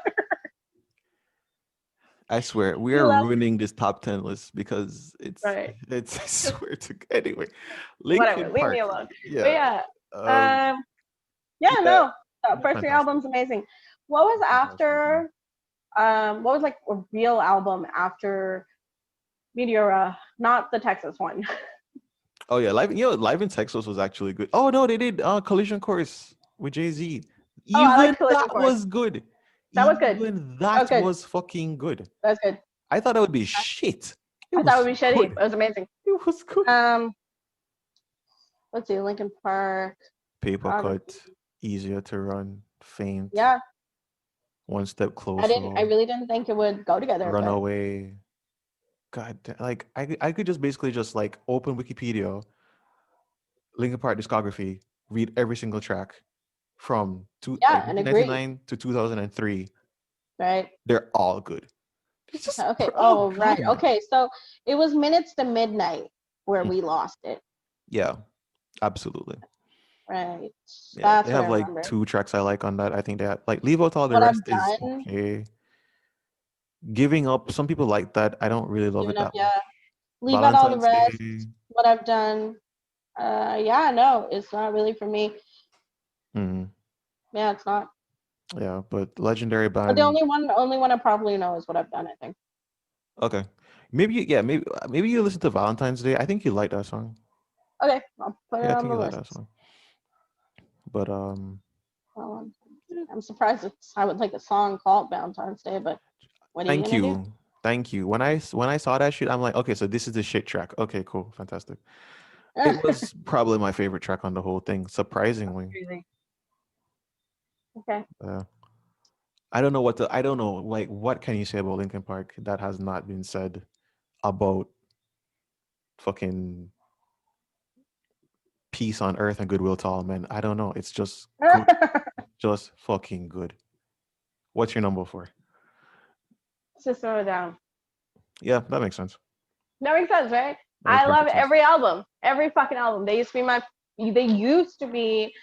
Speaker 1: I swear, we
Speaker 2: He
Speaker 1: are
Speaker 2: loves
Speaker 1: ruining this top 10 list because it's
Speaker 2: right.
Speaker 1: it's I swear to anyway.
Speaker 2: Whatever.
Speaker 1: Linkin
Speaker 2: Leave me
Speaker 1: Park.
Speaker 2: alone. But
Speaker 1: Yeah.
Speaker 2: yeah,
Speaker 1: Um
Speaker 2: um, yeah,
Speaker 1: yeah,
Speaker 2: no.
Speaker 1: they're
Speaker 2: First three
Speaker 1: fantastic.
Speaker 2: albums amazing. What was
Speaker 1: They're fantastic.
Speaker 2: after? What was like a real album after Meteora, not the Texas one.
Speaker 1: Oh yeah, live in Texas was actually good. Oh no, they did Collision Course with Jay-Z.
Speaker 2: Oh, I
Speaker 1: Even
Speaker 2: liked Collision
Speaker 1: that
Speaker 2: Course.
Speaker 1: was good.
Speaker 2: That was good.
Speaker 1: Even
Speaker 2: That was
Speaker 1: that
Speaker 2: good.
Speaker 1: was fucking good.
Speaker 2: That was good.
Speaker 1: I thought that would be shit. It
Speaker 2: I thought it
Speaker 1: was
Speaker 2: would be shitty. It
Speaker 1: good.
Speaker 2: was amazing.
Speaker 1: It was good.
Speaker 2: Um, let's see, Lincoln Park,
Speaker 1: Paper
Speaker 2: Biography.
Speaker 1: cut, easier to run, faint.
Speaker 2: Yeah,
Speaker 1: One Step
Speaker 2: I
Speaker 1: Closer,
Speaker 2: really didn't think it would go together, but
Speaker 1: Runaway. Like I could just basically just like open Wikipedia, Linkin Park discography, read every single track from
Speaker 2: yeah,
Speaker 1: like
Speaker 2: and agree,
Speaker 1: 1999 to 2003.
Speaker 2: right?
Speaker 1: They're all good. It's just
Speaker 2: Okay.
Speaker 1: oh
Speaker 2: Oh, right.
Speaker 1: god, man.
Speaker 2: Okay. So it was minutes to midnight where
Speaker 1: Mm,
Speaker 2: we lost it.
Speaker 1: yeah, absolutely.
Speaker 2: Right.
Speaker 1: Yeah, they
Speaker 2: That's what I
Speaker 1: have like
Speaker 2: remember.
Speaker 1: two tracks I like on that. I think that like Leave Out All the
Speaker 2: What I've
Speaker 1: Rest is
Speaker 2: done,
Speaker 1: okay. Giving Up, some people like that. I don't really love
Speaker 2: giving
Speaker 1: it
Speaker 2: up,
Speaker 1: that much.
Speaker 2: yeah. Leave out all the
Speaker 1: Valentine's
Speaker 2: rest.
Speaker 1: Day.
Speaker 2: What I've done, yeah, no, it's not really for me.
Speaker 1: Mm,
Speaker 2: Yeah, it's not.
Speaker 1: yeah, but legendary
Speaker 2: But the
Speaker 1: band.
Speaker 2: only one I probably know is what I've done, I think.
Speaker 1: Okay, maybe you listen to Valentine's Day. I think you like that song.
Speaker 2: Okay, I'll put it
Speaker 1: Yeah, I
Speaker 2: on
Speaker 1: think
Speaker 2: the
Speaker 1: you like that
Speaker 2: list.
Speaker 1: song. But
Speaker 2: Um,
Speaker 1: yeah,
Speaker 2: I'm surprised I would like a song called Valentine's Day, but what are you
Speaker 1: thank
Speaker 2: gonna do?
Speaker 1: you, thank you. When I saw that shit, I'm like, okay, so this is the shit track. Okay, cool, fantastic. It was probably my favorite track on the whole thing, surprisingly.
Speaker 2: Crazy. Okay.
Speaker 1: Uh, I don't know, like, what can you say about Linkin Park that has not been said about fucking peace on earth and goodwill to all men? I don't know. It's just good, just fucking good. What's your number for?
Speaker 2: Just throw it down.
Speaker 1: Yeah, that makes sense.
Speaker 2: That makes sense, right?
Speaker 1: That makes
Speaker 2: I love
Speaker 1: perfect sense.
Speaker 2: every album, every fucking album. They used to be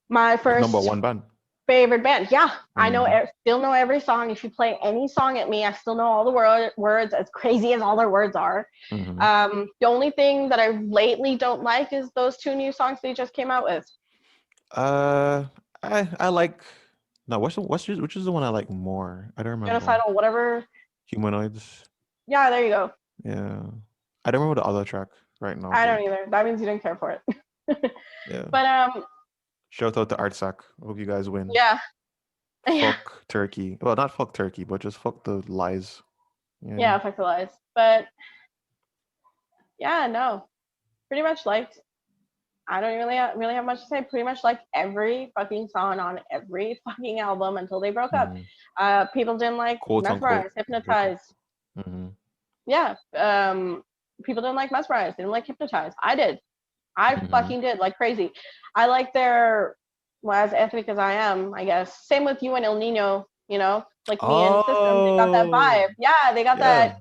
Speaker 2: my
Speaker 1: Your number
Speaker 2: first
Speaker 1: one band.
Speaker 2: favorite band. Yeah, I know,
Speaker 1: Hmm.
Speaker 2: still know every song. If you play any song at me, I still know all the words, as crazy as all their words are.
Speaker 1: Hmm.
Speaker 2: The only thing that I lately don't like is those two new songs they just came out with.
Speaker 1: Uh, I like. No, which is the one I like more? I don't remember.
Speaker 2: Genocidal, whatever.
Speaker 1: Humanoids.
Speaker 2: Yeah, there you go.
Speaker 1: Yeah, I don't remember the other track right now,
Speaker 2: I
Speaker 1: but
Speaker 2: don't either. That means you didn't care for it.
Speaker 1: yeah.
Speaker 2: But
Speaker 1: Shout out to Artsac. Hope you guys win.
Speaker 2: yeah, yeah,
Speaker 1: Fuck Turkey. Well, not fuck Turkey, but just fuck the lies. Yeah.
Speaker 2: yeah, fuck the lies. But yeah, no, pretty much liked. I don't really have much to say. Pretty much like every fucking song on every fucking album until they broke up.
Speaker 1: Hmm.
Speaker 2: People didn't like
Speaker 1: Quote unquote.
Speaker 2: Mesmerize, Hypnotize.
Speaker 1: Mm-hmm.
Speaker 2: Yeah. People didn't like Mesmerize, didn't like Hypnotize. I did. I
Speaker 1: Hmm.
Speaker 2: fucking did like crazy. I like their, well, as ethnic as I am, I guess. Same with you and El Nino, like me and System. They got that
Speaker 1: Oh,
Speaker 2: vibe. Yeah, they got
Speaker 1: yeah.
Speaker 2: that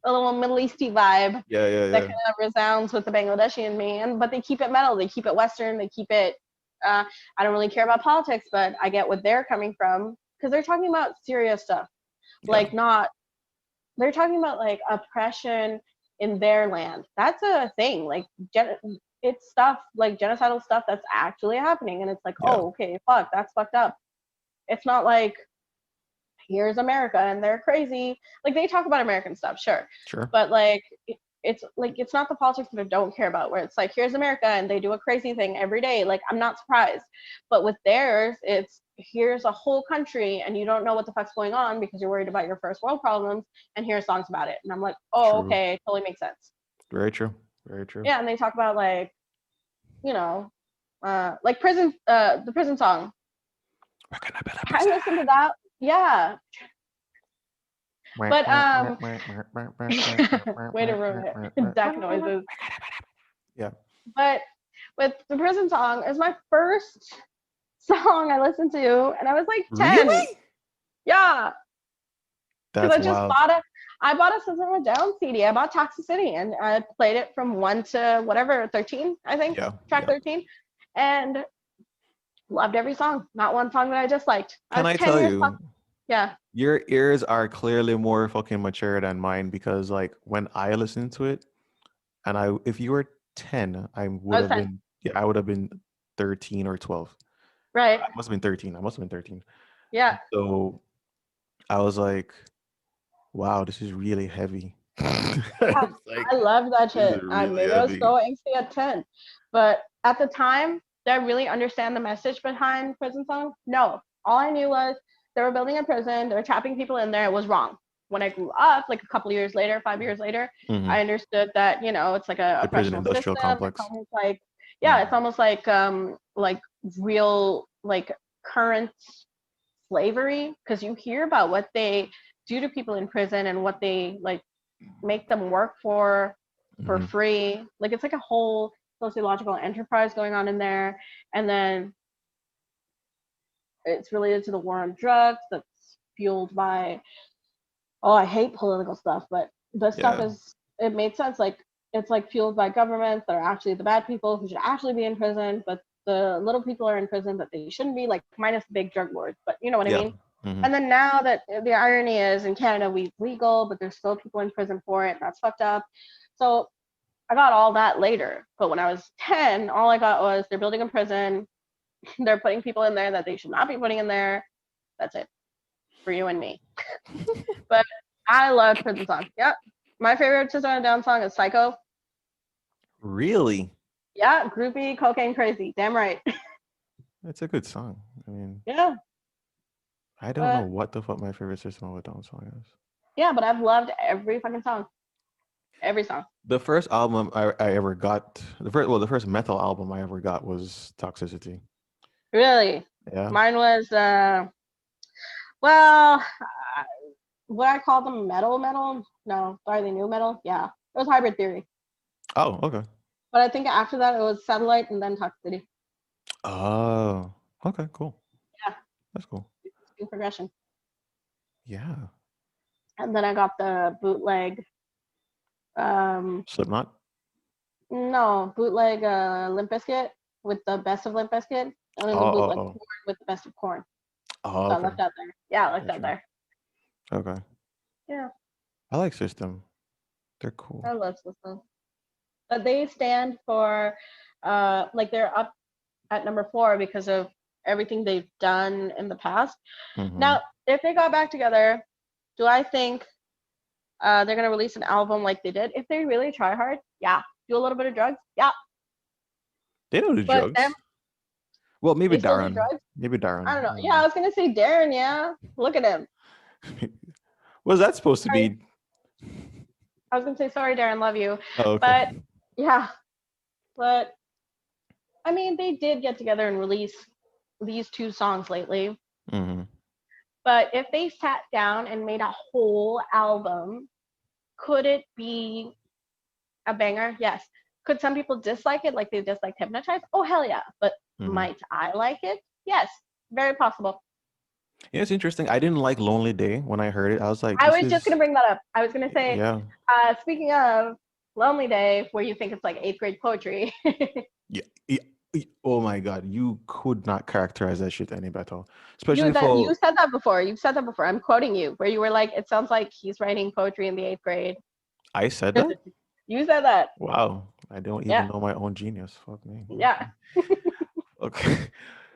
Speaker 2: a little Middle Easty vibe
Speaker 1: Yeah, yeah,
Speaker 2: that
Speaker 1: yeah.
Speaker 2: kind of resounds with the Bangladeshi in me. But they keep it metal, they keep it Western, they keep it. I don't really care about politics, but I get what they're coming from because they're talking about serious stuff,
Speaker 1: Yeah.
Speaker 2: like not. They're talking about like oppression in their land. That's a thing. Like it's stuff like genocidal stuff that's actually happening, and it's like,
Speaker 1: Yeah.
Speaker 2: oh, okay, fuck, that's fucked up. It's not like here's America and they're crazy. Like they talk about American stuff, sure,
Speaker 1: Sure.
Speaker 2: but like it's like it's not the politics that I don't care about. Where it's like here's America and they do a crazy thing every day. Like I'm not surprised, but with theirs, it's here's a whole country and you don't know what the fuck's going on because you're worried about your first world problems. And here's songs about it, and I'm like, oh,
Speaker 1: True.
Speaker 2: okay, totally makes sense.
Speaker 1: Very true. Very true.
Speaker 2: Yeah, and they talk about like you know, like the prison song.
Speaker 1: We're gonna build a
Speaker 2: I
Speaker 1: prison.
Speaker 2: listened to that. Yeah, but way to ruin it. Duck noises.
Speaker 1: Yeah.
Speaker 2: But with the prison song, it was my first song I listened to, and I was like 10.
Speaker 1: Really?
Speaker 2: Yeah, because
Speaker 1: That's wild.
Speaker 2: I bought a System of a Down CD. I bought Toxicity, and I played it from 1 to whatever 13, I think,
Speaker 1: Yeah.
Speaker 2: track
Speaker 1: Yeah.
Speaker 2: 13, and loved every song. Not one song that I disliked. I
Speaker 1: Can
Speaker 2: was
Speaker 1: I
Speaker 2: 10
Speaker 1: tell
Speaker 2: years.
Speaker 1: you,
Speaker 2: Yeah,
Speaker 1: your ears are clearly more fucking mature than mine because like when I listened to it, and if you were 10, I
Speaker 2: I
Speaker 1: would
Speaker 2: was
Speaker 1: have
Speaker 2: 10.
Speaker 1: been yeah, I would have been 13 or 12.
Speaker 2: Right.
Speaker 1: I must have been 13. I must have been 13.
Speaker 2: Yeah.
Speaker 1: So I was like, wow, this is really heavy.
Speaker 2: Yeah,
Speaker 1: It's like,
Speaker 2: I loved that
Speaker 1: this is
Speaker 2: shit.
Speaker 1: really
Speaker 2: Maybe I was
Speaker 1: heavy.
Speaker 2: so angsty at 10, but at the time, did I really understand the message behind prison song? No. All I knew was they were building a prison, they were trapping people in there. It was wrong. When I grew up, like a couple years later, 5 years later, I
Speaker 1: Hmm.
Speaker 2: understood that it's like a
Speaker 1: The prison
Speaker 2: oppressional
Speaker 1: industrial
Speaker 2: system. It's
Speaker 1: complex.
Speaker 2: almost like yeah, it's
Speaker 1: Mhm.
Speaker 2: almost like real like current slavery, because you hear about what they do to people in prison and what they like make them work for
Speaker 1: Hmm.
Speaker 2: free. Like it's like a whole sociological enterprise going on in there. And then it's related to the war on drugs that's fueled by, oh, I hate political stuff, but the stuff
Speaker 1: Yeah.
Speaker 2: is, it made sense. Like it's like fueled by governments that are actually the bad people who should actually be in prison, but the little people are in prison that they shouldn't be, like minus the big drug lords, but you know what I
Speaker 1: Yeah.
Speaker 2: mean?
Speaker 1: Hmm.
Speaker 2: And then now that the irony is in Canada, we've legal, but there's still people in prison for it. That's fucked up. So I got all that later. But when I was 10, all I got was they're building a prison. They're putting people in there that they should not be putting in there. That's it for you and me. But I loved prison songs. Yep. My favorite System of a Down song is Psycho.
Speaker 1: Really?
Speaker 2: Yeah, groupie, cocaine crazy. Damn right.
Speaker 1: It's a good song. I mean,
Speaker 2: Yeah.
Speaker 1: I don't know
Speaker 2: But
Speaker 1: what the fuck my favorite System of a Down song is.
Speaker 2: yeah, but I've loved every fucking song. Every song.
Speaker 1: The first album I ever got, the first metal album I ever got was Toxicity.
Speaker 2: Really.
Speaker 1: Yeah.
Speaker 2: Mine was well, what I call them metal. No, are they new metal? Yeah. It was Hybrid Theory.
Speaker 1: Oh, okay.
Speaker 2: But I think after that it was Satellite and then Toxicity.
Speaker 1: Oh, okay, cool.
Speaker 2: Yeah.
Speaker 1: That's cool.
Speaker 2: In progression.
Speaker 1: Yeah.
Speaker 2: And then I got the bootleg.
Speaker 1: Slipknot.
Speaker 2: No, bootleg Limp Biscuit with the best of Limp Biscuit, and then
Speaker 1: Oh,
Speaker 2: the
Speaker 1: oh,
Speaker 2: bootleg
Speaker 1: oh.
Speaker 2: Corn with the best of Corn.
Speaker 1: Oh,
Speaker 2: So I
Speaker 1: okay.
Speaker 2: left out there. Yeah, I left that
Speaker 1: Gotcha.
Speaker 2: there.
Speaker 1: Okay.
Speaker 2: Yeah,
Speaker 1: I like System. They're
Speaker 2: I
Speaker 1: cool.
Speaker 2: love System. But they stand for, like they're up at number 4 because of everything they've done in the past.
Speaker 1: Hmm.
Speaker 2: Now, if they got back together, do I think they're gonna release an album like they did? If they really try hard, yeah. Do a little bit of drugs, yeah.
Speaker 1: They don't do
Speaker 2: But them,
Speaker 1: drugs. Well, maybe
Speaker 2: they still do
Speaker 1: Darren.
Speaker 2: drugs.
Speaker 1: Maybe
Speaker 2: I
Speaker 1: Darren.
Speaker 2: don't know.
Speaker 1: I don't
Speaker 2: Yeah, I was gonna say Darren. Yeah, look at him.
Speaker 1: know. What's that supposed to
Speaker 2: Sorry,
Speaker 1: be?
Speaker 2: I was gonna say sorry, Darren. Love you,
Speaker 1: Oh, okay.
Speaker 2: but yeah. But I mean, they did get together and release these 2 songs lately.
Speaker 1: Hmm.
Speaker 2: But if they sat down and made a whole album, could it be a banger? Yes. Could some people dislike it like they disliked Hypnotize? Oh, hell yeah. But
Speaker 1: Hmm.
Speaker 2: might I like it? Yes. Very possible.
Speaker 1: Yeah, it's interesting. I didn't like Lonely Day when I heard it. I was like,
Speaker 2: I
Speaker 1: this
Speaker 2: was just going
Speaker 1: is,
Speaker 2: to bring that up. I was going to say,
Speaker 1: yeah,
Speaker 2: speaking of Lonely Day, where you think it's like 8th grade poetry.
Speaker 1: yeah, yeah. Oh my God, you could not characterize that shit any better. Especially
Speaker 2: You
Speaker 1: for,
Speaker 2: said that before. You've said that before. I'm quoting you, where you were like, it sounds like he's writing poetry in the 8th grade.
Speaker 1: I said that?
Speaker 2: You said that.
Speaker 1: Wow, I don't
Speaker 2: Yeah.
Speaker 1: even know my own genius. Fuck me.
Speaker 2: Yeah.
Speaker 1: Okay.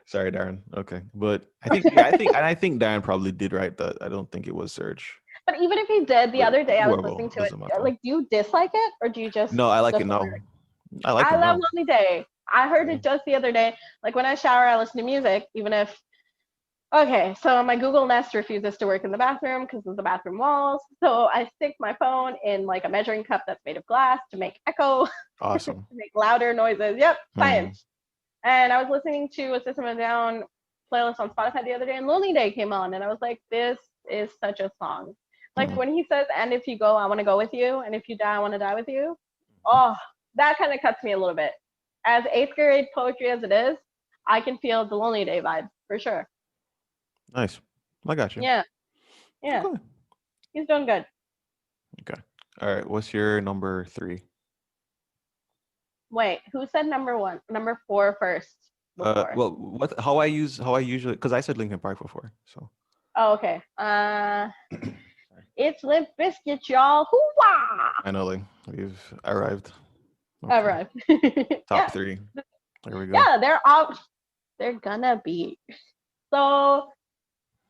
Speaker 1: Sorry, Darren. Okay. But I think, yeah, I think Darren probably did write that. I don't think it was Serge.
Speaker 2: But even if he did, the
Speaker 1: But
Speaker 2: other day I was
Speaker 1: whoever,
Speaker 2: listening to it.
Speaker 1: doesn't matter.
Speaker 2: Like, do you dislike it or do you just
Speaker 1: No, I like it
Speaker 2: just the
Speaker 1: now.
Speaker 2: lyrics?
Speaker 1: I like
Speaker 2: I
Speaker 1: it
Speaker 2: love
Speaker 1: now.
Speaker 2: Lonely Day. I heard
Speaker 1: Yeah.
Speaker 2: it just the other day. Like when I shower, I listen to music, even if. Okay, so my Google Nest refuses to work in the bathroom because of the bathroom walls. So I stick my phone in like a measuring cup that's made of glass to make echo, to
Speaker 1: Awesome.
Speaker 2: make louder noises. Yep,
Speaker 1: Hmm.
Speaker 2: science. And I was listening to a System of a Down playlist on Spotify the other day, and Lonely Day came on, and I was like, this is such a song. Like
Speaker 1: Hmm.
Speaker 2: when he says, "And if you go, I want to go with you, and if you die, I want to die with you." Oh, that kind of cuts me a little bit. As 8th grade poetry as it is, I can feel the Lonely Day vibe for sure.
Speaker 1: Nice. I got you.
Speaker 2: Yeah, yeah,
Speaker 1: Okay.
Speaker 2: he's doing good.
Speaker 1: Okay. All right. What's your number 3?
Speaker 2: Wait, who said number 1, number 4 first before?
Speaker 1: Well, how I usually, because I said Linkin Park before. So.
Speaker 2: Oh, okay.
Speaker 1: Sorry.
Speaker 2: It's Limp Biscuits, y'all. Hoo-wah!
Speaker 1: Finally, we've arrived.
Speaker 2: All
Speaker 1: Okay.
Speaker 2: right.
Speaker 1: Top
Speaker 2: Yeah,
Speaker 1: 3. There we go.
Speaker 2: yeah, they're out. They're gonna be. So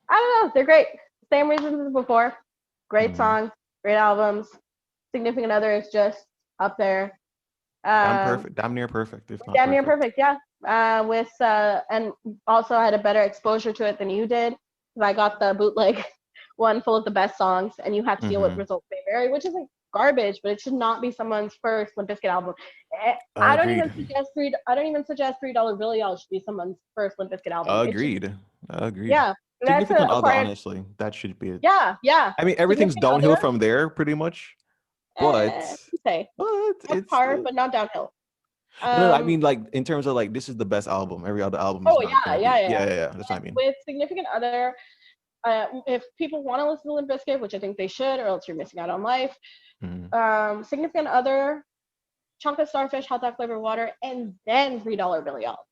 Speaker 2: I don't know. They're great. Same reasons as before. Great
Speaker 1: Mhm.
Speaker 2: songs, great albums. Significant Other is just up there.
Speaker 1: Damn perfect. Damn near perfect, if not
Speaker 2: Damn near
Speaker 1: perfect.
Speaker 2: perfect, yeah. With and also I had a better exposure to it than you did because I got the bootleg one full of the best songs, and you have to deal with
Speaker 1: Hmm.
Speaker 2: Results May Vary, which is like garbage, but it should not be someone's first Limp Bizkit album. I don't even
Speaker 1: Agreed.
Speaker 2: suggest $3. I don't even suggest $3 Billy Y'all should be someone's first Limp Bizkit album. It should,
Speaker 1: Agreed. Agreed.
Speaker 2: yeah. That's
Speaker 1: Significant
Speaker 2: a
Speaker 1: other,
Speaker 2: acquired.
Speaker 1: honestly, that should be it.
Speaker 2: Yeah.
Speaker 1: I mean, everything's
Speaker 2: Significant
Speaker 1: downhill
Speaker 2: other.
Speaker 1: from there, pretty much. But
Speaker 2: You say that's
Speaker 1: it's
Speaker 2: par, but not downhill.
Speaker 1: no, I mean, like in terms of like this is the best album. Every other album is
Speaker 2: Oh
Speaker 1: not
Speaker 2: yeah,
Speaker 1: gonna
Speaker 2: yeah,
Speaker 1: be.
Speaker 2: yeah.
Speaker 1: Yeah. That's what I mean.
Speaker 2: With significant other, if people want to listen to Limp Bizkit, which I think they should, or else you're missing out on life.
Speaker 1: Mhm.
Speaker 2: Significant other, chunk of starfish, hot dog flavored water, and then $3 Billy All.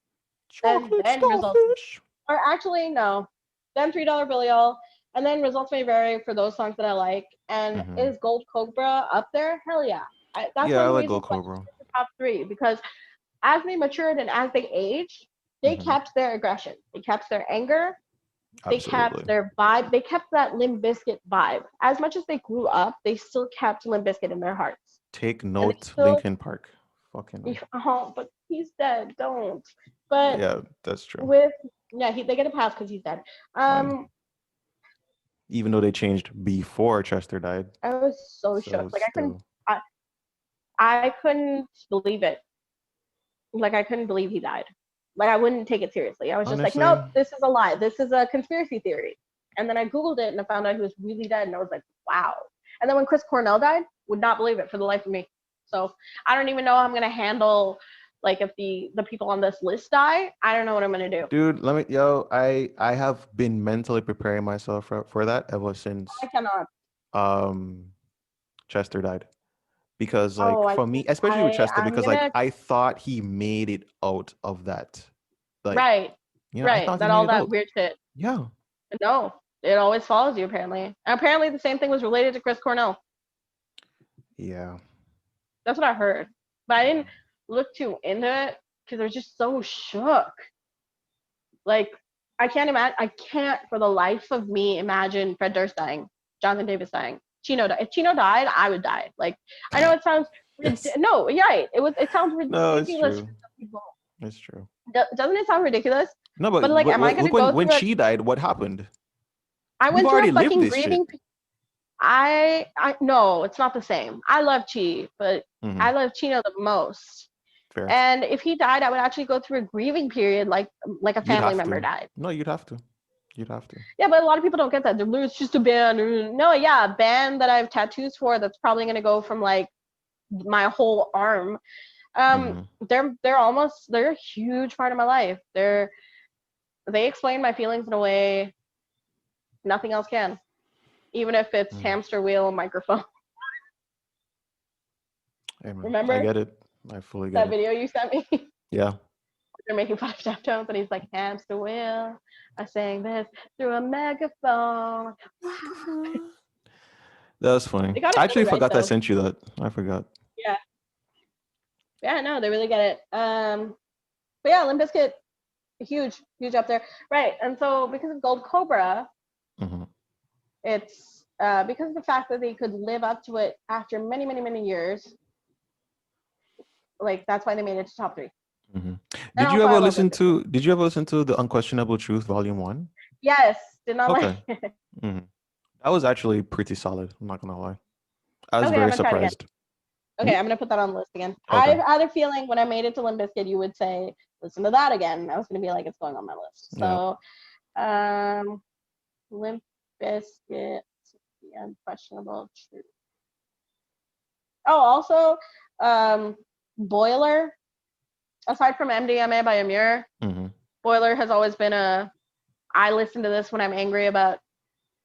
Speaker 1: Chocolate
Speaker 2: Then results,
Speaker 1: starfish.
Speaker 2: or actually no, then $3 Billy All, and then results may vary for those songs that I like. And
Speaker 1: Hmm.
Speaker 2: is Gold Cobra up there? Hell yeah. That's
Speaker 1: Yeah,
Speaker 2: one
Speaker 1: I
Speaker 2: of the
Speaker 1: like
Speaker 2: reasons
Speaker 1: Gold
Speaker 2: why
Speaker 1: Cobra.
Speaker 2: it's the top three, because as they matured and as they aged, they
Speaker 1: Hmm.
Speaker 2: kept their aggression, they kept their anger, they kept
Speaker 1: Absolutely.
Speaker 2: their vibe, they kept that Limp Bizkit vibe. As much as they grew up, they still kept Limp Bizkit in their hearts.
Speaker 1: Take
Speaker 2: And they
Speaker 1: note,
Speaker 2: still,
Speaker 1: Linkin Park. Fucking hell.
Speaker 2: oh, but he's dead, don't. But
Speaker 1: Yeah, that's true.
Speaker 2: with, yeah, they get a pass because he's dead.
Speaker 1: Fine.
Speaker 2: Um,
Speaker 1: Even though they changed before Chester died.
Speaker 2: I was so shook.
Speaker 1: So
Speaker 2: Like
Speaker 1: still.
Speaker 2: I, I couldn't believe it. Like I couldn't believe he died. Like I wouldn't take it seriously. I was just like,
Speaker 1: Honestly,
Speaker 2: nope, this is a lie. This is a conspiracy theory. And then I Googled it and I found out he was really dead. And I was like, wow. And then when Chris Cornell died, would not believe it for the life of me. So I don't even know how I'm gonna handle, like, if the people on this list die. I don't know what I'm gonna do.
Speaker 1: dude, I have been mentally preparing myself for that ever since
Speaker 2: I cannot.
Speaker 1: um Chester died. Because
Speaker 2: Oh,
Speaker 1: like
Speaker 2: I
Speaker 1: for me,
Speaker 2: can't.
Speaker 1: especially with Chester,
Speaker 2: I'm
Speaker 1: because like
Speaker 2: gonna.
Speaker 1: I thought he made it out of that. Like,
Speaker 2: Right,
Speaker 1: I
Speaker 2: right.
Speaker 1: thought he
Speaker 2: That
Speaker 1: made
Speaker 2: all
Speaker 1: it
Speaker 2: that
Speaker 1: out.
Speaker 2: weird shit.
Speaker 1: Yeah.
Speaker 2: No, it always follows you apparently. And apparently the same thing was related to Chris Cornell.
Speaker 1: Yeah.
Speaker 2: That's what I heard. But I didn't look too into it because I was just so shook. Like I can't imagine. I can't for the life of me imagine Fred Durst dying, Jonathan Davis dying, Chino. If Chino died, I would die. Like I know it sounds
Speaker 1: Yes.
Speaker 2: no, yeah, it was. It sounds
Speaker 1: No, it's
Speaker 2: ridiculous for
Speaker 1: true.
Speaker 2: some people.
Speaker 1: It's true.
Speaker 2: Doesn't it sound ridiculous?
Speaker 1: No,
Speaker 2: But
Speaker 1: but
Speaker 2: like, am I
Speaker 1: look
Speaker 2: gonna
Speaker 1: when
Speaker 2: go through a?
Speaker 1: she died, what happened?
Speaker 2: I
Speaker 1: We've
Speaker 2: went through a
Speaker 1: already lived
Speaker 2: fucking
Speaker 1: this shit.
Speaker 2: grieving. I no, it's not the same. I love Chi, but
Speaker 1: Hmm.
Speaker 2: I love Chino the most.
Speaker 1: Fair.
Speaker 2: And if he died, I would actually go through a grieving period like a
Speaker 1: You'd
Speaker 2: family
Speaker 1: have
Speaker 2: member
Speaker 1: to.
Speaker 2: died.
Speaker 1: No, you'd have to. You'd have to.
Speaker 2: Yeah, but a lot of people don't get that. It's just a band. No, yeah, a band that I have tattoos for that's probably gonna go from like my whole arm.
Speaker 1: Hmm.
Speaker 2: They're a huge part of my life. They explain my feelings in a way nothing else can. Even if it's
Speaker 1: Mm.
Speaker 2: hamster wheel microphone.
Speaker 1: Hey man, I
Speaker 2: Remember
Speaker 1: get it. I fully get
Speaker 2: that
Speaker 1: it.
Speaker 2: video you sent me?
Speaker 1: Yeah.
Speaker 2: They're making fun of Deftones, and he's like, hamster wheel. I sang this through a megaphone.
Speaker 1: That was funny.
Speaker 2: They got it
Speaker 1: I
Speaker 2: really
Speaker 1: actually
Speaker 2: right
Speaker 1: forgot I
Speaker 2: though.
Speaker 1: sent you that. I forgot.
Speaker 2: Yeah, yeah, no, they really get it. But yeah, Limp Bizkit, huge, huge up there, right? And so because of Gold Cobra,
Speaker 1: Hmm.
Speaker 2: it's because of the fact that they could live up to it after many, many, many years. Like that's why they made it to top three.
Speaker 1: Hmm.
Speaker 2: And also, I love Limp Bizkit.
Speaker 1: Did you ever listen to the Unquestionable Truth Volume 1?
Speaker 2: Yes, did not like
Speaker 1: Okay.
Speaker 2: it.
Speaker 1: Hmm. That was actually pretty solid. I'm not gonna lie. I was
Speaker 2: Okay, I'm
Speaker 1: very
Speaker 2: gonna try it again.
Speaker 1: surprised.
Speaker 2: Okay, I'm gonna put that on the list again. I
Speaker 1: Okay.
Speaker 2: had a feeling when I made it to Limp Bizkit, you would say, "Listen to that again." I was gonna be like, "It's going on my list."
Speaker 1: Yeah.
Speaker 2: So, Limp Bizkit, the unquestionable truth. Oh, also, Boiler. Aside from MDMA by Amir,
Speaker 1: Hmm.
Speaker 2: Boiler has always been a. I listen to this when I'm angry about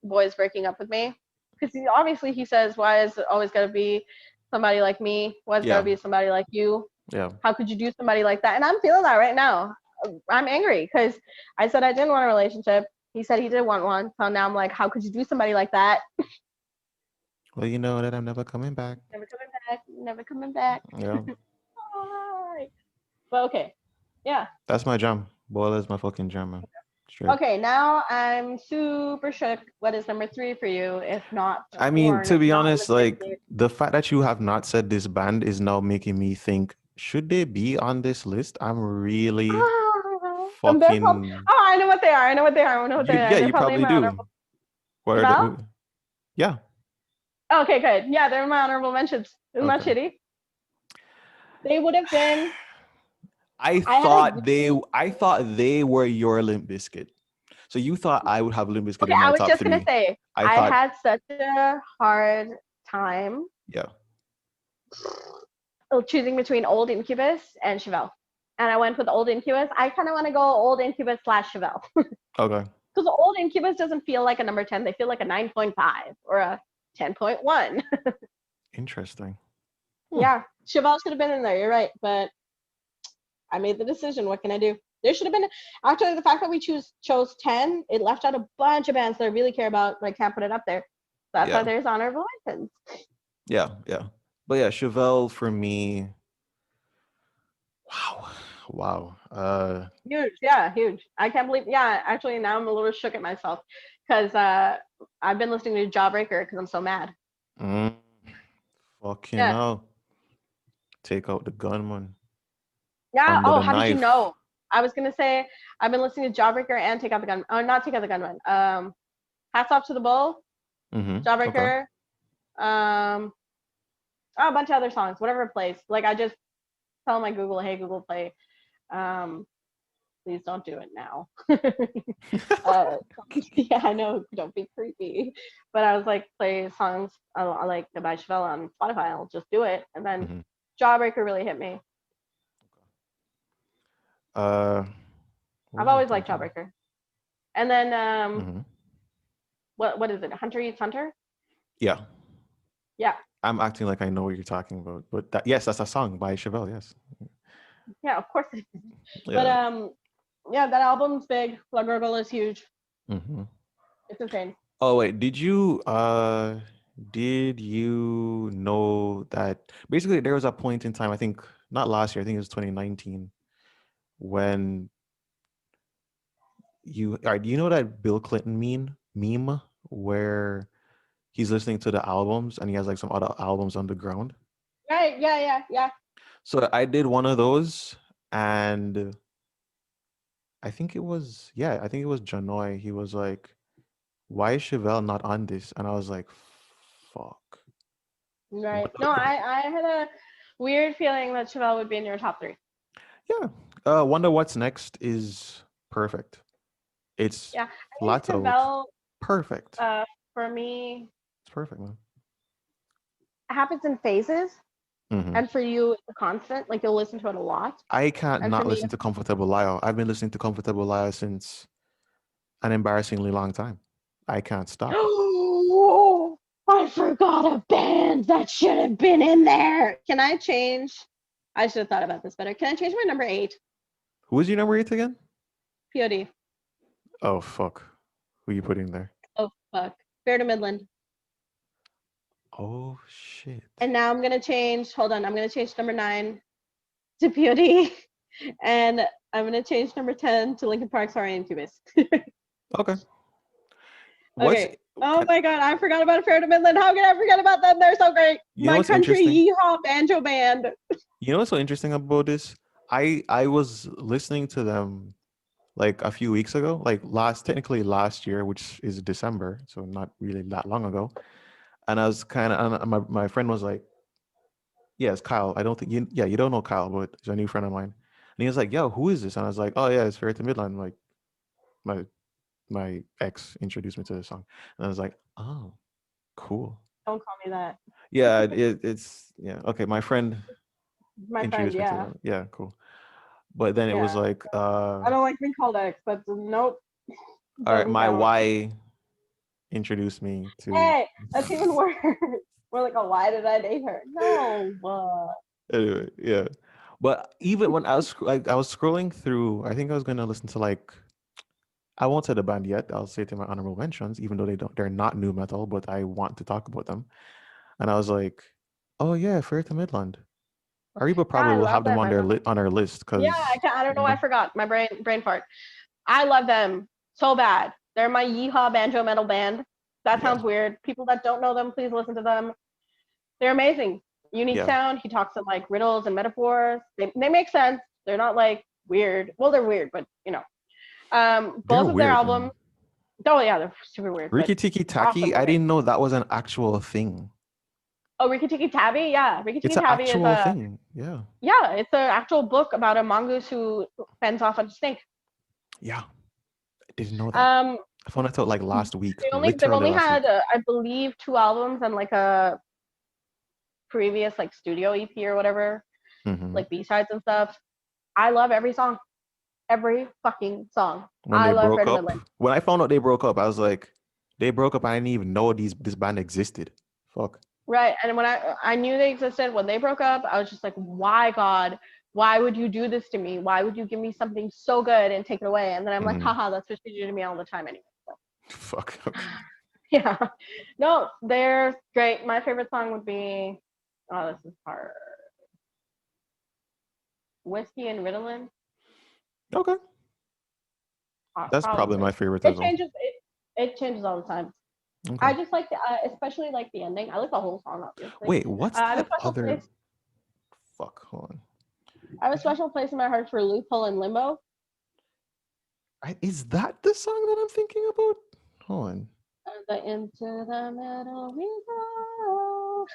Speaker 2: boys breaking up with me, because obviously he says, "Why is it always got to be somebody like me? Why is it got to
Speaker 1: Yeah.
Speaker 2: be somebody like you?
Speaker 1: Yeah.
Speaker 2: How could you do somebody like that?" And I'm feeling that right now. I'm angry because I said I didn't want a relationship. He said he did want one. So now I'm like, how could you do somebody like that?
Speaker 1: Well, you know that I'm never coming back.
Speaker 2: Never coming back. Never coming back.
Speaker 1: Yeah.
Speaker 2: But okay. Yeah.
Speaker 1: That's my jam. Boiler's my fucking jam, man. Straight.
Speaker 2: Okay. Now I'm super shook. What is number 3 for you? If not
Speaker 1: I mean,
Speaker 2: porn,
Speaker 1: to
Speaker 2: if
Speaker 1: be
Speaker 2: not
Speaker 1: honest,
Speaker 2: Limp
Speaker 1: like
Speaker 2: Bizkit.
Speaker 1: the fact that you have not said this band is now making me think, should they be on this list? I'm really
Speaker 2: And they're probably,
Speaker 1: fucking
Speaker 2: oh, I know what they are. I know what they are. I know what they are.
Speaker 1: yeah,
Speaker 2: They're
Speaker 1: you
Speaker 2: probably in
Speaker 1: probably
Speaker 2: my
Speaker 1: do.
Speaker 2: honorable.
Speaker 1: What are
Speaker 2: Val?
Speaker 1: the yeah.
Speaker 2: Okay, good. Yeah, they're in my honorable mentions. Isn't that
Speaker 1: Okay.
Speaker 2: shitty? They would have been.
Speaker 1: I
Speaker 2: I had a
Speaker 1: thought they
Speaker 2: really.
Speaker 1: I thought they were your Limp Biscuit. So you thought I would have Limp Bizkit
Speaker 2: Okay,
Speaker 1: in
Speaker 2: I
Speaker 1: my
Speaker 2: was
Speaker 1: top
Speaker 2: just gonna
Speaker 1: three.
Speaker 2: say
Speaker 1: I
Speaker 2: I
Speaker 1: thought,
Speaker 2: had such a hard time
Speaker 1: yeah.
Speaker 2: choosing between old Incubus and Chevelle. And I went with old Incubus. I kind of want to go old Incubus slash Chevelle.
Speaker 1: Okay.
Speaker 2: Because old Incubus doesn't feel like a number 10. They feel like a 9.5 or a 10.1.
Speaker 1: Interesting. Hmm.
Speaker 2: Yeah, Chevelle should have been in there. You're right. But I made the decision. What can I do? There should have been actually the fact that we chose 10, it left out a bunch of bands that I really care about, but I can't put it up there. That's why
Speaker 1: Yeah.
Speaker 2: there's honorable mentions.
Speaker 1: Yeah. Yeah. But yeah, Chevelle for me. Wow. Wow.
Speaker 2: Huge, yeah, huge. I can't believe. Yeah, actually, now I'm a little shook at myself because I've been listening to Jawbreaker because I'm so mad.
Speaker 1: mm, fucking
Speaker 2: Yeah,
Speaker 1: hell. Take out the gunman
Speaker 2: yeah.
Speaker 1: under
Speaker 2: Oh,
Speaker 1: the
Speaker 2: how did you
Speaker 1: knife.
Speaker 2: know? I was gonna say I've been listening to Jawbreaker and Take Out the Gun. Oh, not Take Out the Gunman. Hats Off to the Bull,
Speaker 1: Okay.
Speaker 2: Jawbreaker. Oh, a bunch of other songs, whatever it plays. Like I just tell my Google, hey Google, play. Um, please don't do it now. uh, yeah, I know, don't be creepy. But I was like, play songs I like by Chevelle on Spotify. I'll just do it. And then
Speaker 1: hmm
Speaker 2: Jawbreaker really hit me.
Speaker 1: Uh, what
Speaker 2: I've
Speaker 1: was I
Speaker 2: always liked
Speaker 1: thinking?
Speaker 2: Jawbreaker. And then
Speaker 1: hmm
Speaker 2: what is it? Hunter Eats Hunter?
Speaker 1: Yeah.
Speaker 2: Yeah,
Speaker 1: I'm acting like I know what you're talking about, but yes, that's a song by Chevelle. Yes.
Speaker 2: yeah, of course. But
Speaker 1: Yeah.
Speaker 2: yeah, that album's big. La Gurgle is huge.
Speaker 1: hmm
Speaker 2: It's insane.
Speaker 1: Oh wait, did you know that basically there was a point in time, I think not last year, I think it was 2019, when do you know that Bill Clinton meme where he's listening to the albums and he has like some other albums on the ground?
Speaker 2: Right? Yeah, yeah, yeah.
Speaker 1: So I did one of those, and I think it was Janoy. He was like, "Why is Chevelle not on this?" And I was like, "Fuck."
Speaker 2: Right. No, I had a weird feeling that Chevelle would be in your top three.
Speaker 1: Yeah. Wonder What's Next is perfect. It's
Speaker 2: Yeah, I think
Speaker 1: flat out
Speaker 2: Chevelle,
Speaker 1: perfect.
Speaker 2: for me,
Speaker 1: It's perfect, man.
Speaker 2: happens in phases,
Speaker 1: hmm
Speaker 2: and for you, it's a constant. Like you'll listen to it a lot,
Speaker 1: I can't
Speaker 2: and for
Speaker 1: not
Speaker 2: me,
Speaker 1: listen to Comfortable Liar. I've been listening to Comfortable Liar since an embarrassingly long time. I can't stop.
Speaker 2: oh, I forgot a band that should have been in there. Can I change? I should have thought about this better. Can I change my number 8?
Speaker 1: Who is your number 8 again?
Speaker 2: POD.
Speaker 1: Oh fuck. Who you putting there?
Speaker 2: Oh fuck. Fair to Midland.
Speaker 1: Oh shit.
Speaker 2: And now I'm gonna change. Hold on. I'm gonna change number 9 to POD, and I'm gonna change number 10 to Linkin Park. Sorry, Incubus.
Speaker 1: Okay. What's
Speaker 2: Okay. Oh
Speaker 1: can,
Speaker 2: my god, I forgot about Fair to Midland. How can I forget about them? They're so great.
Speaker 1: you know
Speaker 2: My
Speaker 1: what's
Speaker 2: country
Speaker 1: interesting?
Speaker 2: yeehaw banjo band.
Speaker 1: You know what's so interesting about this? I was listening to them like a few weeks ago, like technically last year, which is December, so not really that long ago. And I was kind of, my friend was like, "Yes, Kyle. I don't think you don't know Kyle, but he's a new friend of mine." And he was like, "Yo, who is this?" And I was like, "Oh yeah, it's Fair to Midland." Like my my ex introduced me to the song, and I was like, "Oh, cool."
Speaker 2: Don't call me that.
Speaker 1: Yeah, it's yeah okay. My friend
Speaker 2: My friend,
Speaker 1: introduced me to
Speaker 2: yeah.
Speaker 1: them. Yeah, cool. But then it was
Speaker 2: Yeah.
Speaker 1: like,
Speaker 2: I don't like being called ex, but nope,
Speaker 1: all right,
Speaker 2: doesn't
Speaker 1: my
Speaker 2: count.
Speaker 1: Y introduced me to.
Speaker 2: Hey, that's even worse. We're like, oh, why did I date her? No.
Speaker 1: Anyway, yeah. But even when I was scrolling through, I think I was gonna listen to like I won't say the band yet. I'll say to my honorable mentions, even though they're not new metal, but I want to talk about them. And I was like, oh yeah, Fair to Midland. Ariba
Speaker 2: Yeah,
Speaker 1: probably
Speaker 2: I
Speaker 1: will
Speaker 2: love
Speaker 1: have them
Speaker 2: them.
Speaker 1: on
Speaker 2: I love them.
Speaker 1: on our list
Speaker 2: Yeah,
Speaker 1: because
Speaker 2: I don't know
Speaker 1: you
Speaker 2: why I
Speaker 1: know,
Speaker 2: forgot. My brain fart. I love them so bad. They're my yeehaw banjo metal band. That
Speaker 1: yeah,
Speaker 2: sounds weird. People that don't know them, please listen to them. They're amazing. Unique
Speaker 1: yeah,
Speaker 2: sound. He talks in like riddles and metaphors. They make sense. They're not like weird. Well, they're weird, but you know.
Speaker 1: they're
Speaker 2: Both of their
Speaker 1: weird,
Speaker 2: albums.
Speaker 1: man.
Speaker 2: Oh yeah, they're super weird, but
Speaker 1: Rikki Tikki
Speaker 2: awesome
Speaker 1: Taki, I
Speaker 2: lyrics.
Speaker 1: didn't know that was an actual thing.
Speaker 2: Oh, Rikki Tikki Tabi. Yeah, Rikki
Speaker 1: It's
Speaker 2: Tikki
Speaker 1: an
Speaker 2: Tabi is
Speaker 1: actual
Speaker 2: a
Speaker 1: thing. Yeah,
Speaker 2: it's an actual book about a mongoose who fends off a snake.
Speaker 1: yeah. didn't know that.
Speaker 2: Um,
Speaker 1: I found it out like last week,
Speaker 2: they've
Speaker 1: literally
Speaker 2: only
Speaker 1: last week.
Speaker 2: had I believe 2 albums and like a previous like studio EP or whatever,
Speaker 1: Hmm.
Speaker 2: like B-sides and stuff. I love every song, every fucking song.
Speaker 1: When
Speaker 2: I
Speaker 1: they
Speaker 2: love
Speaker 1: broke
Speaker 2: Freddie
Speaker 1: up,
Speaker 2: Midland.
Speaker 1: when I found out they broke up, I was like, they broke up. I didn't even know this band existed. Fuck.
Speaker 2: Right. And when I knew they existed when they broke up, I was just like, why God? Why would you do this to me? Why would you give me something so good and take it away? And then I'm like,
Speaker 1: Hmm.
Speaker 2: haha, that's what you do to me all the time anyway. So,
Speaker 1: Fuck. Okay.
Speaker 2: yeah. No, they're great. My favorite song would be, oh, this is hard. Whiskey and Ritalin.
Speaker 1: Okay. That's probably
Speaker 2: Probably.
Speaker 1: my favorite
Speaker 2: It
Speaker 1: as well.
Speaker 2: changes. It changes all the time.
Speaker 1: Okay.
Speaker 2: I just like especially like the ending. I like the whole song, obviously.
Speaker 1: Wait, what's
Speaker 2: I have a
Speaker 1: that
Speaker 2: special
Speaker 1: other?
Speaker 2: place.
Speaker 1: Fuck. Hold on.
Speaker 2: I have a special place in my heart for Loophole and Limbo.
Speaker 1: Is that the song that I'm thinking about? Hold on.
Speaker 2: The into the middle we go.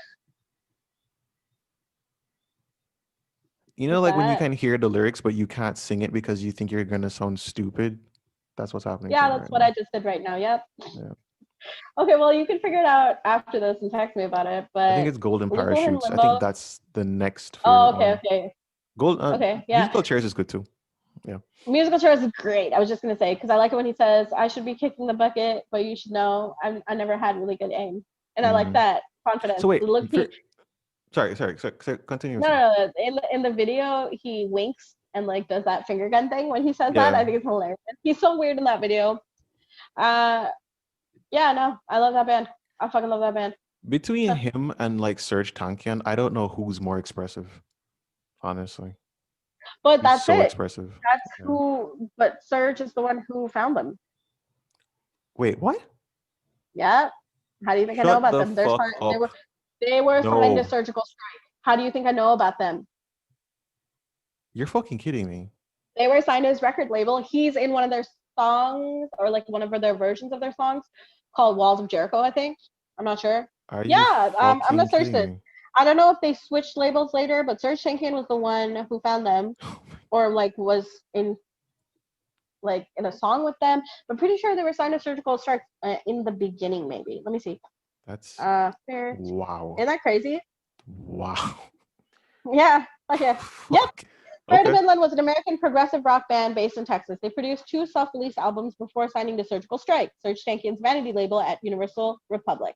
Speaker 1: You know,
Speaker 2: What's
Speaker 1: like when you
Speaker 2: that?
Speaker 1: can hear the lyrics, but you can't sing it because you think you're gonna sound stupid. That's what's happening to
Speaker 2: Yeah,
Speaker 1: me
Speaker 2: that's
Speaker 1: right
Speaker 2: what
Speaker 1: now.
Speaker 2: I just did right now. Yep.
Speaker 1: Yeah.
Speaker 2: Okay, well, you can figure it out after this and text me about it.
Speaker 1: I think
Speaker 2: But
Speaker 1: it's Golden
Speaker 2: Loophole and
Speaker 1: Parachutes. I think
Speaker 2: Limbo.
Speaker 1: that's the next
Speaker 2: Oh,
Speaker 1: favorite one.
Speaker 2: okay.
Speaker 1: Gold
Speaker 2: Okay, yeah.
Speaker 1: Musical Chairs is good too. Yeah.
Speaker 2: Musical chairs is great. I was just gonna say because I like it when he says, "I should be kicking the bucket, but you should know I never had really good aim," and I like
Speaker 1: Hmm.
Speaker 2: that
Speaker 1: So
Speaker 2: confidence.
Speaker 1: wait,
Speaker 2: Look, he
Speaker 1: sorry, continue.
Speaker 2: no. In the video, he winks and like does that finger gun thing when he says that.
Speaker 1: Yeah.
Speaker 2: I think it's hilarious. He's so weird in that video. Uh, yeah, no, I love that band. I fucking love that band.
Speaker 1: Between him and like Serge Tankian, I don't know who's more expressive, honestly.
Speaker 2: But
Speaker 1: He's
Speaker 2: that's
Speaker 1: so
Speaker 2: it.
Speaker 1: expressive.
Speaker 2: That's
Speaker 1: Yeah.
Speaker 2: who. But Serge is the one who found them.
Speaker 1: Wait, what?
Speaker 2: Yeah. How do you think I know
Speaker 1: Shut
Speaker 2: about
Speaker 1: the
Speaker 2: them? They're
Speaker 1: fuck up.
Speaker 2: they were signed to
Speaker 1: No.
Speaker 2: surgical strike. How do you think I know about them?
Speaker 1: You're fucking kidding me.
Speaker 2: They were signed to his record label. He's in one of their songs or like one of their versions of their songs called Walls of Jericho, I think. I'm not sure.
Speaker 1: Are you
Speaker 2: Yeah, I'm gonna
Speaker 1: fucking
Speaker 2: search
Speaker 1: kidding
Speaker 2: this.
Speaker 1: me?
Speaker 2: I don't know if they switched labels later, but Serge Tankian was the one who found them or like was in a song with them. I'm pretty sure they were signed to Surgical Strike in the beginning, maybe. Let me see.
Speaker 1: That's
Speaker 2: Fair.
Speaker 1: wow.
Speaker 2: Isn't that crazy?
Speaker 1: Wow.
Speaker 2: Yeah. Okay. Yep.
Speaker 1: Fuck.
Speaker 2: Fred
Speaker 1: Okay.
Speaker 2: Midland was an American progressive rock band based in Texas. They produced 2 self-released albums before signing to Surgical Strike, Serge Tankian's vanity label at Universal Republic.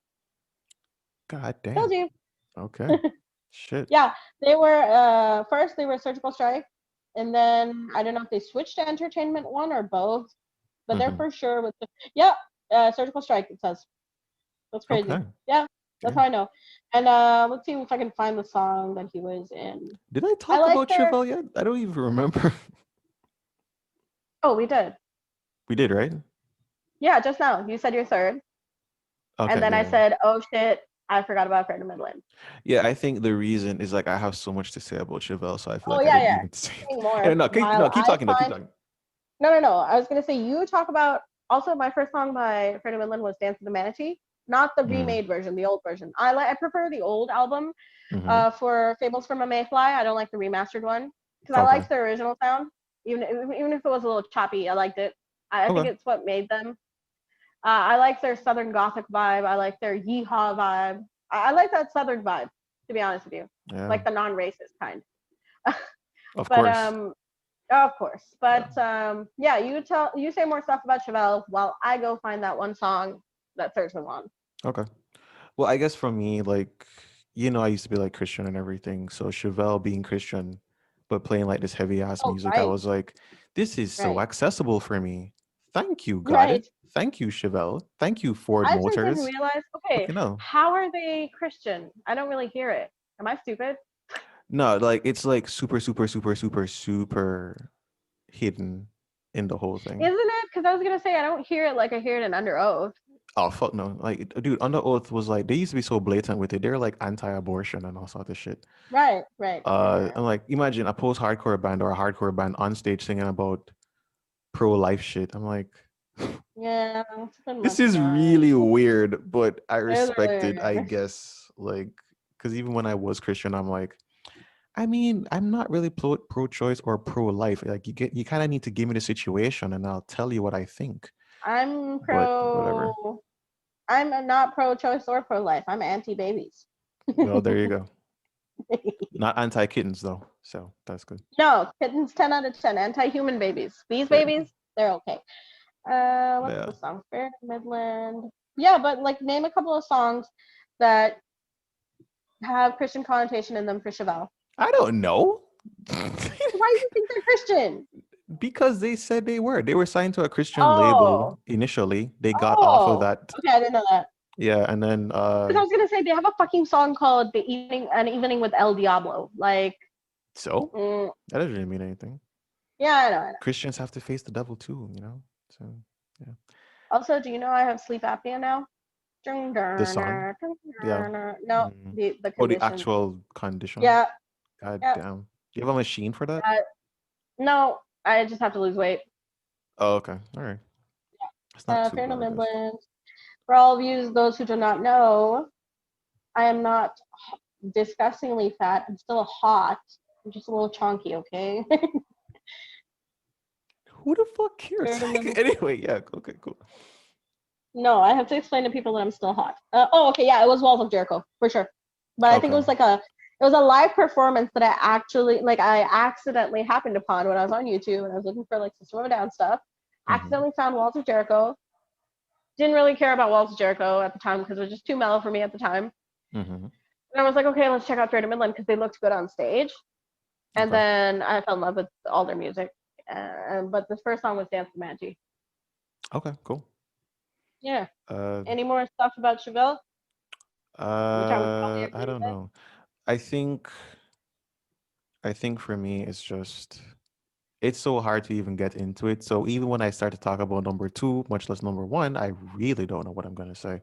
Speaker 1: God
Speaker 2: Told
Speaker 1: damn.
Speaker 2: you.
Speaker 1: Okay. Shit.
Speaker 2: Yeah, they were first they were Surgical Strike, and then I don't know if they switched to Entertainment One or both, but they're
Speaker 1: Hmm.
Speaker 2: for sure with Surgical Strike. It says that's crazy.
Speaker 1: Okay.
Speaker 2: Yeah, that's
Speaker 1: Damn.
Speaker 2: how I know. And let's see if I can find the song that he was in.
Speaker 1: Did I
Speaker 2: I
Speaker 1: talk
Speaker 2: like
Speaker 1: about
Speaker 2: their.
Speaker 1: Chevelle yet? I don't even remember.
Speaker 2: Oh, we did.
Speaker 1: We did, right?
Speaker 2: Yeah, just now. You said you're third, and
Speaker 1: Okay,
Speaker 2: then I
Speaker 1: yeah.
Speaker 2: said, "Oh shit, I forgot about Fred Midland."
Speaker 1: Yeah, I think the reason is like I have so much to say about Chevelle, so I feel
Speaker 2: Oh
Speaker 1: like I
Speaker 2: yeah,
Speaker 1: didn't
Speaker 2: yeah.
Speaker 1: even say it.
Speaker 2: Saying
Speaker 1: No,
Speaker 2: more
Speaker 1: no,
Speaker 2: while
Speaker 1: keep
Speaker 2: I
Speaker 1: talking though, keep
Speaker 2: find.
Speaker 1: talking.
Speaker 2: No, no, no. I was gonna say you talk about. Also, my first song by Freddie Midland was "Dance of the Manatee," not the
Speaker 1: Mm,
Speaker 2: remade version, the old version. I prefer the old album.
Speaker 1: mm-hmm.
Speaker 2: For Fables from a Mayfly, I don't like the remastered one because I
Speaker 1: Okay.
Speaker 2: liked the original sound. Even if it was a little choppy, I liked it. I think
Speaker 1: Okay.
Speaker 2: it's what made them. I like their Southern Gothic vibe. I like their Yeehaw vibe. I like that Southern vibe, to be honest with you,
Speaker 1: Yeah.
Speaker 2: like the non-racist kind.
Speaker 1: Of
Speaker 2: But
Speaker 1: course.
Speaker 2: of course.
Speaker 1: Yeah.
Speaker 2: But yeah, you say more stuff about Chevelle while I go find that one song that Serge was on.
Speaker 1: Okay. Well, I guess for me, like, I used to be like Christian and everything. So Chevelle being Christian, but playing like this heavy ass
Speaker 2: Oh,
Speaker 1: music, I
Speaker 2: right,
Speaker 1: was like, this is so
Speaker 2: right,
Speaker 1: accessible for me. Thank you, God.
Speaker 2: right.
Speaker 1: Thank you, Chevelle. Thank you, Ford
Speaker 2: I just didn't
Speaker 1: Motors.
Speaker 2: realize. Okay,
Speaker 1: Fucking hell.
Speaker 2: how are they Christian? I don't really hear it. Am I stupid?
Speaker 1: No, like it's like super, super, super, super, super hidden in the whole thing.
Speaker 2: Isn't it? Because I was gonna say I don't hear it like I hear it in Under Oath.
Speaker 1: Oh fuck no! Like, dude, Under Oath was like they used to be so blatant with it. They're like anti-abortion and all sorts of shit.
Speaker 2: Right, right.
Speaker 1: And like imagine a post-hardcore band or a hardcore band on stage singing about pro-life shit. I'm like,
Speaker 2: Yeah, it's been
Speaker 1: this
Speaker 2: much,
Speaker 1: is
Speaker 2: guys.
Speaker 1: really weird, but I
Speaker 2: It is
Speaker 1: respect
Speaker 2: really
Speaker 1: it, I
Speaker 2: weird.
Speaker 1: guess. Like, because even when I was Christian, I'm like, I mean, I'm not really pro-choice or pro-life. Like you kind of need to give me the situation, and I'll tell you what I think.
Speaker 2: I'm
Speaker 1: But whatever.
Speaker 2: pro. I'm not pro-choice or pro-life. I'm anti-babies.
Speaker 1: Well, there you go. Not anti-kittens though, so that's good.
Speaker 2: No, kittens 10 out of 10. Anti-human babies. These
Speaker 1: There you go.
Speaker 2: babies, they're okay. What's
Speaker 1: Yeah.
Speaker 2: the song? Fair Midland. Yeah, but like name a couple of songs that have Christian connotation in them for Chevelle.
Speaker 1: I don't know.
Speaker 2: Why do you think they're Christian?
Speaker 1: Because they said they were. They were signed to a Christian label
Speaker 2: Oh,
Speaker 1: initially. They got off of
Speaker 2: oh.
Speaker 1: that.
Speaker 2: Okay, I didn't know that.
Speaker 1: Yeah, and then
Speaker 2: Because I was gonna say they have a fucking song called "The Evening," an evening with El Diablo. Like,
Speaker 1: so
Speaker 2: mm,
Speaker 1: that doesn't really mean anything.
Speaker 2: yeah, I know.
Speaker 1: Christians have to face the devil too, you know. So yeah.
Speaker 2: Also, do you know I have sleep apnea now?
Speaker 1: The song. Yeah.
Speaker 2: No,
Speaker 1: Mm.
Speaker 2: the
Speaker 1: Oh, the
Speaker 2: condition.
Speaker 1: actual condition.
Speaker 2: Yeah,
Speaker 1: God
Speaker 2: yeah.
Speaker 1: damn. Do you have a machine for that?
Speaker 2: No, I just have to lose weight.
Speaker 1: Oh, okay. All right. It's not too
Speaker 2: Fair
Speaker 1: bad,
Speaker 2: no
Speaker 1: I guess.
Speaker 2: Midland. For all of you, those who do not know, I am not disgustingly fat. I'm still hot. I'm just a little chunky, okay?
Speaker 1: Who the fuck cares?
Speaker 2: Fair no Midland.
Speaker 1: Anyway, yeah. Okay, cool.
Speaker 2: No, I have to explain to people that I'm still hot. Okay, yeah, it was Walls of Jericho for sure. But I think it
Speaker 1: Okay.
Speaker 2: was like it was a live performance that I accidentally happened upon when I was on YouTube and I was looking for like System of a Down stuff.
Speaker 1: Mm-hmm.
Speaker 2: Accidentally found Walls of Jericho. Didn't really care about Walls of Jericho at the time because it was just too mellow for me at the time.
Speaker 1: Mm-hmm.
Speaker 2: And I was like, okay, let's check out Fair to Midland because they looked good on stage. And
Speaker 1: Okay.
Speaker 2: then I fell in love with all their music. But the first song was Dance to Magi.
Speaker 1: Okay, cool.
Speaker 2: Yeah.
Speaker 1: Uh
Speaker 2: Any more stuff about Chevelle? Which I would probably
Speaker 1: I
Speaker 2: agree
Speaker 1: don't
Speaker 2: with.
Speaker 1: know. I think for me it's just it's so hard to even get into it. So even when I start to talk about number two, much less number one, I really don't know what I'm gonna say.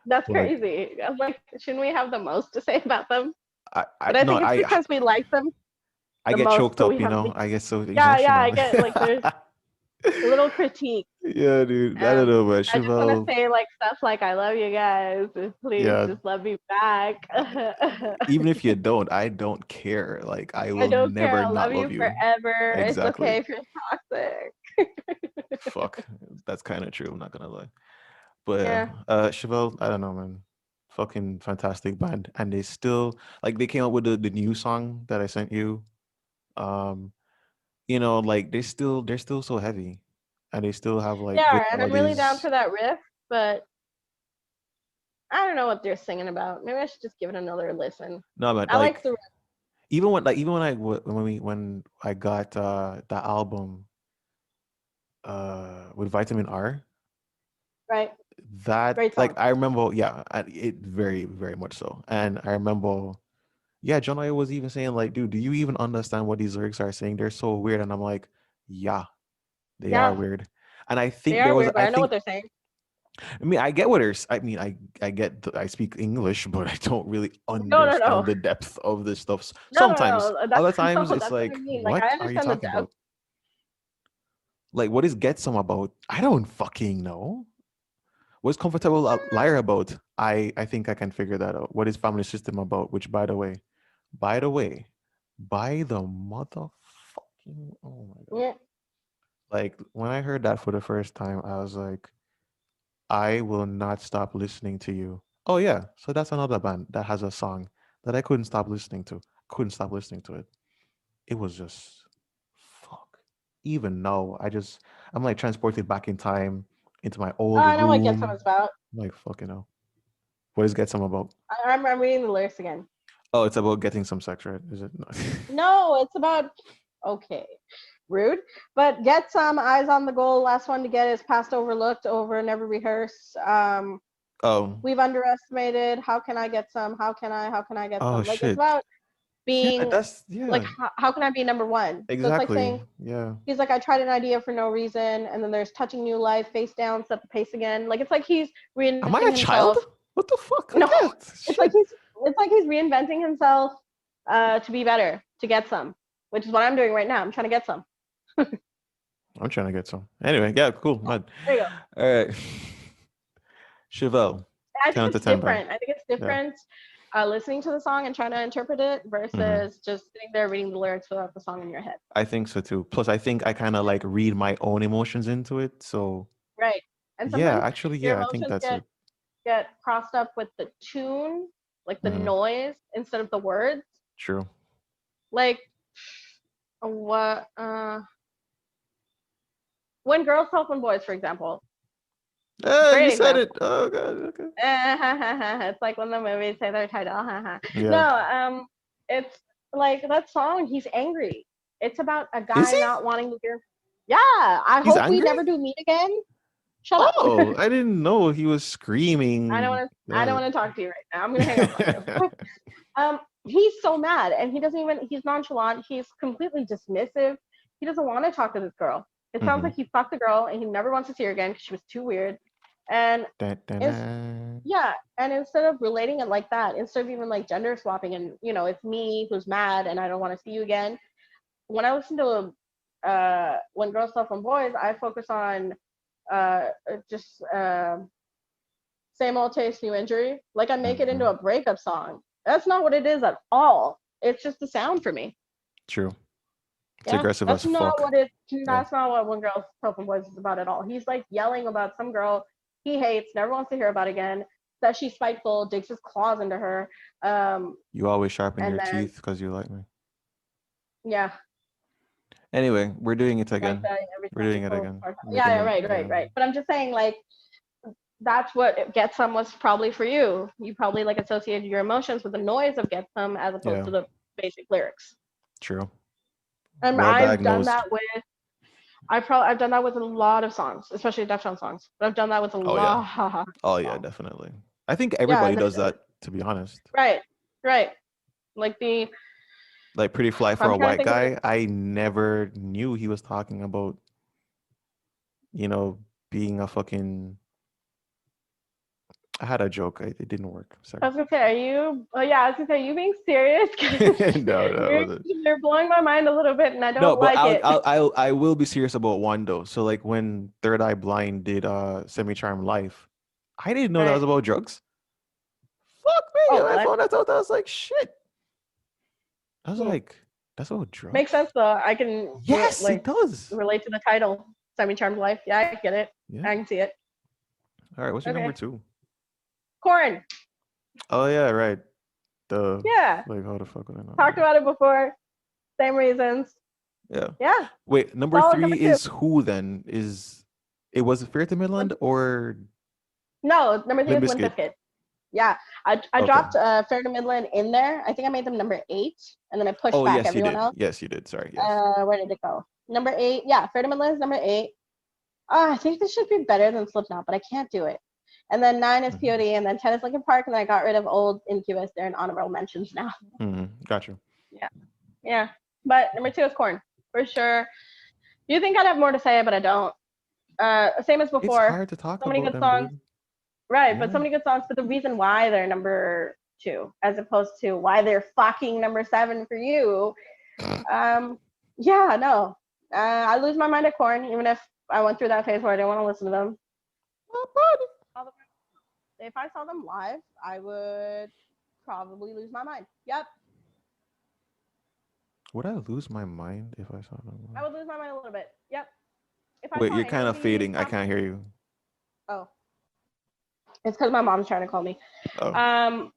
Speaker 2: That's
Speaker 1: But
Speaker 2: crazy. I was like, shouldn't we have the most to say about them?
Speaker 1: I
Speaker 2: But I
Speaker 1: no,
Speaker 2: think it's because we like them
Speaker 1: I
Speaker 2: the
Speaker 1: get
Speaker 2: most,
Speaker 1: choked
Speaker 2: so we
Speaker 1: up, you
Speaker 2: have
Speaker 1: know.
Speaker 2: the
Speaker 1: I get so
Speaker 2: yeah. I
Speaker 1: emotional.
Speaker 2: get like there's a little critique.
Speaker 1: Yeah, dude. I don't know, but
Speaker 2: I just want to
Speaker 1: Chevelle,
Speaker 2: say like stuff like I love you guys. Please
Speaker 1: yeah,
Speaker 2: just love me back.
Speaker 1: even if you don't, I don't care. Like I
Speaker 2: I
Speaker 1: will
Speaker 2: don't care.
Speaker 1: never
Speaker 2: I
Speaker 1: not
Speaker 2: love
Speaker 1: love
Speaker 2: you
Speaker 1: you.
Speaker 2: forever. It's
Speaker 1: Exactly.
Speaker 2: okay if you're toxic.
Speaker 1: Fuck. That's kind of true. I'm not gonna lie. But yeah,
Speaker 2: Yeah.
Speaker 1: Chevelle, I don't know, man. Fucking fantastic band. And they still like they came up with the new song that I sent you. Um, you know, like they're still so heavy. And they still have like good
Speaker 2: Yeah, and I'm really down
Speaker 1: melodies.
Speaker 2: for that riff, but I don't know what they're singing about. Maybe I should just give it another listen.
Speaker 1: No, man,
Speaker 2: I like
Speaker 1: like
Speaker 2: the riff,
Speaker 1: even when I got the album with Vitamin R,
Speaker 2: right?
Speaker 1: that
Speaker 2: Great
Speaker 1: like
Speaker 2: song.
Speaker 1: I remember, yeah, it very very much so. And I remember, yeah, John I was even saying like, dude, do you even understand what these lyrics are saying? They're so weird. And I'm like, yeah, they are
Speaker 2: Yeah,
Speaker 1: weird. And I
Speaker 2: they
Speaker 1: think there
Speaker 2: are
Speaker 1: was,
Speaker 2: weird, but I know what they're saying.
Speaker 1: I mean, I get what there's, I mean, I get, I speak English, but I don't really
Speaker 2: No, no,
Speaker 1: understand
Speaker 2: no,
Speaker 1: the depth of this stuff.
Speaker 2: no, no,
Speaker 1: Sometimes,
Speaker 2: no.
Speaker 1: other
Speaker 2: That's
Speaker 1: times
Speaker 2: no,
Speaker 1: it's
Speaker 2: that's what I
Speaker 1: like,
Speaker 2: mean. Like I
Speaker 1: what are you
Speaker 2: understand the
Speaker 1: talking
Speaker 2: depth.
Speaker 1: about? Like, what is Get Some about? I don't fucking know. What's Comfortable Liar about? I think I can figure that out. What is Family System about? Which, by the way, by the motherfucking, oh my god!
Speaker 2: Yeah,
Speaker 1: Like when I heard that for the first time, I was like, I will not stop listening to you. Oh yeah, so that's another band that has a song that I couldn't stop listening to. Couldn't stop listening to it. It was just fuck. Even now, I'm like transported back in time into my old
Speaker 2: I know what Get Some
Speaker 1: room.
Speaker 2: is about.
Speaker 1: I'm like fucking hell. What is Get Some about?
Speaker 2: I'm reading the lyrics again.
Speaker 1: Oh, it's about getting some sex, right? Is it not?
Speaker 2: No, it's about okay, rude. But Get Some, Eyes on the Goal. Last one to get is past overlooked, over never rehearse.
Speaker 1: Oh,
Speaker 2: We've underestimated. How can I get some? How can I get
Speaker 1: oh
Speaker 2: some? Like it's
Speaker 1: shit.
Speaker 2: about
Speaker 1: Yeah,
Speaker 2: being
Speaker 1: that's
Speaker 2: like
Speaker 1: yeah,
Speaker 2: how can I be number one? So it's like
Speaker 1: exactly.
Speaker 2: saying
Speaker 1: Yeah.
Speaker 2: he's like I tried an idea for no reason, and then there's touching new life, face down, set the pace again. Like it's like he's
Speaker 1: Am I
Speaker 2: reinventing
Speaker 1: a child?
Speaker 2: himself.
Speaker 1: What the fuck?
Speaker 2: No,
Speaker 1: Like, yeah,
Speaker 2: it's like
Speaker 1: shit.
Speaker 2: he's reinventing himself to be better, to get some, which is what I'm doing right now. I'm trying to get some.
Speaker 1: I'm trying to get some. Anyway, yeah, cool. Mad.
Speaker 2: There you go.
Speaker 1: All right. Chevelle,
Speaker 2: I
Speaker 1: 10
Speaker 2: think
Speaker 1: out
Speaker 2: it's
Speaker 1: of 10 band.
Speaker 2: different. I think it's
Speaker 1: Yeah.
Speaker 2: different. listening to the song and trying to interpret it
Speaker 1: Hmm.
Speaker 2: versus just sitting there reading the lyrics without the song in your head.
Speaker 1: I think so too. Plus, I think I kind of like read my own emotions into it. So
Speaker 2: Right. And
Speaker 1: yeah,
Speaker 2: sometimes
Speaker 1: actually,
Speaker 2: your
Speaker 1: yeah, I think
Speaker 2: emotions
Speaker 1: that's it.
Speaker 2: get crossed up with the tune, like the
Speaker 1: Hmm.
Speaker 2: noise instead of the words.
Speaker 1: True.
Speaker 2: Like what when girls talk when boys, for example.
Speaker 1: You
Speaker 2: Great
Speaker 1: said it.
Speaker 2: example.
Speaker 1: Oh god. Okay.
Speaker 2: It's like when the movies say their title. No,
Speaker 1: Yeah.
Speaker 2: it's like that song. He's angry. It's about a
Speaker 1: Is
Speaker 2: guy
Speaker 1: he?
Speaker 2: not wanting to hear. Yeah, I
Speaker 1: He's
Speaker 2: hope we
Speaker 1: angry?
Speaker 2: never do meet again. Shut up.
Speaker 1: Oh, I didn't know he was
Speaker 2: I don't
Speaker 1: screaming
Speaker 2: want to. I don't
Speaker 1: that.
Speaker 2: want to talk to you right now. I'm gonna hang up on you. He's so mad, and he doesn't even. He's nonchalant. He's completely dismissive. He doesn't want to talk to this girl. It sounds
Speaker 1: Hmm.
Speaker 2: like he fucked the girl, and he never wants to see her again because she was too weird. And
Speaker 1: Da, da,
Speaker 2: it's
Speaker 1: da.
Speaker 2: yeah, and instead of relating it like that, instead of even like gender swapping, and it's me who's mad, and I don't want to see you again. When I listen to when girls talk from boys, I focus on just same old taste, new injury. Like I make it into
Speaker 1: Mhm.
Speaker 2: a breakup song. That's not what it is at all. It's just the sound for me.
Speaker 1: True. It's
Speaker 2: Yeah,
Speaker 1: aggressive as fuck. Yeah.
Speaker 2: That's not what When Girls Talk from Boys is about at all. He's like yelling about some girl he hates, never wants to hear about again. That she's spiteful, digs his claws into her.
Speaker 1: You always sharpen
Speaker 2: And
Speaker 1: your
Speaker 2: then
Speaker 1: teeth because you like me.
Speaker 2: yeah,
Speaker 1: Anyway, we're doing it
Speaker 2: like
Speaker 1: again.
Speaker 2: that every
Speaker 1: We're
Speaker 2: time we
Speaker 1: doing it
Speaker 2: pull
Speaker 1: again.
Speaker 2: apart. Yeah,
Speaker 1: Making
Speaker 2: yeah,
Speaker 1: it.
Speaker 2: right, right,
Speaker 1: Yeah.
Speaker 2: right. But I'm just saying, like, that's what Get Some was probably for you. You probably like associated your emotions with the noise of Get Some as opposed
Speaker 1: Yeah.
Speaker 2: to the basic lyrics.
Speaker 1: True.
Speaker 2: And
Speaker 1: Well
Speaker 2: I've done
Speaker 1: diagnosed.
Speaker 2: that with I've done that with a lot of songs, especially Deftones songs. But I've done that with a
Speaker 1: Oh yeah.
Speaker 2: lot
Speaker 1: Oh
Speaker 2: of
Speaker 1: yeah,
Speaker 2: songs.
Speaker 1: definitely. I think
Speaker 2: Yeah,
Speaker 1: everybody
Speaker 2: and
Speaker 1: does that, to be honest.
Speaker 2: right, right. Like the
Speaker 1: Like Pretty Fly for
Speaker 2: I'm
Speaker 1: a
Speaker 2: trying to
Speaker 1: White
Speaker 2: think of the
Speaker 1: Guy, I never knew he was talking about, you know, being a fucking. I had a joke. It didn't work.
Speaker 2: I
Speaker 1: Sorry.
Speaker 2: was gonna say, are you? Oh yeah, I was gonna say, are you being serious?
Speaker 1: No, no, it wasn't.
Speaker 2: You're blowing my mind a little bit, and I
Speaker 1: No,
Speaker 2: don't
Speaker 1: but
Speaker 2: like it.
Speaker 1: I will be serious about one though. So like when Third Eye Blind did Semi Charm Life, I didn't know that was
Speaker 2: Right.
Speaker 1: about drugs. Fuck me.
Speaker 2: Oh,
Speaker 1: And I
Speaker 2: what?
Speaker 1: found that out. I was like, shit. I was
Speaker 2: Hmm.
Speaker 1: like, that's about
Speaker 2: Makes
Speaker 1: drugs?
Speaker 2: sense though. I can
Speaker 1: Yes, it
Speaker 2: like
Speaker 1: does.
Speaker 2: relate to the title, "Semi Charmed Life." Yeah, I get it.
Speaker 1: Yeah.
Speaker 2: I can see it.
Speaker 1: All right, what's your number
Speaker 2: Okay,
Speaker 1: two?
Speaker 2: Corn.
Speaker 1: Oh yeah, right. The
Speaker 2: Yeah,
Speaker 1: like how the fuck would I know?
Speaker 2: talked
Speaker 1: Yeah.
Speaker 2: about it before. Same reasons.
Speaker 1: Yeah.
Speaker 2: Yeah,
Speaker 1: Wait, number
Speaker 2: solid
Speaker 1: three
Speaker 2: number two.
Speaker 1: is who then? Is it was it Fair to Midland or
Speaker 2: No, number three
Speaker 1: Limp
Speaker 2: is Limp
Speaker 1: Bizkit?
Speaker 2: Bizkit. Yeah, I
Speaker 1: Okay.
Speaker 2: dropped Fair to Midland in there. I think I made them number 8, and then I pushed
Speaker 1: Oh
Speaker 2: back
Speaker 1: yes, you
Speaker 2: everyone
Speaker 1: did.
Speaker 2: else.
Speaker 1: Yes, you did. Sorry. Yes.
Speaker 2: Where did it go? Number 8. Yeah, Fair to Midland is number 8. I think this should be better than Slipknot, but I can't do it. And then 9 is
Speaker 1: Hmm.
Speaker 2: POD, and then 10 is Linkin Park, and then I got rid of old Incubus. They're in honorable mentions now.
Speaker 1: Hmm. Gotcha.
Speaker 2: Yeah, yeah. But number 2 is Corn for sure. You think I'd have more to say, but I don't. Same as
Speaker 1: It's
Speaker 2: before.
Speaker 1: hard to talk
Speaker 2: So many
Speaker 1: about
Speaker 2: good
Speaker 1: them,
Speaker 2: songs.
Speaker 1: dude.
Speaker 2: Right, but
Speaker 1: Yeah.
Speaker 2: so many good songs. But the reason why they're number 2, as opposed to why they're fucking number 7 for you, yeah, no. I lose my mind at Corn, even if I went through that phase where I didn't want to listen to them. If I saw them live, I would probably lose my mind. Yep,
Speaker 1: Would I lose my mind if I saw
Speaker 2: I
Speaker 1: them?
Speaker 2: would lose my mind a little bit. Yep. If I
Speaker 1: Wait,
Speaker 2: saw
Speaker 1: you're
Speaker 2: any
Speaker 1: kind
Speaker 2: of
Speaker 1: of
Speaker 2: these
Speaker 1: fading. I
Speaker 2: top,
Speaker 1: can't hear you.
Speaker 2: oh, it's because my mom's trying to call me.
Speaker 1: Oh.
Speaker 2: Um,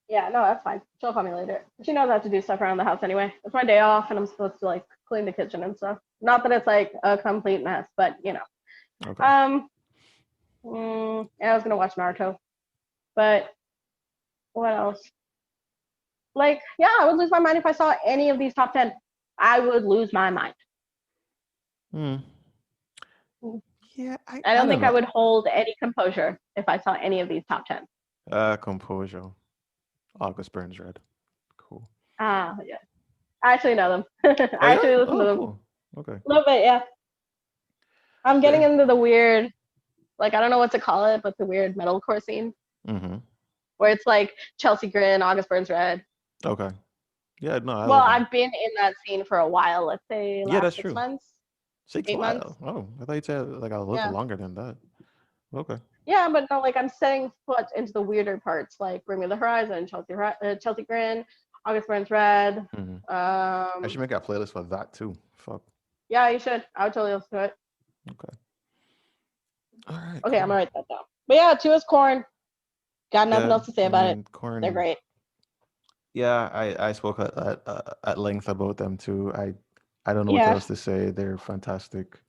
Speaker 2: yeah, no, that's fine. She'll call me later. She knows I have to do stuff around the house anyway. It's my day off, and I'm supposed to like clean the kitchen and stuff. Not that it's like a complete mess, but you know.
Speaker 1: Okay.
Speaker 2: Yeah, I was gonna watch Naruto, but what else? Like, yeah, I would lose my mind if I saw any of these top 10. I would lose my mind.
Speaker 1: Hmm. Yeah,
Speaker 2: I
Speaker 1: I
Speaker 2: don't
Speaker 1: don't
Speaker 2: think I
Speaker 1: know.
Speaker 2: would hold any composure if I saw any of these top 10.
Speaker 1: Composure. August Burns Red. Cool.
Speaker 2: Ah, yeah. I actually know them.
Speaker 1: Oh
Speaker 2: I
Speaker 1: yeah?
Speaker 2: actually listen to
Speaker 1: Oh
Speaker 2: them
Speaker 1: cool. Okay.
Speaker 2: a little bit, yeah. I'm getting
Speaker 1: Okay.
Speaker 2: into the weird, like, I don't know what to call it, but the weird metalcore scene
Speaker 1: Mm-hmm.
Speaker 2: where it's like Chelsea Grin, August Burns Red.
Speaker 1: Okay. Yeah, no, I
Speaker 2: Well,
Speaker 1: love them.
Speaker 2: I've been in that scene for a while, let's say
Speaker 1: Yeah,
Speaker 2: last
Speaker 1: that's
Speaker 2: six
Speaker 1: true.
Speaker 2: months,
Speaker 1: 6
Speaker 2: 8 months.
Speaker 1: while. Oh, I thought you'd say like a little
Speaker 2: Yeah.
Speaker 1: longer than that. Okay.
Speaker 2: Yeah, but no, like I'm setting foot into the weirder parts, like Bring Me the Horizon, Chelsea Grin, August Burns Red.
Speaker 1: Hmm. I should
Speaker 2: Um,
Speaker 1: make a playlist for that too. Fuck.
Speaker 2: yeah, you should. I would totally listen to it.
Speaker 1: Okay. All right.
Speaker 2: Okay, I'm
Speaker 1: Cool.
Speaker 2: gonna write that down. But yeah, two is Corn. Got nothing
Speaker 1: Yeah.
Speaker 2: else to say
Speaker 1: I
Speaker 2: about it.
Speaker 1: mean,
Speaker 2: They're
Speaker 1: corn.
Speaker 2: great.
Speaker 1: Yeah. I spoke at length about them too. I don't know what
Speaker 2: Yeah,
Speaker 1: else to say. They're fantastic.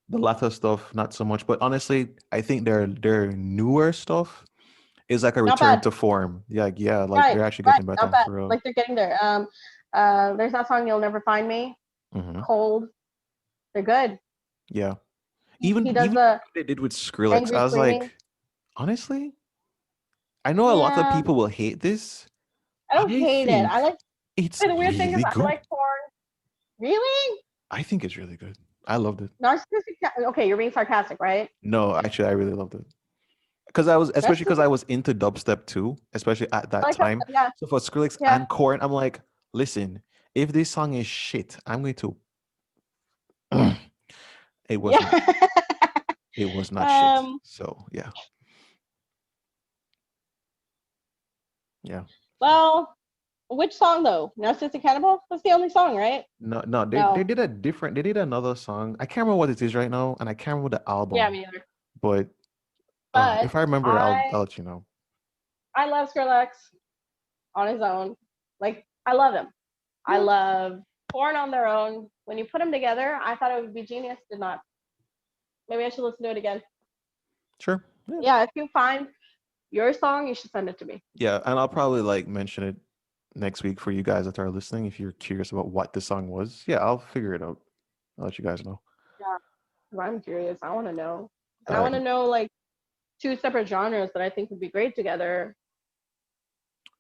Speaker 1: The latter stuff, not so much. But honestly, I think their newer stuff is like a
Speaker 2: not
Speaker 1: return
Speaker 2: bad.
Speaker 1: to form. Yeah. Yeah. Like
Speaker 2: Right,
Speaker 1: they're actually
Speaker 2: right,
Speaker 1: getting
Speaker 2: not
Speaker 1: better
Speaker 2: bad.
Speaker 1: for real.
Speaker 2: Like they're getting there. There's that song "You'll Never Find Me."
Speaker 1: Hmm.
Speaker 2: Cold. They're good.
Speaker 1: Yeah.
Speaker 2: He does
Speaker 1: Even
Speaker 2: the
Speaker 1: what they did with Skrillex,
Speaker 2: angry
Speaker 1: I was
Speaker 2: screaming.
Speaker 1: like, honestly, I know a lot of
Speaker 2: Yeah,
Speaker 1: people will hate this.
Speaker 2: I don't
Speaker 1: I
Speaker 2: hate it. I
Speaker 1: think
Speaker 2: like.
Speaker 1: it's
Speaker 2: The weird thing is,
Speaker 1: really
Speaker 2: I
Speaker 1: good.
Speaker 2: like Corn. Really?
Speaker 1: I think it's really good. I loved it.
Speaker 2: Okay, you're being sarcastic, right?
Speaker 1: No, actually, I really loved it. Because I was,
Speaker 2: That's
Speaker 1: especially because I was into dubstep too, especially at
Speaker 2: I
Speaker 1: that
Speaker 2: like that.
Speaker 1: time.
Speaker 2: Yeah,
Speaker 1: So for Skrillex
Speaker 2: yeah,
Speaker 1: and Korn, I'm like, listen, if this song is shit, I'm going to. It was not.
Speaker 2: yeah.
Speaker 1: It was not shit.
Speaker 2: um.
Speaker 1: So yeah, yeah.
Speaker 2: Well, which song though? Narcissistic Cannibal? That's the only song, right?
Speaker 1: No, no, they
Speaker 2: No.
Speaker 1: did a different. They did another song. I can't remember what it is right now, and I can't remember the
Speaker 2: Yeah,
Speaker 1: album.
Speaker 2: me neither.
Speaker 1: But
Speaker 2: But
Speaker 1: if I remember, I'll let you know.
Speaker 2: I love Skrillex on his own. Like I love him. I
Speaker 1: Yeah,
Speaker 2: love Corn on their own. When you put them together, I thought it would be genius. Did not. Maybe I should listen to it again.
Speaker 1: sure. Yeah,
Speaker 2: Yeah, if you find your song, you should send it to me.
Speaker 1: yeah, and I'll probably like mention it next week for you guys that are listening. If you're curious about what the song was, yeah, I'll figure it out. I'll let you guys know.
Speaker 2: Yeah, 'cause I'm curious. I want to know, and
Speaker 1: All
Speaker 2: I
Speaker 1: right.
Speaker 2: want to know like two separate genres that I think would be great together.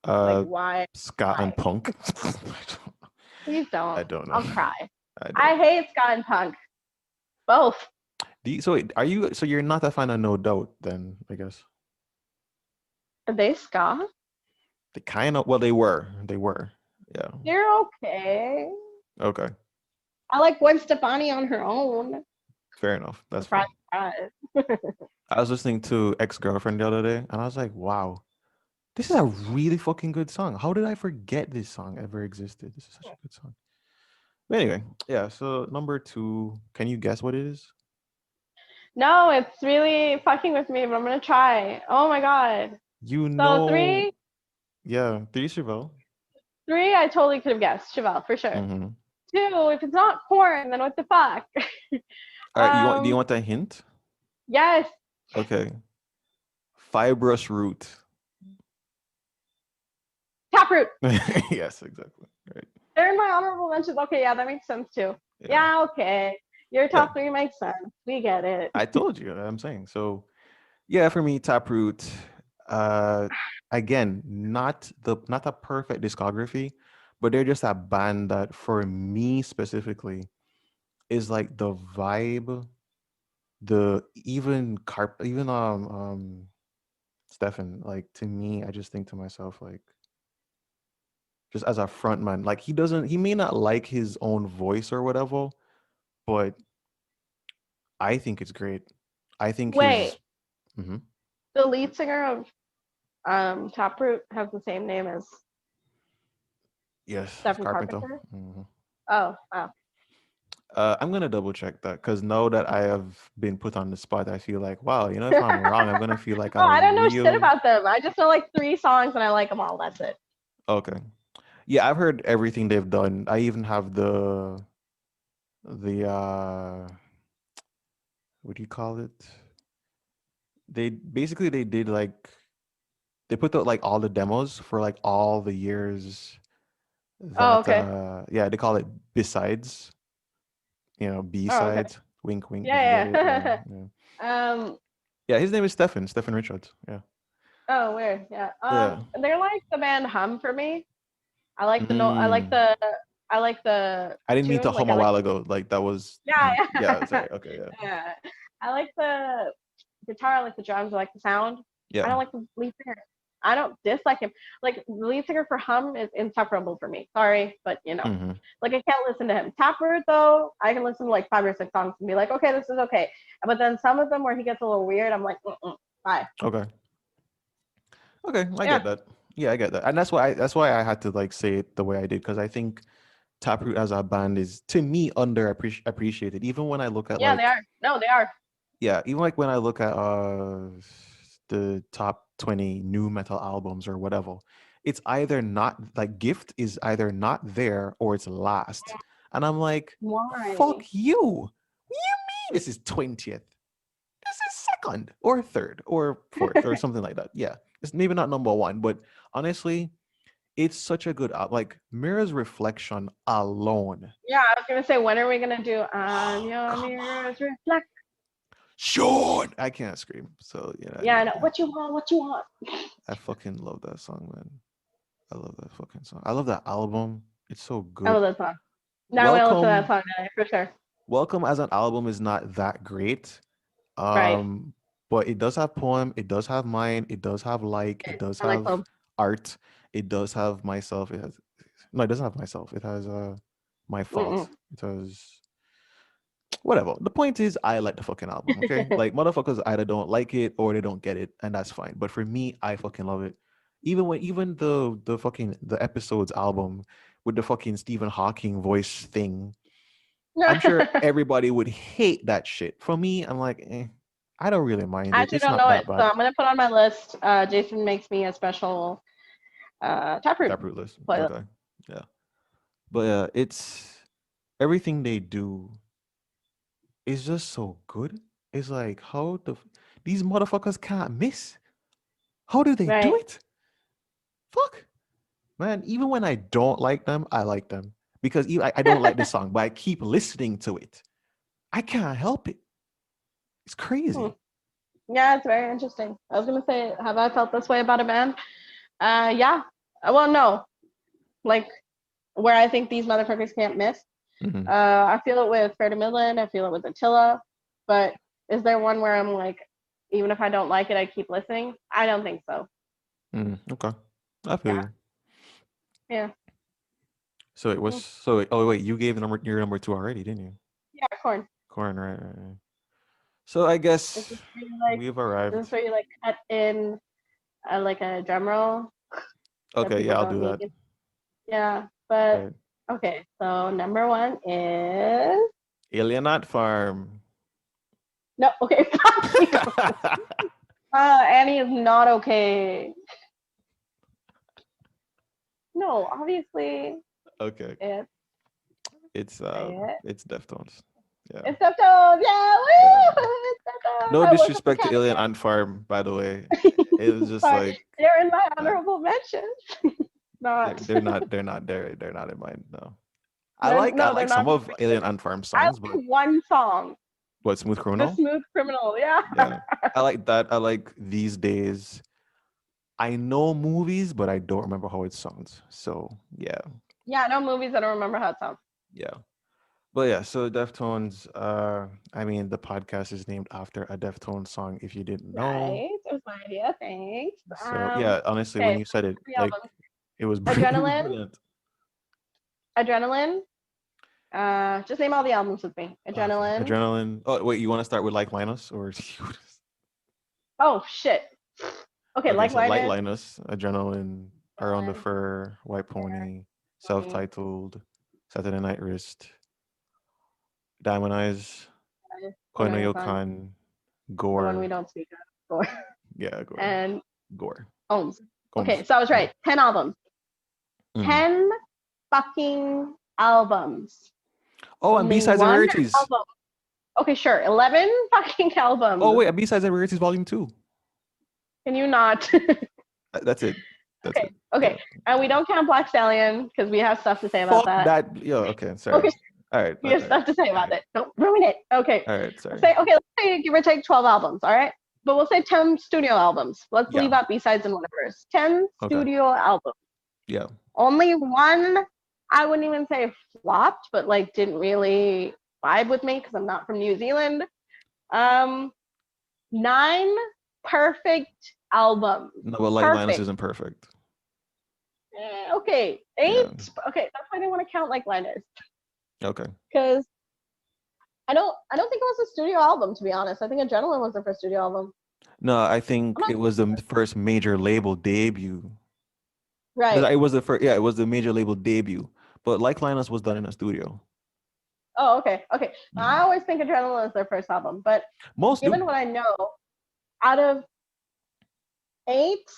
Speaker 2: Like
Speaker 1: Uh,
Speaker 2: why?
Speaker 1: ska and
Speaker 2: Why?
Speaker 1: punk.
Speaker 2: Please
Speaker 1: I
Speaker 2: don't.
Speaker 1: don't know.
Speaker 2: I'll cry.
Speaker 1: I don't.
Speaker 2: I hate ska and punk. Both.
Speaker 1: So wait, are you? So you're not a fan of No Doubt then? I guess
Speaker 2: Are they ska?
Speaker 1: they kind of. Well, they were. They were. Yeah.
Speaker 2: They're okay.
Speaker 1: Okay.
Speaker 2: I like Gwen Stefani on her own.
Speaker 1: Fair enough. That's
Speaker 2: Surprise,
Speaker 1: fair.
Speaker 2: surprise.
Speaker 1: I was listening to Ex-Girlfriend the other day, and I was like, wow, this is a really fucking good song. How did I forget this song ever existed? This is such a good song. But anyway, yeah. So number two, can you guess what it is?
Speaker 2: No, it's really fucking with me, but I'm gonna try. Oh my god.
Speaker 1: You
Speaker 2: So
Speaker 1: know, yeah, three Chevelle.
Speaker 2: three, I totally could have guessed Chevelle for sure.
Speaker 1: Mm-hmm.
Speaker 2: Two, if it's not corn, then what the fuck?
Speaker 1: All right, do you
Speaker 2: um,
Speaker 1: want a hint?
Speaker 2: yes,
Speaker 1: Okay, fibrous root.
Speaker 2: Taproot.
Speaker 1: Yes, exactly. Right.
Speaker 2: They're in my honorable mentions. Okay, yeah, that makes sense too.
Speaker 1: Yeah,
Speaker 2: Yeah, okay. Your
Speaker 1: yeah.
Speaker 2: top three makes sense. We get it.
Speaker 1: I told you. I'm saying so. Yeah, for me, Taproot. Uh, again, not a perfect discography, but they're just a band that, for me specifically, is like the vibe, the even Stefan. Like to me, I just think to myself like, just as a frontman, like he may not like his own voice or whatever, but I think it's great. I think his.
Speaker 2: Wait,
Speaker 1: Mhm.
Speaker 2: the lead singer of Taproot has the same name as
Speaker 1: Yes,
Speaker 2: Stephen
Speaker 1: Carpenter.
Speaker 2: Carpenter.
Speaker 1: Mhm.
Speaker 2: Oh, wow.
Speaker 1: I'm gonna double check that because now that I have been put on the spot, I feel like, wow, if I'm wrong, I'm gonna feel like
Speaker 2: Oh,
Speaker 1: a
Speaker 2: I don't know shit
Speaker 1: real.
Speaker 2: about them. I just know like three songs and I like them all. That's it.
Speaker 1: Okay. Yeah, I've heard everything they've done. I even have the what do you call it? They did like they put out like all the demos for like all the years
Speaker 2: Oh,
Speaker 1: that
Speaker 2: okay.
Speaker 1: yeah, they call it besides, B
Speaker 2: Oh, okay.
Speaker 1: sides. Wink wink if you get
Speaker 2: Yeah,
Speaker 1: it. Yeah,
Speaker 2: yeah.
Speaker 1: yeah.
Speaker 2: um.
Speaker 1: Yeah, his name is Stephen Richards. Yeah.
Speaker 2: Oh, weird. Yeah.
Speaker 1: Yeah.
Speaker 2: They're like the band Hum for me. I like the no. I like
Speaker 1: Mm.
Speaker 2: the. I like the
Speaker 1: I didn't mean to
Speaker 2: tune. Like
Speaker 1: hum
Speaker 2: I
Speaker 1: a
Speaker 2: like.
Speaker 1: while ago. Like that was
Speaker 2: Yeah.
Speaker 1: yeah,
Speaker 2: Yeah.
Speaker 1: sorry. Okay, yeah.
Speaker 2: Yeah. I like the guitar. I like the drums. I like the sound. I
Speaker 1: Yeah.
Speaker 2: don't like the lead singer. I don't dislike him. Like the lead singer for Hum is insufferable for me. Sorry, but
Speaker 1: Hmm.
Speaker 2: like I can't listen to him. Taproot though, I can listen to like five or six songs and be like, okay, this is okay. But then some of them where he gets a little weird, I'm like, mm-mm. Bye.
Speaker 1: Okay. Okay, I
Speaker 2: Yeah.
Speaker 1: get that. Yeah, I get that, and that's why I had to like say it the way I did because I think Taproot as a band is to me appreciated. Even when I look at
Speaker 2: Yeah, they
Speaker 1: like
Speaker 2: are. No, they are.
Speaker 1: yeah, even like when I look at the top 20 new metal albums or whatever, it's either not like Gift is either not there or it's last, and I'm like, fuck
Speaker 2: Why?
Speaker 1: you. What do you mean this is 20th? This is second or third or fourth or something like that. Yeah, it's maybe not number one, but honestly, it's such a good like Mirror's Reflection alone.
Speaker 2: Yeah, I was gonna say, when are we gonna do on
Speaker 1: Oh,
Speaker 2: your
Speaker 1: come on,
Speaker 2: mirrors reflect?
Speaker 1: Sean! I can't scream, so yeah,
Speaker 2: Yeah, I know. What you want? What you want?
Speaker 1: I fucking love that song, man. I love that fucking song. I love that album. It's so
Speaker 2: I
Speaker 1: good.
Speaker 2: love that song. Now I'm gonna listen to that
Speaker 1: Welcome,
Speaker 2: song tonight for sure.
Speaker 1: Welcome as an album is not that great.
Speaker 2: Right.
Speaker 1: Um, but it does have poem, it does have mind, it does have like, it does
Speaker 2: I like
Speaker 1: have
Speaker 2: them.
Speaker 1: art, it does have myself. It has no, it doesn't have myself. It has my fault.
Speaker 2: Mm-mm.
Speaker 1: It has whatever. The point is I like the fucking album, okay? Like motherfuckers either don't like it or they don't get it, and that's fine. But for me, I fucking love it. Even the fucking the episodes album with the fucking Stephen Hawking voice thing, I'm sure everybody would hate that shit. For me, I'm like, I don't really mind
Speaker 2: I
Speaker 1: it.
Speaker 2: actually
Speaker 1: It's
Speaker 2: don't
Speaker 1: not
Speaker 2: know
Speaker 1: that
Speaker 2: it, so
Speaker 1: bad.
Speaker 2: I'm gonna put on my list. Jason makes me a special taproot
Speaker 1: Taproot list.
Speaker 2: playlist.
Speaker 1: Okay. Yeah. But it's everything they do is just so good. It's like these motherfuckers can't miss. How do they do
Speaker 2: Right.
Speaker 1: it? Fuck. Man, even when I don't like them, I like them. Because I don't like this song, but I keep listening to it. I can't help it. It's
Speaker 2: Hmm.
Speaker 1: crazy.
Speaker 2: Yeah, it's very interesting. I was gonna say, have I felt this way about a band? Yeah. Well, no. Like where I think these motherfuckers can't miss.
Speaker 1: Hmm.
Speaker 2: I feel it with Fair to Midland. I feel it with Attila. But is there one where I'm like, even if I don't like it, I keep listening? I don't think so.
Speaker 1: Okay. I feel
Speaker 2: Yeah.
Speaker 1: you.
Speaker 2: Yeah.
Speaker 1: So it was
Speaker 2: Mm.
Speaker 1: oh wait, you gave your number two already, didn't you?
Speaker 2: Yeah, corn.
Speaker 1: Corn, right. So I
Speaker 2: Is
Speaker 1: guess
Speaker 2: this where you like?
Speaker 1: we've
Speaker 2: Is
Speaker 1: arrived.
Speaker 2: this where you like cut in like a drum roll that
Speaker 1: Okay,
Speaker 2: people
Speaker 1: yeah, I'll
Speaker 2: don't
Speaker 1: do that.
Speaker 2: need? Yeah, but
Speaker 1: Right.
Speaker 2: okay. So number one is
Speaker 1: Alien Ant Farm.
Speaker 2: no. Okay, fuck you. Annie is not okay. No, obviously
Speaker 1: Okay.
Speaker 2: it's
Speaker 1: It's
Speaker 2: it.
Speaker 1: it's Deftones. Yeah.
Speaker 2: It's Deftones. Yeah,
Speaker 1: Yeah.
Speaker 2: woo! It's Deftones.
Speaker 1: No
Speaker 2: I woke up the
Speaker 1: disrespect to
Speaker 2: cat
Speaker 1: Alien
Speaker 2: again.
Speaker 1: Ant Farm, by the way. It was just
Speaker 2: Sorry,
Speaker 1: like
Speaker 2: they're in my
Speaker 1: uh,
Speaker 2: honorable mentions. Not.
Speaker 1: they're not in mine. No. I
Speaker 2: They're
Speaker 1: like
Speaker 2: not
Speaker 1: some
Speaker 2: for
Speaker 1: of
Speaker 2: me.
Speaker 1: Alien Ant Farm
Speaker 2: I
Speaker 1: songs, but
Speaker 2: like one song,
Speaker 1: what Smooth
Speaker 2: "The
Speaker 1: Criminal?
Speaker 2: Smooth Criminal." Yeah.
Speaker 1: Yeah. I like that. I like These Days. I know movies, but I don't remember how it sounds. So yeah.
Speaker 2: Yeah, I know movies. I don't remember how it sounds.
Speaker 1: Yeah. But yeah, so Deftones, I mean the podcast is named after a Deftones song if you didn't know.
Speaker 2: Right. It was my idea. Thanks.
Speaker 1: So yeah, honestly, when
Speaker 2: Okay.
Speaker 1: you said it,
Speaker 2: Three
Speaker 1: like
Speaker 2: albums.
Speaker 1: it was it was
Speaker 2: Adrenaline.
Speaker 1: brilliant.
Speaker 2: Adrenaline. Just name all the albums with me.
Speaker 1: Okay.
Speaker 2: Adrenaline.
Speaker 1: Adrenaline. Oh wait, you want to start with like Linus or
Speaker 2: Oh shit. Okay,
Speaker 1: okay,
Speaker 2: like
Speaker 1: so Light
Speaker 2: Linus.
Speaker 1: Linus, Adrenaline, Around the
Speaker 2: Adrenaline.
Speaker 1: Fur, White Pony,
Speaker 2: Pony.
Speaker 1: Self-Titled, Saturday Night Wrist, Diamond Eyes, Koino
Speaker 2: Konoya San.
Speaker 1: Yokan,
Speaker 2: The one we
Speaker 1: Gore.
Speaker 2: don't speak of.
Speaker 1: Yeah, Gore.
Speaker 2: And
Speaker 1: Gore.
Speaker 2: Ohms. Okay,
Speaker 1: Combs.
Speaker 2: so I was
Speaker 1: Yeah.
Speaker 2: right. 10 albums.
Speaker 1: Mhm.
Speaker 2: 10 fucking albums.
Speaker 1: Oh, and
Speaker 2: Only
Speaker 1: B-sides and
Speaker 2: one
Speaker 1: rarities.
Speaker 2: album. Okay, sure. 11 fucking
Speaker 1: Oh
Speaker 2: albums.
Speaker 1: wait, B-sides and rarities volume 2.
Speaker 2: Can you not?
Speaker 1: That's it. That's
Speaker 2: Okay,
Speaker 1: it. Yeah.
Speaker 2: okay. And we don't count Black Stallion because we have stuff to say about
Speaker 1: Fuck
Speaker 2: that.
Speaker 1: that. Yeah, okay, sorry.
Speaker 2: Okay,
Speaker 1: All right.
Speaker 2: we have
Speaker 1: All right.
Speaker 2: stuff to say
Speaker 1: All
Speaker 2: about
Speaker 1: right.
Speaker 2: it. Don't ruin it. Okay.
Speaker 1: All right, sorry.
Speaker 2: Say okay, let's say give or take 12 albums, all right? But we'll say 10 studio albums. Let's
Speaker 1: Yeah.
Speaker 2: leave out B-sides and whatever's. 10
Speaker 1: Okay.
Speaker 2: studio albums.
Speaker 1: Yeah.
Speaker 2: Only one I wouldn't even say flopped, but like didn't really vibe with me because I'm not from New Zealand. 9 perfect albums.
Speaker 1: No, but like Linus
Speaker 2: Perfect.
Speaker 1: isn't perfect.
Speaker 2: Okay, 8.
Speaker 1: Yeah.
Speaker 2: Okay, that's why I didn't want to count like Linus
Speaker 1: Okay.
Speaker 2: because I don't think it was a studio album, to be honest. I think Adrenaline was the first studio album.
Speaker 1: No, I
Speaker 2: I'm
Speaker 1: think
Speaker 2: not
Speaker 1: it was the first major label debut.
Speaker 2: right.
Speaker 1: It was the first, yeah, it was the major label debut. But Like Linus was done in a studio.
Speaker 2: Oh, okay, okay. I
Speaker 1: Mm.
Speaker 2: always think Adrenaline is their first album, but
Speaker 1: Most do.
Speaker 2: given what I know, out of eight,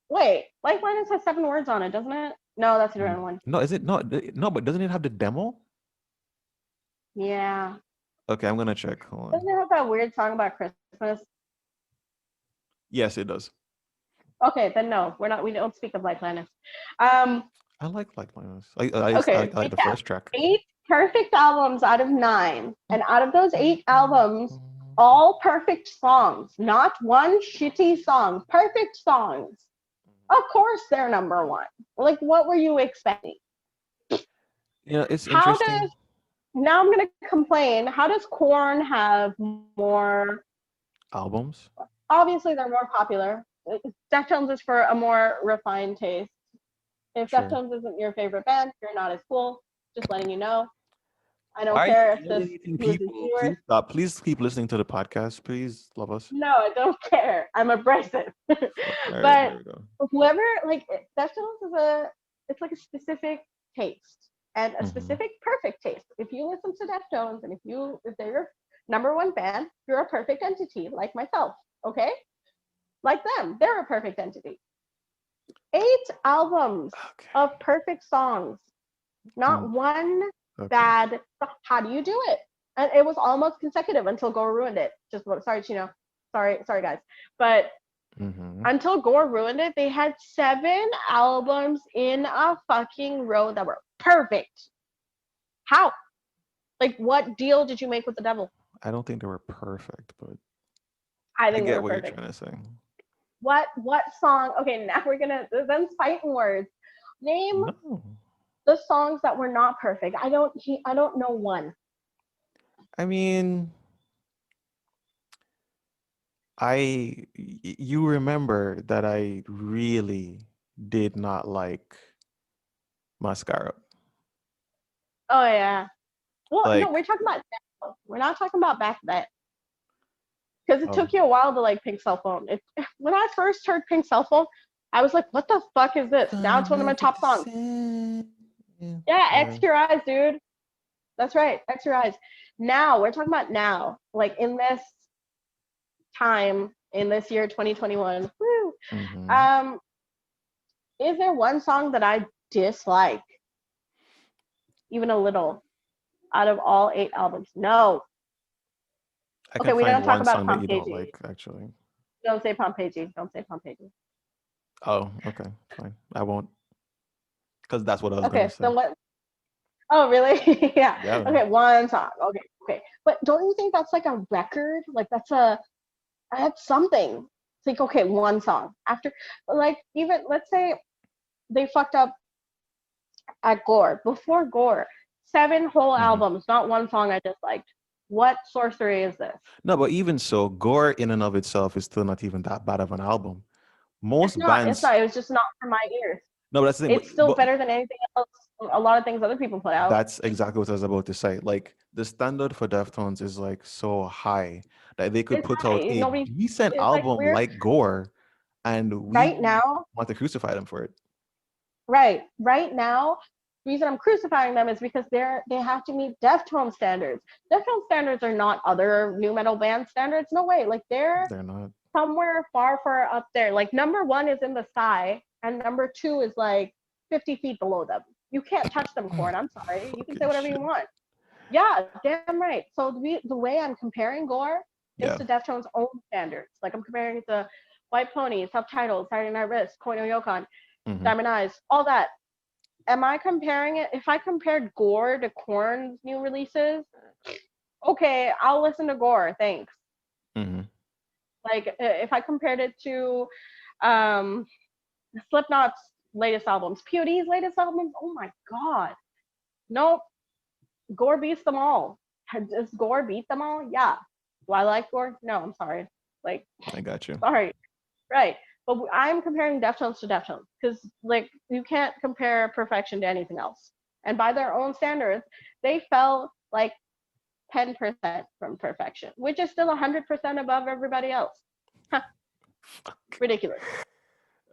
Speaker 2: wait, Like Linus has 7 words on it, doesn't it? No, that's
Speaker 1: Mm.
Speaker 2: Adrenaline.
Speaker 1: No, is it not? No, but doesn't it have the demo?
Speaker 2: Yeah.
Speaker 1: Okay, I'm gonna check. Hold on.
Speaker 2: Doesn't it have that weird song about Christmas?
Speaker 1: Yes, it does.
Speaker 2: Okay, then no, we're not. We don't speak of Like Linus. Um,
Speaker 1: I like Linus.
Speaker 2: okay,
Speaker 1: I like the
Speaker 2: recap.
Speaker 1: first track.
Speaker 2: 8 perfect albums out of 9, and out of those 8 albums, all perfect songs, not one shitty song. Perfect songs. Of course, they're number one. Like, what were you expecting?
Speaker 1: You know, it's
Speaker 2: How does
Speaker 1: interesting.
Speaker 2: now I'm gonna complain? How does Korn have more?
Speaker 1: Albums.
Speaker 2: Obviously, they're more popular. Deftones is for a more refined taste. If
Speaker 1: Sure.
Speaker 2: Deftones isn't your favorite band, you're not as cool. Just letting you know. I don't
Speaker 1: Why are you
Speaker 2: care if this
Speaker 1: alienating
Speaker 2: loses
Speaker 1: people?
Speaker 2: viewers.
Speaker 1: Please stop. Please keep listening to the podcast. Please love us.
Speaker 2: No, I don't care. I'm abrasive.
Speaker 1: All right,
Speaker 2: But
Speaker 1: there we go.
Speaker 2: whoever like Deftones is it's like a specific taste and a
Speaker 1: Hmm.
Speaker 2: specific perfect taste. If you listen to Deftones and if they're your number one band, you're a perfect entity like myself. Okay, like them, they're a perfect entity. 8 albums
Speaker 1: Okay.
Speaker 2: of perfect songs, not
Speaker 1: Mm,
Speaker 2: one
Speaker 1: okay.
Speaker 2: bad. How do you do it? And it was almost consecutive until Gore ruined it. Sorry, Chino. Sorry, guys. But
Speaker 1: Hmm.
Speaker 2: until Gore ruined it, they had 7 albums in a fucking row that were perfect. How? Like, what deal did you make with the devil?
Speaker 1: I don't think they were perfect, but
Speaker 2: I
Speaker 1: I
Speaker 2: think they
Speaker 1: get
Speaker 2: were
Speaker 1: what you're
Speaker 2: perfect.
Speaker 1: trying to say.
Speaker 2: What song? Okay, now we're gonna then fighting words. Name
Speaker 1: No,
Speaker 2: the songs that were not perfect. I don't know one.
Speaker 1: I mean, you remember that I really did not like Mascara.
Speaker 2: Oh yeah. Well, no,
Speaker 1: Like,
Speaker 2: we're talking about now. We're not talking about back then. Because it
Speaker 1: oh,
Speaker 2: took you a while to like Pink Cell Phone. When I first heard Pink Cell Phone, I was like, what the fuck is this? Now
Speaker 1: gonna
Speaker 2: it's one of my
Speaker 1: make it
Speaker 2: top
Speaker 1: the
Speaker 2: songs.
Speaker 1: same. Yeah.
Speaker 2: Yeah,
Speaker 1: Yeah.
Speaker 2: X Your Eyes, dude. That's right, X Your Eyes. Now, we're talking about now, like in this time, in this year 2021. Woo.
Speaker 1: Hmm.
Speaker 2: Um, is there one song that I dislike, even a little, out of all 8 albums? No.
Speaker 1: I
Speaker 2: Okay,
Speaker 1: can
Speaker 2: we
Speaker 1: find
Speaker 2: don't talk
Speaker 1: one
Speaker 2: about
Speaker 1: song that you don't
Speaker 2: Pompeji.
Speaker 1: like, actually.
Speaker 2: Don't say Pompeji. Don't say Pompeji.
Speaker 1: Oh, okay, fine. I won't, because that's what I was gonna
Speaker 2: Okay,
Speaker 1: say.
Speaker 2: then what? Oh, really? Yeah.
Speaker 1: Yeah.
Speaker 2: Okay, one song. Okay, okay. But don't you think that's like a record? Like that's something. It's like okay, one song after, like even let's say they fucked up at Gore. Before Gore, 7 whole
Speaker 1: Hmm.
Speaker 2: albums, not one song I disliked. What sorcery is this?
Speaker 1: No, but even so, Gore in and of itself is still not even that bad of an album.
Speaker 2: It's
Speaker 1: Most
Speaker 2: not. It's
Speaker 1: bands,
Speaker 2: not. It was just not for my ears.
Speaker 1: no, but that's the thing.
Speaker 2: It's still better than anything else. A lot of things other people put out.
Speaker 1: That's exactly what I was about to say. Like the standard for Deftones is like so high that they could
Speaker 2: It's
Speaker 1: put out
Speaker 2: high.
Speaker 1: a
Speaker 2: Nobody.
Speaker 1: decent
Speaker 2: It's like
Speaker 1: album
Speaker 2: we're
Speaker 1: like Gore, and
Speaker 2: right
Speaker 1: we
Speaker 2: now.
Speaker 1: want to crucify them for it.
Speaker 2: Right now, the reason I'm crucifying them is because they have to meet Deftones standards. Deftones standards are not other new metal band standards. No way. Like they're
Speaker 1: They're not.
Speaker 2: somewhere far up there. Like number one is in the sky, and number two is like 50 feet below them. You can't touch them, Corn. I'm sorry. You can say
Speaker 1: Fucking
Speaker 2: whatever you
Speaker 1: shit.
Speaker 2: want. Yeah, damn right. So the way I'm comparing Gore is
Speaker 1: Yeah.
Speaker 2: to Deftones' own standards. Like I'm comparing it to White Pony, Subtitled, Saturday Night Wrist, Koi no Yokon,
Speaker 1: Hmm.
Speaker 2: Diamond Eyes, all that. Am I comparing it? If I compared Gore to Korn's new releases, okay, I'll listen to Gore. Thanks.
Speaker 1: Hmm.
Speaker 2: Like if I compared it to um, Slipknot's latest albums, POD's latest albums, oh my god, nope. Gore beats them all. Does Gore beat them all? Yeah. Do I like Gore? No, I'm sorry. Like,
Speaker 1: I got you.
Speaker 2: sorry. Right. But I'm comparing Deftones to Deftones because, like, you can't compare perfection to anything else. And by their own standards, they fell like 10% from perfection, which is still 100% above everybody else. Huh. Ridiculous.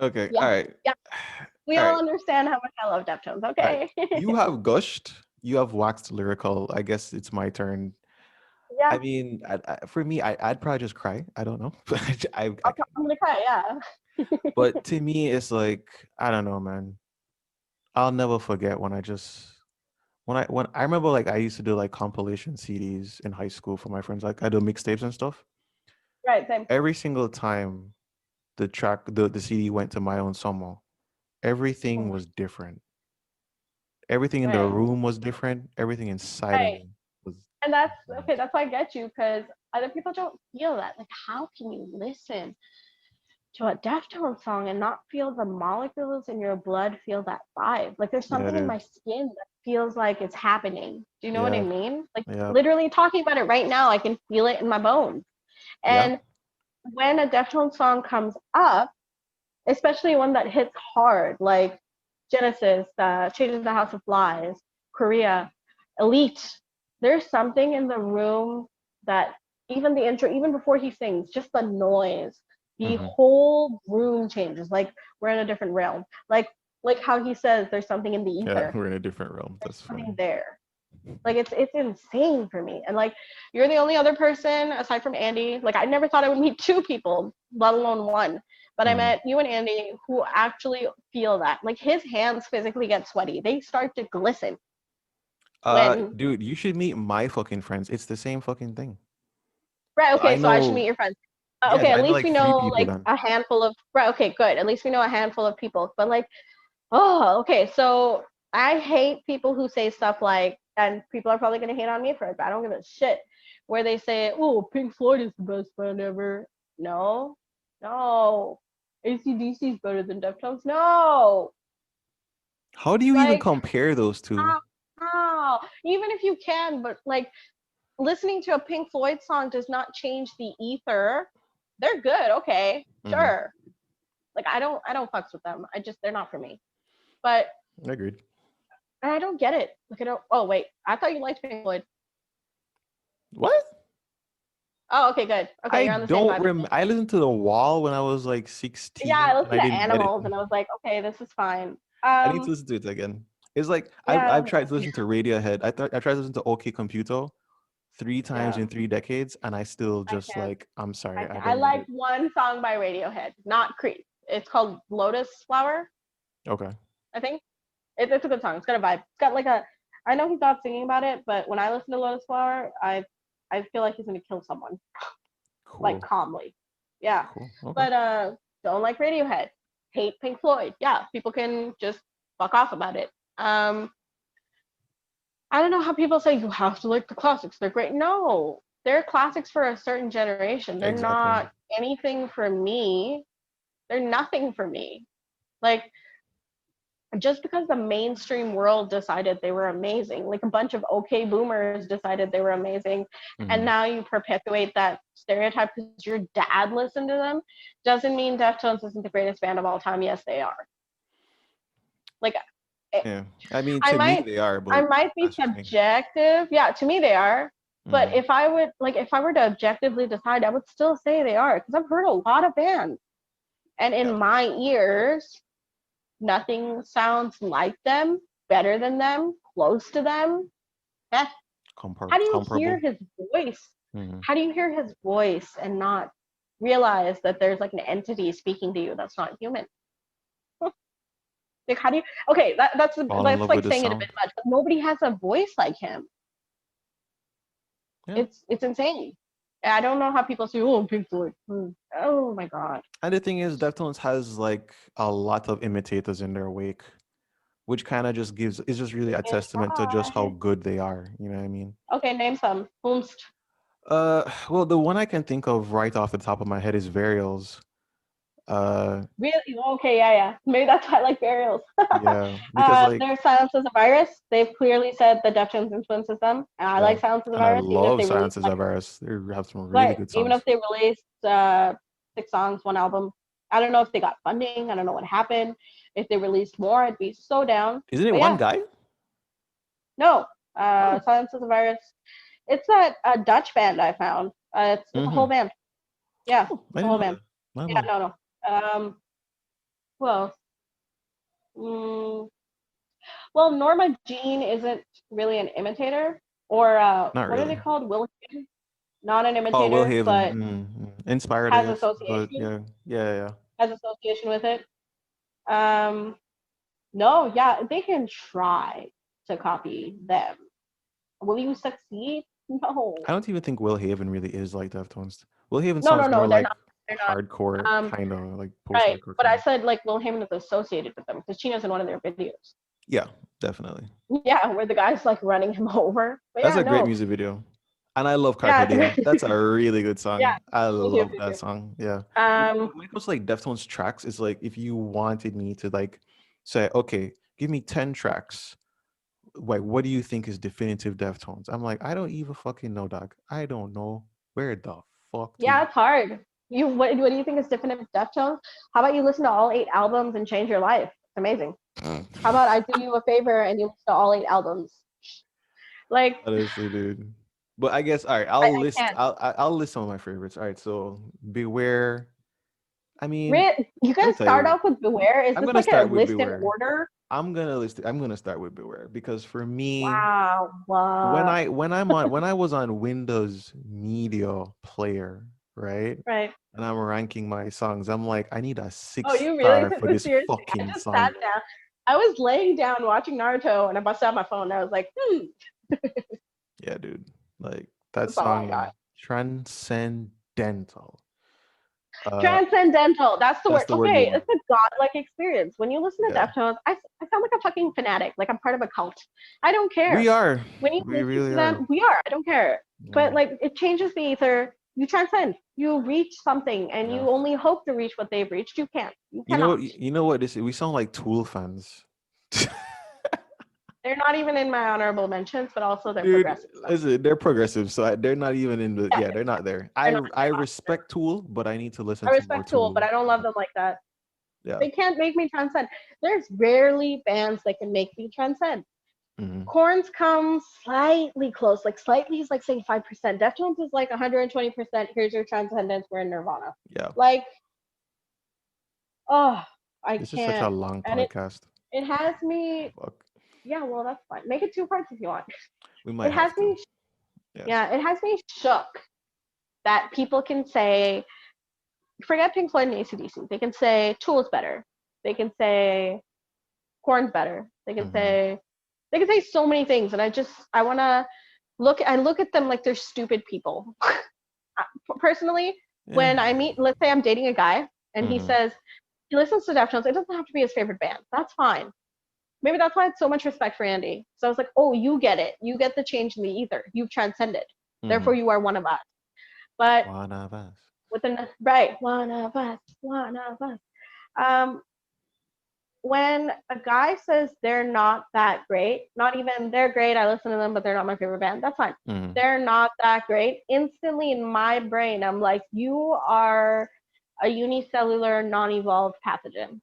Speaker 1: Okay, all
Speaker 2: Yeah.
Speaker 1: right.
Speaker 2: Yeah. We
Speaker 1: All
Speaker 2: all
Speaker 1: right.
Speaker 2: understand how much I love Deftones.
Speaker 1: All right.
Speaker 2: Okay.
Speaker 1: You have gushed. You have waxed lyrical. I guess it's my turn. I
Speaker 2: Yeah.
Speaker 1: mean, for me, I'd probably just cry. I don't know. I can.
Speaker 2: I'm gonna cry. Yeah.
Speaker 1: But to me, it's like I don't know, man. I'll never forget when when I remember like I used to do like compilation CDs in high school for my friends. Like I do mixtapes and stuff.
Speaker 2: Right. Same.
Speaker 1: Every single time the CD went to my own summer, everything
Speaker 2: Mhm.
Speaker 1: was different. Everything in the
Speaker 2: Right.
Speaker 1: room was different. Everything inside of
Speaker 2: Right.
Speaker 1: me was
Speaker 2: And that's okay.
Speaker 1: different.
Speaker 2: That's why I get you because other people don't feel that. Like, how can you listen to a Deftones song and not feel the molecules in your blood feel that vibe? Like, there's
Speaker 1: Yeah,
Speaker 2: something in
Speaker 1: dude.
Speaker 2: my skin that feels like it's happening. Do you know what I
Speaker 1: Yeah,
Speaker 2: mean? Like,
Speaker 1: yeah,
Speaker 2: literally talking about it right now, I can feel it in my bones.
Speaker 1: yeah.
Speaker 2: And when a Deftones song comes up, especially one that hits hard, like Genesis, Changes the House of Flies, Korea, Elite. There's something in the room that even the intro, even before he sings, just the noise, the
Speaker 1: Hmm.
Speaker 2: whole room changes. Like we're in a different realm. Like how he says, there's something in the
Speaker 1: Yeah,
Speaker 2: ether.
Speaker 1: we're in a different realm.
Speaker 2: There's
Speaker 1: That's
Speaker 2: something
Speaker 1: funny.
Speaker 2: there. Like it's insane for me. And like you're the only other person aside from Andy. Like I never thought I would meet two people, let alone one. But I
Speaker 1: Hmm.
Speaker 2: met you and Andy who actually feel that. Like his hands physically get sweaty. They start to glisten when
Speaker 1: Dude, you should meet my fucking friends. It's the same fucking thing.
Speaker 2: right,
Speaker 1: I
Speaker 2: okay, so I should meet
Speaker 1: know,
Speaker 2: your friends.
Speaker 1: yeah,
Speaker 2: Okay, at
Speaker 1: I know
Speaker 2: least
Speaker 1: like
Speaker 2: we
Speaker 1: three
Speaker 2: know
Speaker 1: people
Speaker 2: like
Speaker 1: then.
Speaker 2: a handful of right, okay, good. At least we know a handful of people. But like, oh, okay, so I hate people who say stuff like, and people are probably gonna hate on me for it, but I don't give a shit. Where they say, "Oh, Pink Floyd is the best band ever." No, no. AC/DC is better than Deftones. No,
Speaker 1: How do you even
Speaker 2: like,
Speaker 1: compare those two?
Speaker 2: no, no. Even if you can, but like listening to a Pink Floyd song does not change the ether. They're good, okay,
Speaker 1: Hmm.
Speaker 2: sure. Like I don't fucks with them. I just they're not for me. But
Speaker 1: Agreed.
Speaker 2: I don't get it. Like I don't. Oh wait, I thought you liked Pink Floyd.
Speaker 1: What?
Speaker 2: Oh, okay, good. Okay,
Speaker 1: I
Speaker 2: you're on the same
Speaker 1: don't
Speaker 2: vibe as me.
Speaker 1: I listened to The Wall when I was like
Speaker 2: Yeah, I
Speaker 1: 16 and
Speaker 2: listened
Speaker 1: I
Speaker 2: to
Speaker 1: didn't get it.
Speaker 2: Animals, and I was like, okay, this is fine.
Speaker 1: I need to listen to it again. It's like
Speaker 2: Yeah,
Speaker 1: I've tried to listen to Radiohead. I tried to listen to OK Computer three times
Speaker 2: yeah.
Speaker 1: in 3 decades, and I still
Speaker 2: I
Speaker 1: just
Speaker 2: can't.
Speaker 1: like I'm
Speaker 2: I
Speaker 1: sorry, I
Speaker 2: can't. I
Speaker 1: don't get
Speaker 2: like
Speaker 1: it.
Speaker 2: one song by Radiohead, not Creep. It's called Lotus Flower,
Speaker 1: Okay.
Speaker 2: I think. It's a good song. It's got a vibe. It's got like a. I know he's not singing about it, but when I listen to Lotus Flower, I feel like he's gonna kill someone like
Speaker 1: Cool.
Speaker 2: calmly. Yeah,
Speaker 1: Cool. Okay.
Speaker 2: but don't like Radiohead. Hate Pink Floyd. Yeah, people can just fuck off about it. I don't know how people say you have to like the classics. They're great. No, they're classics for a certain generation. They're
Speaker 1: Exactly.
Speaker 2: not anything for me. They're nothing for me. Like just because the mainstream world decided they were amazing, like a bunch of okay boomers decided they were amazing, and
Speaker 1: Hmm.
Speaker 2: now you perpetuate that stereotype because your dad listened to them, doesn't mean Deftones isn't the greatest band of all time. Yes, they are. Like,
Speaker 1: Yeah. I mean,
Speaker 2: I
Speaker 1: to me
Speaker 2: might
Speaker 1: they are,
Speaker 2: I
Speaker 1: but
Speaker 2: might be
Speaker 1: that's just me.
Speaker 2: subjective. Yeah, to me they are. But
Speaker 1: Hmm.
Speaker 2: if I were to objectively decide, I would still say they are because I've heard a lot of bands, and
Speaker 1: Yeah.
Speaker 2: in my ears, nothing sounds like them, better than them, close to them. Eh, how do you hear
Speaker 1: Comparable.
Speaker 2: his voice?
Speaker 1: Hmm.
Speaker 2: How do you hear his voice and not realize that there's like an entity speaking to you that's not human? Like how do you? Okay,
Speaker 1: Fall in
Speaker 2: that's
Speaker 1: love
Speaker 2: like
Speaker 1: with the
Speaker 2: saying it a bit
Speaker 1: sound.
Speaker 2: much, but nobody has a voice like him.
Speaker 1: Yeah.
Speaker 2: It's insane. I don't know how people say, "Oh, Pink Floyd." Oh my god.
Speaker 1: And the thing is, Deftones has like a lot of imitators in their wake, which kind of just gives it's just really
Speaker 2: You
Speaker 1: a
Speaker 2: can
Speaker 1: testament to just how
Speaker 2: try.
Speaker 1: good they are. You know what I mean?
Speaker 2: Okay, name some. Whomst.
Speaker 1: Well, the one I can think of right off the top of my head is Varials. Uh,
Speaker 2: Really? Okay, yeah, yeah. Maybe that's why I like burials.
Speaker 1: yeah, because like
Speaker 2: Their Silence is a Virus. They've clearly said the Deftones influences them. And I
Speaker 1: yeah,
Speaker 2: like Silence is a
Speaker 1: and I
Speaker 2: Virus, even if
Speaker 1: love
Speaker 2: they release
Speaker 1: Silences
Speaker 2: like
Speaker 1: of Eris. They have some really
Speaker 2: right,
Speaker 1: good
Speaker 2: even if
Speaker 1: songs.
Speaker 2: they released 6 songs, one album. I don't know if they got funding. I don't know what happened. If they released more, I'd be so down.
Speaker 1: Isn't it
Speaker 2: But
Speaker 1: one
Speaker 2: yeah,
Speaker 1: guy?
Speaker 2: no.
Speaker 1: Oh,
Speaker 2: Silence is a Virus. It's that a Dutch band I found. It's a whole
Speaker 1: mm-hmm.
Speaker 2: band. Yeah,
Speaker 1: Oh, I
Speaker 2: it's a
Speaker 1: didn't
Speaker 2: whole
Speaker 1: know
Speaker 2: band.
Speaker 1: that. No,
Speaker 2: Yeah,
Speaker 1: no,
Speaker 2: no, no. Who else? Mm, well, Norma Jean isn't really an imitator, or
Speaker 1: not
Speaker 2: what are they
Speaker 1: really.
Speaker 2: called? Will not an
Speaker 1: Oh, Will
Speaker 2: imitator,
Speaker 1: Haven.
Speaker 2: but
Speaker 1: Inspired, I
Speaker 2: has
Speaker 1: guess. But
Speaker 2: association,
Speaker 1: yeah, yeah, yeah.
Speaker 2: has association with it. Um, no, yeah, they can try to copy them. Will you succeed? No,
Speaker 1: I don't even think Will Haven really is like Deftones. Will Haven
Speaker 2: no, no,
Speaker 1: sounds more
Speaker 2: no. They're
Speaker 1: like
Speaker 2: not. They're not.
Speaker 1: hardcore,
Speaker 2: Um,
Speaker 1: kind of like
Speaker 2: right.
Speaker 1: post-hardcore
Speaker 2: But
Speaker 1: kind
Speaker 2: I
Speaker 1: of.
Speaker 2: said like Will Heyman is associated with them because Chino's in one of their videos.
Speaker 1: Yeah, definitely.
Speaker 2: Yeah, where the guy's like running him over. But
Speaker 1: That's
Speaker 2: yeah,
Speaker 1: a great
Speaker 2: no.
Speaker 1: music video. And I love
Speaker 2: Yeah,
Speaker 1: Carpe
Speaker 2: it's a
Speaker 1: Diem.
Speaker 2: great.
Speaker 1: That's a really good
Speaker 2: Yeah,
Speaker 1: song. I
Speaker 2: me too,
Speaker 1: love
Speaker 2: me
Speaker 1: that
Speaker 2: too.
Speaker 1: song. Yeah.
Speaker 2: Um,
Speaker 1: When it comes to like Deftones tracks, it's like if you wanted me to like say, okay, give me 10 tracks. Like, what do you think is definitive Deftones? I'm like, I don't even fucking know, dog. I don't know where the fuck to.
Speaker 2: yeah, it's hard. What do you think is definitive Deftones? How about you listen to all 8 albums and change your life? It's amazing. How about I do you a favor and you listen to all 8 albums? Like
Speaker 1: Honestly, dude. But I guess all right.
Speaker 2: I can't.
Speaker 1: I'll list some of my favorites. All right, so Beware. I mean,
Speaker 2: You
Speaker 1: let me
Speaker 2: guys
Speaker 1: tell
Speaker 2: start
Speaker 1: you,
Speaker 2: off with Beware. Is
Speaker 1: I'm
Speaker 2: this
Speaker 1: gonna
Speaker 2: like a
Speaker 1: start with
Speaker 2: list in
Speaker 1: Beware.
Speaker 2: order?
Speaker 1: I'm gonna start with Beware because for me,
Speaker 2: Wow. Wow.
Speaker 1: when I was on Windows Media Player, right?
Speaker 2: Right.
Speaker 1: And I'm ranking my songs, I'm like, I need a
Speaker 2: Oh,
Speaker 1: six
Speaker 2: you really
Speaker 1: star
Speaker 2: took
Speaker 1: for
Speaker 2: this
Speaker 1: this
Speaker 2: seriously? I
Speaker 1: fucking
Speaker 2: just sat
Speaker 1: song.
Speaker 2: down. I was laying down watching Naruto and I busted out my phone and I was like,
Speaker 1: Yeah, dude. Like that
Speaker 2: that's all I got.
Speaker 1: song, Transcendental. Uh,
Speaker 2: Transcendental. That's the
Speaker 1: that's
Speaker 2: word.
Speaker 1: the word you
Speaker 2: Okay,
Speaker 1: want.
Speaker 2: it's a godlike experience. When you listen to
Speaker 1: Yeah,
Speaker 2: Deftones, I sound like a fucking fanatic. Like I'm part of a cult. I don't
Speaker 1: we
Speaker 2: care.
Speaker 1: are.
Speaker 2: When you
Speaker 1: We
Speaker 2: listen
Speaker 1: really
Speaker 2: to
Speaker 1: are.
Speaker 2: them, we are. I don't care.
Speaker 1: Yeah,
Speaker 2: But like it changes the ether. You transcend. You reach something, and
Speaker 1: yeah.
Speaker 2: you only hope to reach what they've reached. You can't. You
Speaker 1: You know
Speaker 2: cannot.
Speaker 1: what? You know what this is? We sound like Tool fans.
Speaker 2: They're not even in my honorable mentions, but also they're
Speaker 1: Dude,
Speaker 2: progressive stuff.
Speaker 1: listen, they're progressive, so they're not even in the.
Speaker 2: Yeah,
Speaker 1: Yeah, they're not there.
Speaker 2: they're not.
Speaker 1: I
Speaker 2: They're not.
Speaker 1: respect Tool, but I need to listen
Speaker 2: I
Speaker 1: to more
Speaker 2: respect Tool, but
Speaker 1: Tool.
Speaker 2: I don't love them like that.
Speaker 1: Yeah.
Speaker 2: They can't make me transcend. There's rarely bands that can make me transcend.
Speaker 1: Hmm.
Speaker 2: Corns come slightly close, like slightly is like saying 5%. Deftones is like 120%. Here's your transcendence. We're in Nirvana.
Speaker 1: Yeah.
Speaker 2: Like, oh, I
Speaker 1: This is such a
Speaker 2: can't.
Speaker 1: long
Speaker 2: And
Speaker 1: podcast.
Speaker 2: it has me.
Speaker 1: Fuck.
Speaker 2: Yeah, well, that's fine. Make it 2 parts if you want.
Speaker 1: We might
Speaker 2: It has
Speaker 1: have to.
Speaker 2: me.
Speaker 1: Yes.
Speaker 2: Yeah, it has me shook that people can say, forget Pink Floyd and AC/DC. They can say Tool's better. They can say Corn's better.
Speaker 1: Hmm.
Speaker 2: They can say so many things, and I want to look at them like they're stupid people. Personally,
Speaker 1: Yeah.
Speaker 2: when I meet, let's say I'm dating a guy and he
Speaker 1: Hmm.
Speaker 2: says he listens to Deftones, it doesn't have to be his favorite band. That's fine. Maybe that's why I had so much respect for Andy. So I was like, oh, you get it. You get the change in the ether. You've transcended. Therefore,
Speaker 1: Hmm.
Speaker 2: you are one of us. But
Speaker 1: One of us.
Speaker 2: with an right, one of us. Um, when a guy says they're not that great, not even they're great, I listen to them, but they're not my favorite band, that's fine.
Speaker 1: Hmm.
Speaker 2: They're not that great. Instantly in my brain, I'm like, you are a unicellular, non evolved pathogen.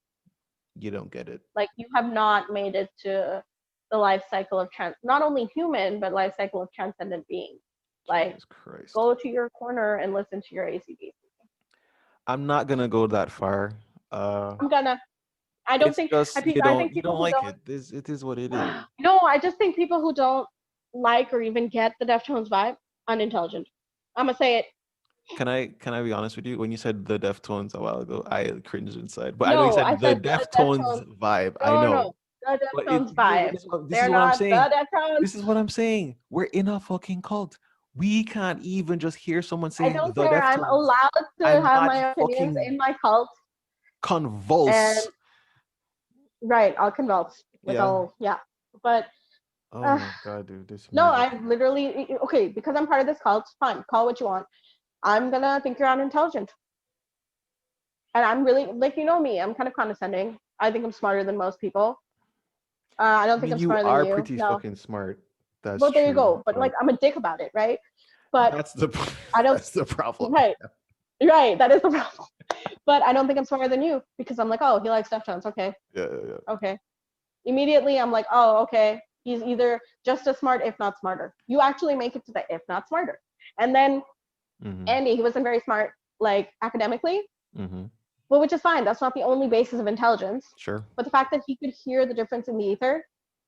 Speaker 1: You don't get it.
Speaker 2: Like, you have not made it to the life cycle of not only human, but life cycle of transcendent beings. Like,
Speaker 1: Jesus Christ.
Speaker 2: go to your corner and listen to your ACD.
Speaker 1: I'm not gonna go that far. Uh,
Speaker 2: I'm gonna. I don't
Speaker 1: it's
Speaker 2: think
Speaker 1: just
Speaker 2: I think
Speaker 1: you
Speaker 2: people
Speaker 1: don't
Speaker 2: who
Speaker 1: like
Speaker 2: don't.
Speaker 1: it. This it is what it is.
Speaker 2: No, I just think people who don't like or even get the Deftones vibe unintelligent. I'm gonna say it.
Speaker 1: Can I be honest with you? When you said the Deftones a while ago, I cringed inside. But I know you
Speaker 2: No, I
Speaker 1: said the
Speaker 2: said the
Speaker 1: Deftones
Speaker 2: Deftones.
Speaker 1: vibe. I
Speaker 2: No,
Speaker 1: know.
Speaker 2: no, the
Speaker 1: But
Speaker 2: Deftones vibe.
Speaker 1: this is
Speaker 2: They're
Speaker 1: what I'm
Speaker 2: not
Speaker 1: saying.
Speaker 2: the Deftones.
Speaker 1: This is what I'm saying. We're in a fucking cult. We can't even just hear someone
Speaker 2: I
Speaker 1: say
Speaker 2: don't
Speaker 1: the
Speaker 2: care. I'm
Speaker 1: Deftones
Speaker 2: allowed to
Speaker 1: and
Speaker 2: have
Speaker 1: not
Speaker 2: my opinions
Speaker 1: fucking
Speaker 2: in my cult, and
Speaker 1: convulse.
Speaker 2: right, I'll convulse with
Speaker 1: Yeah.
Speaker 2: all yeah. But
Speaker 1: Oh
Speaker 2: uh,
Speaker 1: my god, dude, this
Speaker 2: no,
Speaker 1: music.
Speaker 2: I'm literally okay because I'm part of this cult. Fine, call what you want. I'm gonna think you're unintelligent. And I'm really like you know me. I'm kind of condescending. I think I'm smarter than most people. I
Speaker 1: I
Speaker 2: don't think
Speaker 1: mean,
Speaker 2: I'm
Speaker 1: you
Speaker 2: smarter than
Speaker 1: are
Speaker 2: you.
Speaker 1: pretty
Speaker 2: No.
Speaker 1: fucking smart. That's
Speaker 2: Well, there you
Speaker 1: true.
Speaker 2: go. But
Speaker 1: But
Speaker 2: like, I'm a dick about it, right? But
Speaker 1: that's the
Speaker 2: I don't.
Speaker 1: that's the problem.
Speaker 2: Right. Right. That is the problem. But I don't think I'm smarter than you because I'm like, oh, he likes Deftones. Okay.
Speaker 1: Yeah, yeah, yeah.
Speaker 2: Okay. Immediately, I'm like, oh, okay. He's either just as smart, if not smarter. You actually make it to the if not smarter. And then
Speaker 1: Mm-hmm.
Speaker 2: Andy, he wasn't very smart, like academically.
Speaker 1: Mm-hmm.
Speaker 2: Well, which is fine. That's not the only basis of intelligence.
Speaker 1: Sure.
Speaker 2: But the fact that he could hear the difference in the ether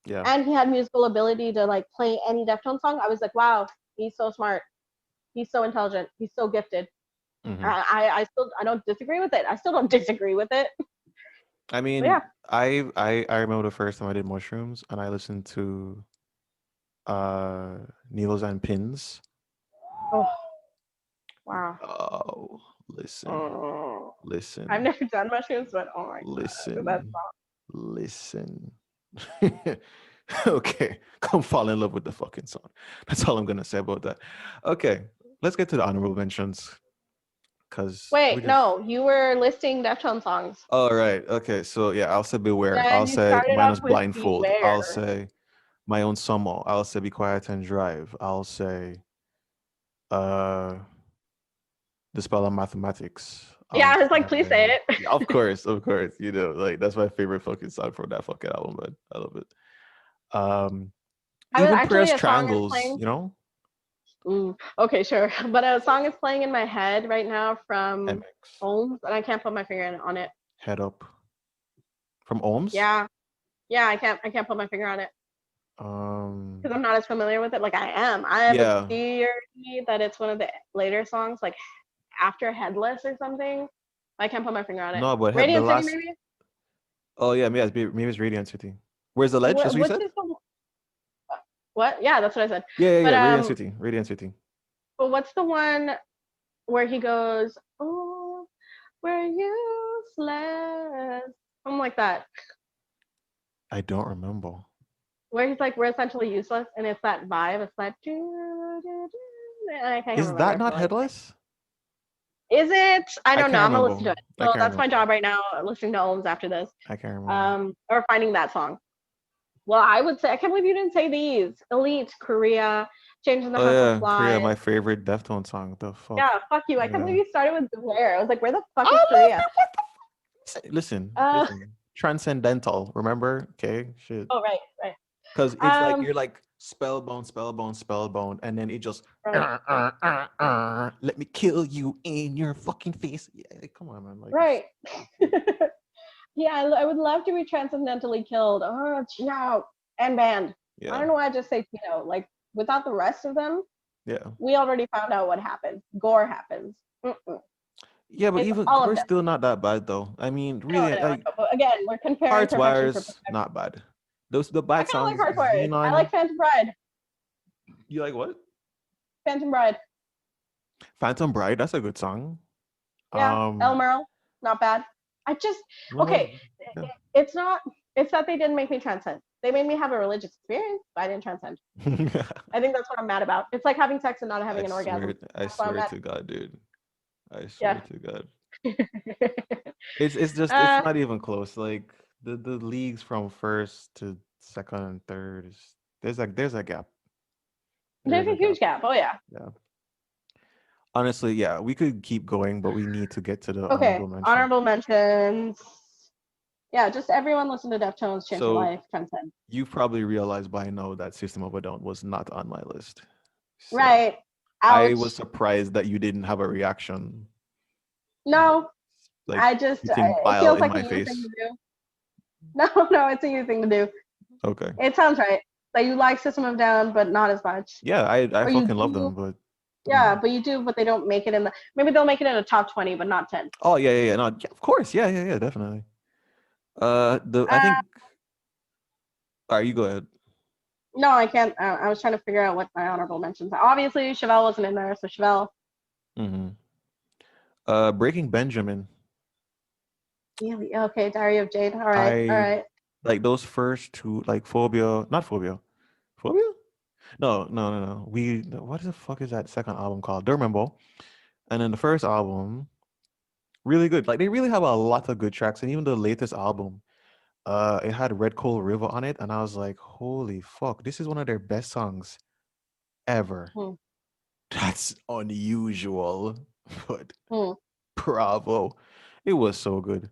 Speaker 1: Yeah.
Speaker 2: and he had musical ability to like play any Deftones song, I was like, wow, he's so smart. He's so intelligent. He's so gifted.
Speaker 1: Mm-hmm.
Speaker 2: I don't disagree with it. I still don't disagree with it.
Speaker 1: I
Speaker 2: But yeah.
Speaker 1: mean, I remember the first time I did mushrooms and I listened to uh Needles and Pins.
Speaker 2: Oh wow.
Speaker 1: Oh, listen,
Speaker 2: Oh. I've
Speaker 1: listen,
Speaker 2: never done mushrooms, but oh my god, that's
Speaker 1: listen, listen. Okay, come fall in love with the fucking song. That's all I'm gonna say about that. Okay, let's get to the honorable mentions because we
Speaker 2: wait,
Speaker 1: just.
Speaker 2: no, you were listing Deftones songs.
Speaker 1: All right. Okay. So yeah, I'll say Beware. I'll
Speaker 2: Then you
Speaker 1: say
Speaker 2: started off
Speaker 1: Minus
Speaker 2: with
Speaker 1: Blindfold. I'll
Speaker 2: Beware.
Speaker 1: say My Own Summer. I'll say Be Quiet and Drive. I'll say uh The Spell of Mathematics.
Speaker 2: Yeah,
Speaker 1: I'll
Speaker 2: I was like, please say
Speaker 1: say
Speaker 2: it.
Speaker 1: yeah, of course, of course. You know, like that's my favorite fucking song from that fucking album, man. I love it. Um
Speaker 2: I was
Speaker 1: Even
Speaker 2: actually
Speaker 1: Prayers
Speaker 2: a song is
Speaker 1: Triangles,
Speaker 2: playing.
Speaker 1: you know?
Speaker 2: Ooh, okay, sure. But a song is playing in my head right now from
Speaker 1: MX.
Speaker 2: Ohms, and I can't put my finger on it.
Speaker 1: Head Up. From Ohms.
Speaker 2: Yeah, yeah, I can't put my finger on it
Speaker 1: Um
Speaker 2: because I'm not as familiar with it. Like I am. I have a
Speaker 1: yeah.
Speaker 2: theory that it's one of the later songs, like after Headless or something. I can't put my finger on it.
Speaker 1: No, but the
Speaker 2: Radiant City,
Speaker 1: last.
Speaker 2: maybe.
Speaker 1: Oh yeah, maybe it's Radiant City. Where's the ledge? That's what you
Speaker 2: Which
Speaker 1: said?
Speaker 2: is the what? Yeah, that's what I said.
Speaker 1: Yeah.
Speaker 2: But
Speaker 1: Radiant City. Radiant City.
Speaker 2: what's the one where he goes, "Oh, we're useless," something like that,
Speaker 1: I don't remember.
Speaker 2: where he's like, "We're essentially useless," and it's that vibe. It's that, and I can't
Speaker 1: Is that
Speaker 2: remember for
Speaker 1: not
Speaker 2: like.
Speaker 1: Headless?
Speaker 2: Is it? I
Speaker 1: I
Speaker 2: don't know.
Speaker 1: can't
Speaker 2: I'm gonna listen
Speaker 1: remember.
Speaker 2: to it.
Speaker 1: I
Speaker 2: So
Speaker 1: can't
Speaker 2: that's my
Speaker 1: remember.
Speaker 2: job right now, listening to Ohms after this,
Speaker 1: I can't remember.
Speaker 2: or finding that song. Well, I would say I can't believe you didn't say these. Elite, Korea, Changing the
Speaker 1: Oh
Speaker 2: Hearts of
Speaker 1: yeah, Korea,
Speaker 2: Flies.
Speaker 1: my favorite Deftones song. The fuck?
Speaker 2: Yeah, fuck you. I can't believe
Speaker 1: Yeah.
Speaker 2: you started with Beware. I was like, where the
Speaker 1: I
Speaker 2: fuck is
Speaker 1: love
Speaker 2: Korea?
Speaker 1: that. What the fuck? Listen,
Speaker 2: Uh,
Speaker 1: listen. Transcendental. Remember? Okay, shit.
Speaker 2: oh right, right.
Speaker 1: Because it's like
Speaker 2: Um,
Speaker 1: you're like spellbound, spellbound, spellbound, and then it just
Speaker 2: right,
Speaker 1: let me kill you in your fucking face. Yeah, like, come on, man. Like,
Speaker 2: right. Yeah, I would love to be transcendentally killed. Oh, Chino and banned. I
Speaker 1: yeah,
Speaker 2: don't know why I just say Chino. Like without the rest of them,
Speaker 1: yeah.
Speaker 2: we already found out what happens. Gore happens. Mm-mm.
Speaker 1: Yeah, but
Speaker 2: It's
Speaker 1: even
Speaker 2: all of
Speaker 1: Gore's
Speaker 2: them.
Speaker 1: still not that bad though. I mean,
Speaker 2: I
Speaker 1: really,
Speaker 2: know.
Speaker 1: like
Speaker 2: But again, we're comparing
Speaker 1: Hearts
Speaker 2: perfection for
Speaker 1: Wires,
Speaker 2: perfection.
Speaker 1: not bad. Those the
Speaker 2: I
Speaker 1: bad
Speaker 2: kind of like
Speaker 1: songs.
Speaker 2: Heart Warriors. I
Speaker 1: Xenon,
Speaker 2: like Phantom Bride.
Speaker 1: you like what?
Speaker 2: Phantom Bride.
Speaker 1: Phantom Bride. That's a good song.
Speaker 2: Yeah. El
Speaker 1: Um,
Speaker 2: Merle. Not bad. I just
Speaker 1: no,
Speaker 2: okay.
Speaker 1: yeah.
Speaker 2: It's not. It's that they didn't make me transcend. They made me have a religious experience, but I didn't transcend. I think that's what I'm mad about. It's like having sex and not having an orgasm.
Speaker 1: I
Speaker 2: That's why I'm
Speaker 1: swear
Speaker 2: mad.
Speaker 1: to God, dude. I swear
Speaker 2: Yeah.
Speaker 1: to God. It's just it's
Speaker 2: uh,
Speaker 1: not even close. Like the leagues from first to second and third is there's a gap.
Speaker 2: there's
Speaker 1: There's
Speaker 2: a
Speaker 1: a gap.
Speaker 2: huge gap. Oh yeah.
Speaker 1: Yeah. Honestly, yeah, we could keep going, but we need to get to the
Speaker 2: Okay.
Speaker 1: honorable mention.
Speaker 2: Honorable mentions. Yeah, just everyone listen to Deftones, change your
Speaker 1: So
Speaker 2: life, transcend.
Speaker 1: you've probably realized by now that System of a Down was not on my list. So
Speaker 2: Right.
Speaker 1: I was
Speaker 2: Ouch.
Speaker 1: surprised that you didn't have a reaction,
Speaker 2: No,
Speaker 1: like
Speaker 2: I just
Speaker 1: spitting
Speaker 2: it
Speaker 1: bile
Speaker 2: feels
Speaker 1: in
Speaker 2: like a
Speaker 1: my
Speaker 2: you thing
Speaker 1: face.
Speaker 2: to do. No, no, it's a you thing to do.
Speaker 1: Okay.
Speaker 2: It sounds right. Like you like System of Down, but not as much.
Speaker 1: Yeah, I
Speaker 2: Or you
Speaker 1: fucking love
Speaker 2: do,
Speaker 1: them, but
Speaker 2: yeah, but you do, but they don't make it in the. Maybe they'll make it in a top 20, but not 10.
Speaker 1: oh yeah. No, yeah, of course. Yeah, definitely. The I
Speaker 2: Uh,
Speaker 1: think all right, you go ahead.
Speaker 2: no, I can't. I was trying to figure out what my honorable mentions are. Obviously, Chevelle wasn't in there, so Chevelle.
Speaker 1: Mm-hmm. Breaking Benjamin.
Speaker 2: Really? Okay, Diary of Jade. All right, all
Speaker 1: I
Speaker 2: right.
Speaker 1: like those first two, like Phobia, not Phobia. Phobia? No. What the fuck is that second album called? Don't remember. And then the first album, really good. Like they really have a lot of good tracks. And even the latest album, it had Red Coal River on it. And I was like, holy fuck, this is one of their best songs ever.
Speaker 2: Hmm.
Speaker 1: That's unusual, but
Speaker 2: Hmm.
Speaker 1: bravo. It was so good.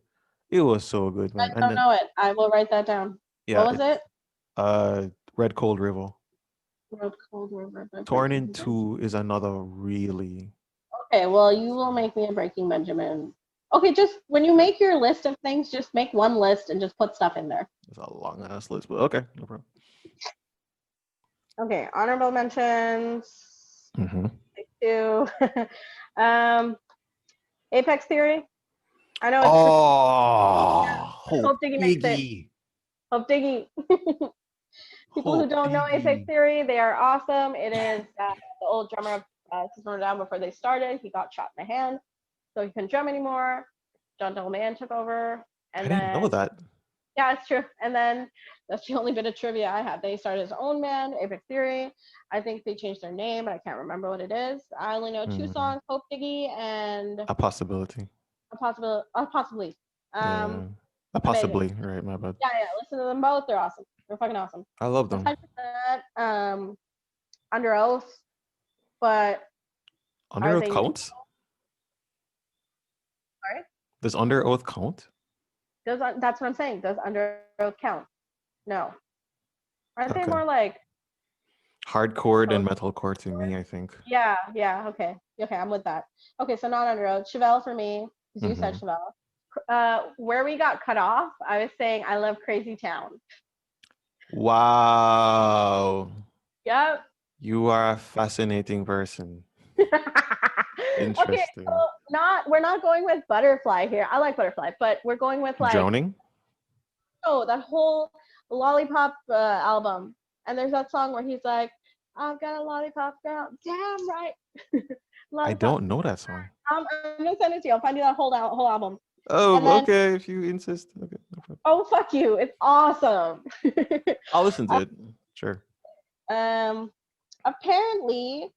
Speaker 1: It was so good,
Speaker 2: I
Speaker 1: man. And
Speaker 2: don't
Speaker 1: then
Speaker 2: know it. I will write that down. What
Speaker 1: yeah,
Speaker 2: was
Speaker 1: it's
Speaker 2: it?
Speaker 1: Red Cold River.
Speaker 2: Road Cold River by
Speaker 1: Torn
Speaker 2: Breaking
Speaker 1: in
Speaker 2: Benjamin.
Speaker 1: Two is another really
Speaker 2: Okay, well, you will make me a Breaking Benjamin. Okay, just when you make your list of things, just make one list and just put stuff in there.
Speaker 1: It's a long ass list, but okay, no problem.
Speaker 2: Okay, honorable mentions.
Speaker 1: Mm-hmm.
Speaker 2: Two. um, Apex Theory. I know it's
Speaker 1: Oh,
Speaker 2: Hope
Speaker 1: Hope
Speaker 2: Diggy makes it.
Speaker 1: Diggy.
Speaker 2: Hope Diggy. People who
Speaker 1: Hope
Speaker 2: don't know Apex
Speaker 1: Diggy.
Speaker 2: Theory, they are awesome. It is the old drummer of System of a Down before they started. He got shot in the hand, so he couldn't drum anymore. John Delman took over,
Speaker 1: I
Speaker 2: and
Speaker 1: didn't know
Speaker 2: then
Speaker 1: that.
Speaker 2: yeah, it's true. And then that's the only bit of trivia I have. They started his own band, Apex Theory. I think they changed their name, but I can't remember what it is. I only know two
Speaker 1: Mm,
Speaker 2: songs, Hope Diggy and
Speaker 1: a possibility.
Speaker 2: Possibly.
Speaker 1: Yeah. A
Speaker 2: Amazing.
Speaker 1: possibly, right, my bad.
Speaker 2: Yeah, listen to them both. They're awesome. They're fucking awesome.
Speaker 1: I love them.
Speaker 2: Aside from that, Under Oath, but
Speaker 1: Under
Speaker 2: are
Speaker 1: Oath
Speaker 2: they new?
Speaker 1: counts?
Speaker 2: Sorry?
Speaker 1: Does Under Oath count?
Speaker 2: That's what I'm saying. Does Under Oath count? No. Aren't they
Speaker 1: Okay.
Speaker 2: more like
Speaker 1: Hardcore and metalcore to me, I think.
Speaker 2: yeah, okay. Okay, I'm with that. Okay, so not Under Oath. Chevelle for me, because you said
Speaker 1: Hmm.
Speaker 2: Chevelle. Where we got cut off, I was saying I love Crazy Town.
Speaker 1: Wow.
Speaker 2: Yep.
Speaker 1: You are a fascinating person.
Speaker 2: Okay, so
Speaker 1: Interesting.
Speaker 2: we're not going with Butterfly here. I like Butterfly, but we're going with like
Speaker 1: Drowning?
Speaker 2: that whole Lollipop album. And there's that song where he's like, I've got a lollipop girl, damn right.
Speaker 1: I
Speaker 2: Lollipop.
Speaker 1: don't know that song.
Speaker 2: I'm gonna send it to you. I'll find you that whole album. And
Speaker 1: Oh,
Speaker 2: then
Speaker 1: okay, if you insist. Okay, no problem.
Speaker 2: oh fuck you, it's awesome.
Speaker 1: I'll listen to it. Sure.
Speaker 2: um, apparently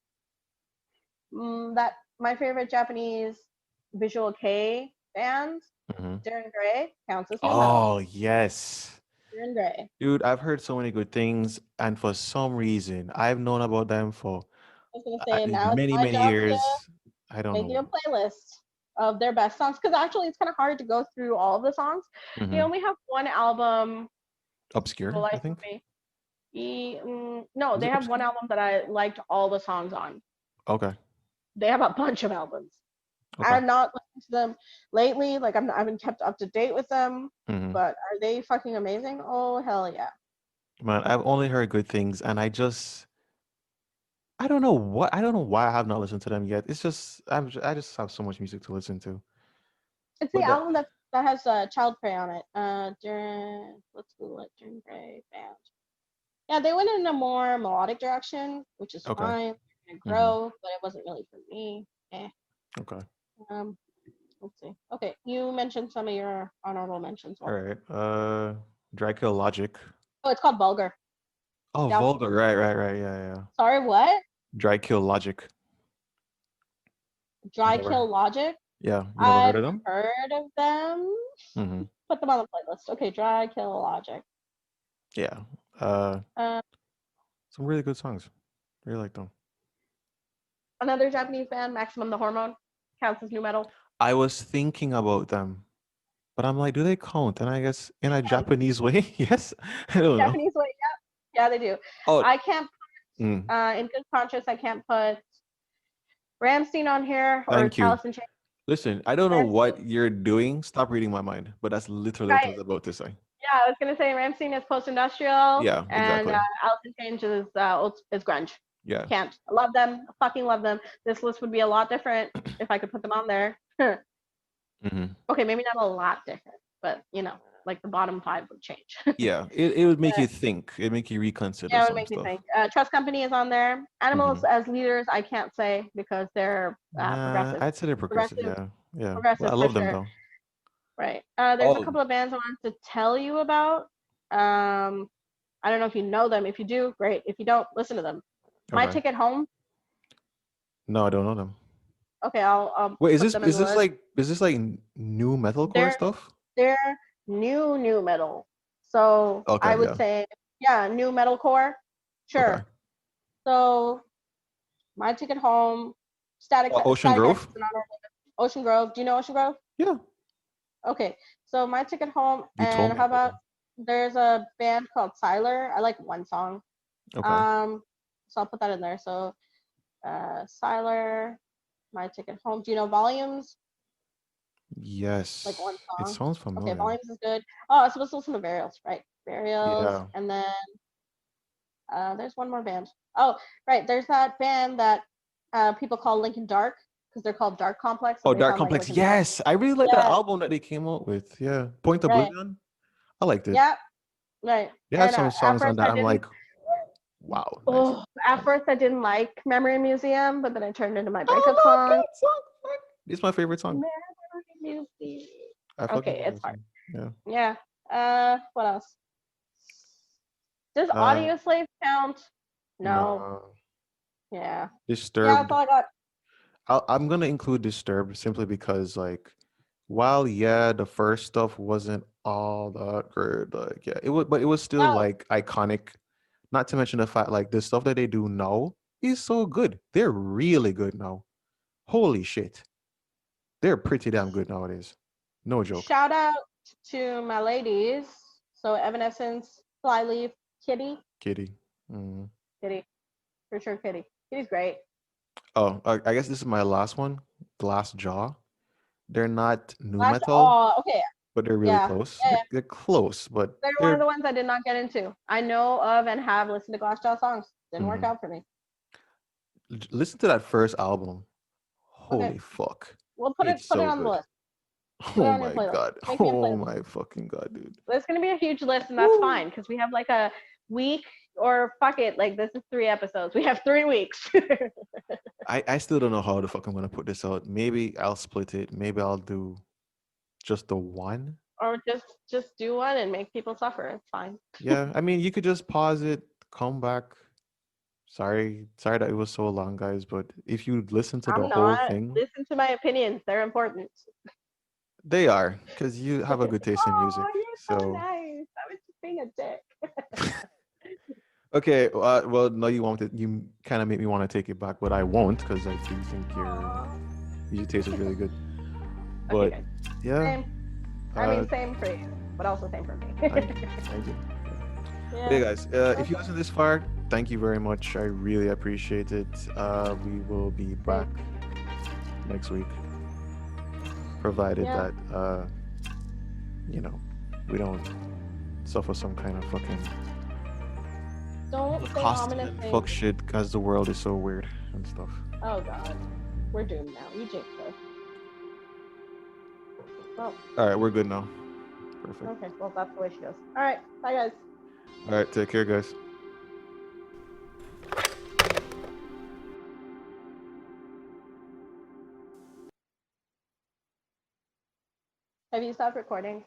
Speaker 2: that my favorite Japanese visual K band,
Speaker 1: Hmm.
Speaker 2: Darren Gray, counts as new metal.
Speaker 1: Oh, yes.
Speaker 2: Darren Gray.
Speaker 1: Dude, I've heard so many good things, and for some reason, I've known about them for
Speaker 2: I was gonna say now it's
Speaker 1: many,
Speaker 2: my
Speaker 1: many
Speaker 2: job to
Speaker 1: years. I don't
Speaker 2: make you a
Speaker 1: know.
Speaker 2: playlist of their best songs because actually it's kind of hard to go through all of the songs. They
Speaker 1: Hmm.
Speaker 2: only have one album. Will
Speaker 1: Obscure, I
Speaker 2: Life of
Speaker 1: think.
Speaker 2: Me. No,
Speaker 1: Is
Speaker 2: they
Speaker 1: it
Speaker 2: have one
Speaker 1: Obscure?
Speaker 2: album that I liked all the songs on.
Speaker 1: Okay.
Speaker 2: They have a bunch of albums. I
Speaker 1: Okay.
Speaker 2: have not listened to them lately. Like I haven't kept up to date with them.
Speaker 1: Hmm.
Speaker 2: But are they fucking amazing? Oh hell yeah!
Speaker 1: Man, I've only heard good things, and I don't know what, I don't know why I have not listened to them yet. It's just, I just have so much music to listen to.
Speaker 2: It's the
Speaker 1: But that,
Speaker 2: album that has Child Prey on it. Let's Google it. During Gray band. Yeah, they went in a more melodic direction, which is
Speaker 1: okay.
Speaker 2: fine. And
Speaker 1: Hmm.
Speaker 2: grow, but it wasn't really for me. Eh.
Speaker 1: Okay.
Speaker 2: Um, let's see. Okay, you mentioned some of your honorable mentions.
Speaker 1: All
Speaker 2: What?
Speaker 1: right. Dracula Logic.
Speaker 2: Oh, it's called Vulgar.
Speaker 1: Oh,
Speaker 2: Yeah.
Speaker 1: Vulgar. Right, right, right. Yeah, yeah.
Speaker 2: Sorry, what?
Speaker 1: Dry Kill Logic. You
Speaker 2: Dry
Speaker 1: never,
Speaker 2: Kill Logic.
Speaker 1: yeah, you never heard
Speaker 2: I've
Speaker 1: of them?
Speaker 2: heard of them.
Speaker 1: Hmm.
Speaker 2: Put them on the playlist. Okay, Dry Kill Logic.
Speaker 1: Yeah. Uh,
Speaker 2: Uh,
Speaker 1: some really good songs. Really like them.
Speaker 2: Another Japanese band, Maximum the Hormone, counts as new metal.
Speaker 1: I was thinking about them, but I'm like, do they count? And I guess in a
Speaker 2: Um,
Speaker 1: Japanese way, yes. I don't know.
Speaker 2: Japanese way, yeah, they do.
Speaker 1: Oh,
Speaker 2: I can't.
Speaker 1: mm,
Speaker 2: In good conscience, I can't put Ramstein on here or
Speaker 1: thank you.
Speaker 2: Alice in Chains.
Speaker 1: Listen, I don't know
Speaker 2: Ramstein,
Speaker 1: what you're doing. Stop reading my mind. But that's literally what I
Speaker 2: right?
Speaker 1: was about to say.
Speaker 2: Yeah, I was gonna say Ramstein is post-industrial,
Speaker 1: Yeah,
Speaker 2: and
Speaker 1: exactly.
Speaker 2: Alice in Chains is grunge.
Speaker 1: Yeah.
Speaker 2: Can't. I love them. I fucking love them. This list would be a lot different if I could put them on there.
Speaker 1: Hmm.
Speaker 2: Okay, maybe not a lot different, but like the bottom five would change.
Speaker 1: Yeah, it would make you think. It make you reconsider
Speaker 2: Yeah, it would
Speaker 1: some
Speaker 2: make me
Speaker 1: stuff.
Speaker 2: think. Trust Company is on there. Animals
Speaker 1: Hmm.
Speaker 2: as leaders, I can't say because they're
Speaker 1: Nah,
Speaker 2: progressive.
Speaker 1: I'd say they're progressive.
Speaker 2: Progressive,
Speaker 1: Yeah, yeah. But I
Speaker 2: progressive for
Speaker 1: love them
Speaker 2: sure.
Speaker 1: though.
Speaker 2: Right. There's a
Speaker 1: Oh,
Speaker 2: couple of bands I wanted to tell you about. Um, I don't know if you know them. If you do, great. If you don't, listen to them. My
Speaker 1: okay.
Speaker 2: Ticket Home.
Speaker 1: No, I don't know them.
Speaker 2: Okay, I'll
Speaker 1: Wait,
Speaker 2: put them in
Speaker 1: is
Speaker 2: the
Speaker 1: this
Speaker 2: list.
Speaker 1: like new metalcore
Speaker 2: They're
Speaker 1: stuff?
Speaker 2: they're new metal. So I
Speaker 1: Okay,
Speaker 2: would
Speaker 1: yeah.
Speaker 2: say, yeah, new metalcore.
Speaker 1: Okay.
Speaker 2: Sure. So My Ticket Home,
Speaker 1: Ocean
Speaker 2: Static X
Speaker 1: Grove?
Speaker 2: is an honorable. Ocean Grove. Do you know Ocean Grove?
Speaker 1: Yeah.
Speaker 2: Okay. So My Ticket Home,
Speaker 1: You told
Speaker 2: and
Speaker 1: me
Speaker 2: how
Speaker 1: about
Speaker 2: about
Speaker 1: them.
Speaker 2: there's a band called Siler. I like one song.
Speaker 1: Okay.
Speaker 2: Um, so I'll put that in there. So Siler, My Ticket Home. Do you know Volumes?
Speaker 1: Yes,
Speaker 2: like one
Speaker 1: it
Speaker 2: song.
Speaker 1: sounds
Speaker 2: Okay,
Speaker 1: familiar.
Speaker 2: Volumes is good. Oh, I was supposed to listen to Burials, right? Burials,
Speaker 1: Yeah.
Speaker 2: and then there's one more band. Oh, right, there's that band that people call Linkin Dark because they're called Dark Complex
Speaker 1: Oh,
Speaker 2: and they
Speaker 1: Dark
Speaker 2: sound like
Speaker 1: Complex.
Speaker 2: Linkin Park.
Speaker 1: Yes, I really like that
Speaker 2: Yeah,
Speaker 1: album that they came out with. Yeah, Point
Speaker 2: right.
Speaker 1: Oblivion. I liked it.
Speaker 2: Yeah, right.
Speaker 1: They had
Speaker 2: And
Speaker 1: some
Speaker 2: at
Speaker 1: songs on
Speaker 2: first
Speaker 1: that.
Speaker 2: I
Speaker 1: I'm
Speaker 2: didn't.
Speaker 1: like, wow, nice.
Speaker 2: Oh, at first I didn't like Memory Museum, but then I turned into my
Speaker 1: I
Speaker 2: breakup
Speaker 1: love
Speaker 2: song.
Speaker 1: that song. Fuck. It's my favorite song.
Speaker 2: Memory Museum.
Speaker 1: I fucking
Speaker 2: Okay,
Speaker 1: love
Speaker 2: it's
Speaker 1: that
Speaker 2: hard.
Speaker 1: song. Yeah.
Speaker 2: Yeah. What else? Does
Speaker 1: Uh,
Speaker 2: Audio Slave count? No.
Speaker 1: no.
Speaker 2: Yeah. Yeah, that's
Speaker 1: Disturbed.
Speaker 2: all I got.
Speaker 1: I'm gonna include Disturbed simply because, like, while yeah, the first stuff wasn't all that good. Like, yeah, it was, but it was still
Speaker 2: No.
Speaker 1: like iconic. Not to mention the fact, like, the stuff that they do now is so good. They're really good now. Holy shit, they're pretty damn good nowadays. No joke.
Speaker 2: Shout out to my ladies. So Evanescence, Flyleaf, Kitty.
Speaker 1: Kitty. Mm.
Speaker 2: Kitty. For sure, Kitty. Kitty's great.
Speaker 1: Oh, I guess this is my last one. Glass Jaw. They're not new
Speaker 2: Last,
Speaker 1: metal,
Speaker 2: oh, okay.
Speaker 1: but they're really
Speaker 2: Yeah.
Speaker 1: close.
Speaker 2: Yeah, yeah.
Speaker 1: They're close, but
Speaker 2: They're one of
Speaker 1: they're.
Speaker 2: the ones I did not get into. I know of and have listened to Glassjaw songs. Didn't work
Speaker 1: Mhm.
Speaker 2: out for me.
Speaker 1: Listen to that first album.
Speaker 2: Okay.
Speaker 1: Holy fuck.
Speaker 2: Well,
Speaker 1: It's
Speaker 2: put it
Speaker 1: so
Speaker 2: on the
Speaker 1: good.
Speaker 2: list. Put it
Speaker 1: Oh
Speaker 2: on your
Speaker 1: my
Speaker 2: playlist.
Speaker 1: god.
Speaker 2: Make me a
Speaker 1: Oh
Speaker 2: playlist.
Speaker 1: my fucking god, dude.
Speaker 2: It's gonna be a huge list, and that's
Speaker 1: Woo.
Speaker 2: fine because we have like a week or fuck it, like this is 3 episodes. We have 3 weeks.
Speaker 1: I still don't know how the fuck I'm gonna put this out. Maybe I'll split it. Maybe I'll do just the one.
Speaker 2: Or just do one and make people suffer. It's fine.
Speaker 1: Yeah, I mean you could just pause it, come back. Sorry that it was so long, guys, but if you listen to the
Speaker 2: I'm
Speaker 1: whole
Speaker 2: not.
Speaker 1: thing,
Speaker 2: Listen to my opinions. They're important.
Speaker 1: they are, because you have a good taste in
Speaker 2: Oh,
Speaker 1: music.
Speaker 2: you're so
Speaker 1: So
Speaker 2: nice. I was just being a dick.
Speaker 1: okay, well, no, you kind of make me want to take it back, but I won't because I do think your
Speaker 2: Aw.
Speaker 1: music taste is really good.
Speaker 2: Okay,
Speaker 1: But
Speaker 2: good.
Speaker 1: yeah,
Speaker 2: Same. I
Speaker 1: uh,
Speaker 2: mean, same for you, but also same for me.
Speaker 1: thank you, thank you. But yeah,
Speaker 2: Yeah.
Speaker 1: guys, if you
Speaker 2: Okay.
Speaker 1: listen this far, thank you very much. I really appreciate it. We will be back
Speaker 2: Same.
Speaker 1: next week, provided
Speaker 2: Yeah.
Speaker 1: that you know we don't suffer some kind of fucking
Speaker 2: Don't say
Speaker 1: accosting
Speaker 2: ominous
Speaker 1: and fuck
Speaker 2: things.
Speaker 1: shit because the world is so weird and stuff.
Speaker 2: Oh God, we're doomed now. You jinxed us. Well,
Speaker 1: All right, we're good now. Perfect.
Speaker 2: okay. Well, that's the way she goes. All right. Bye, guys.
Speaker 1: All right, take care, guys.
Speaker 2: Have you stopped recording?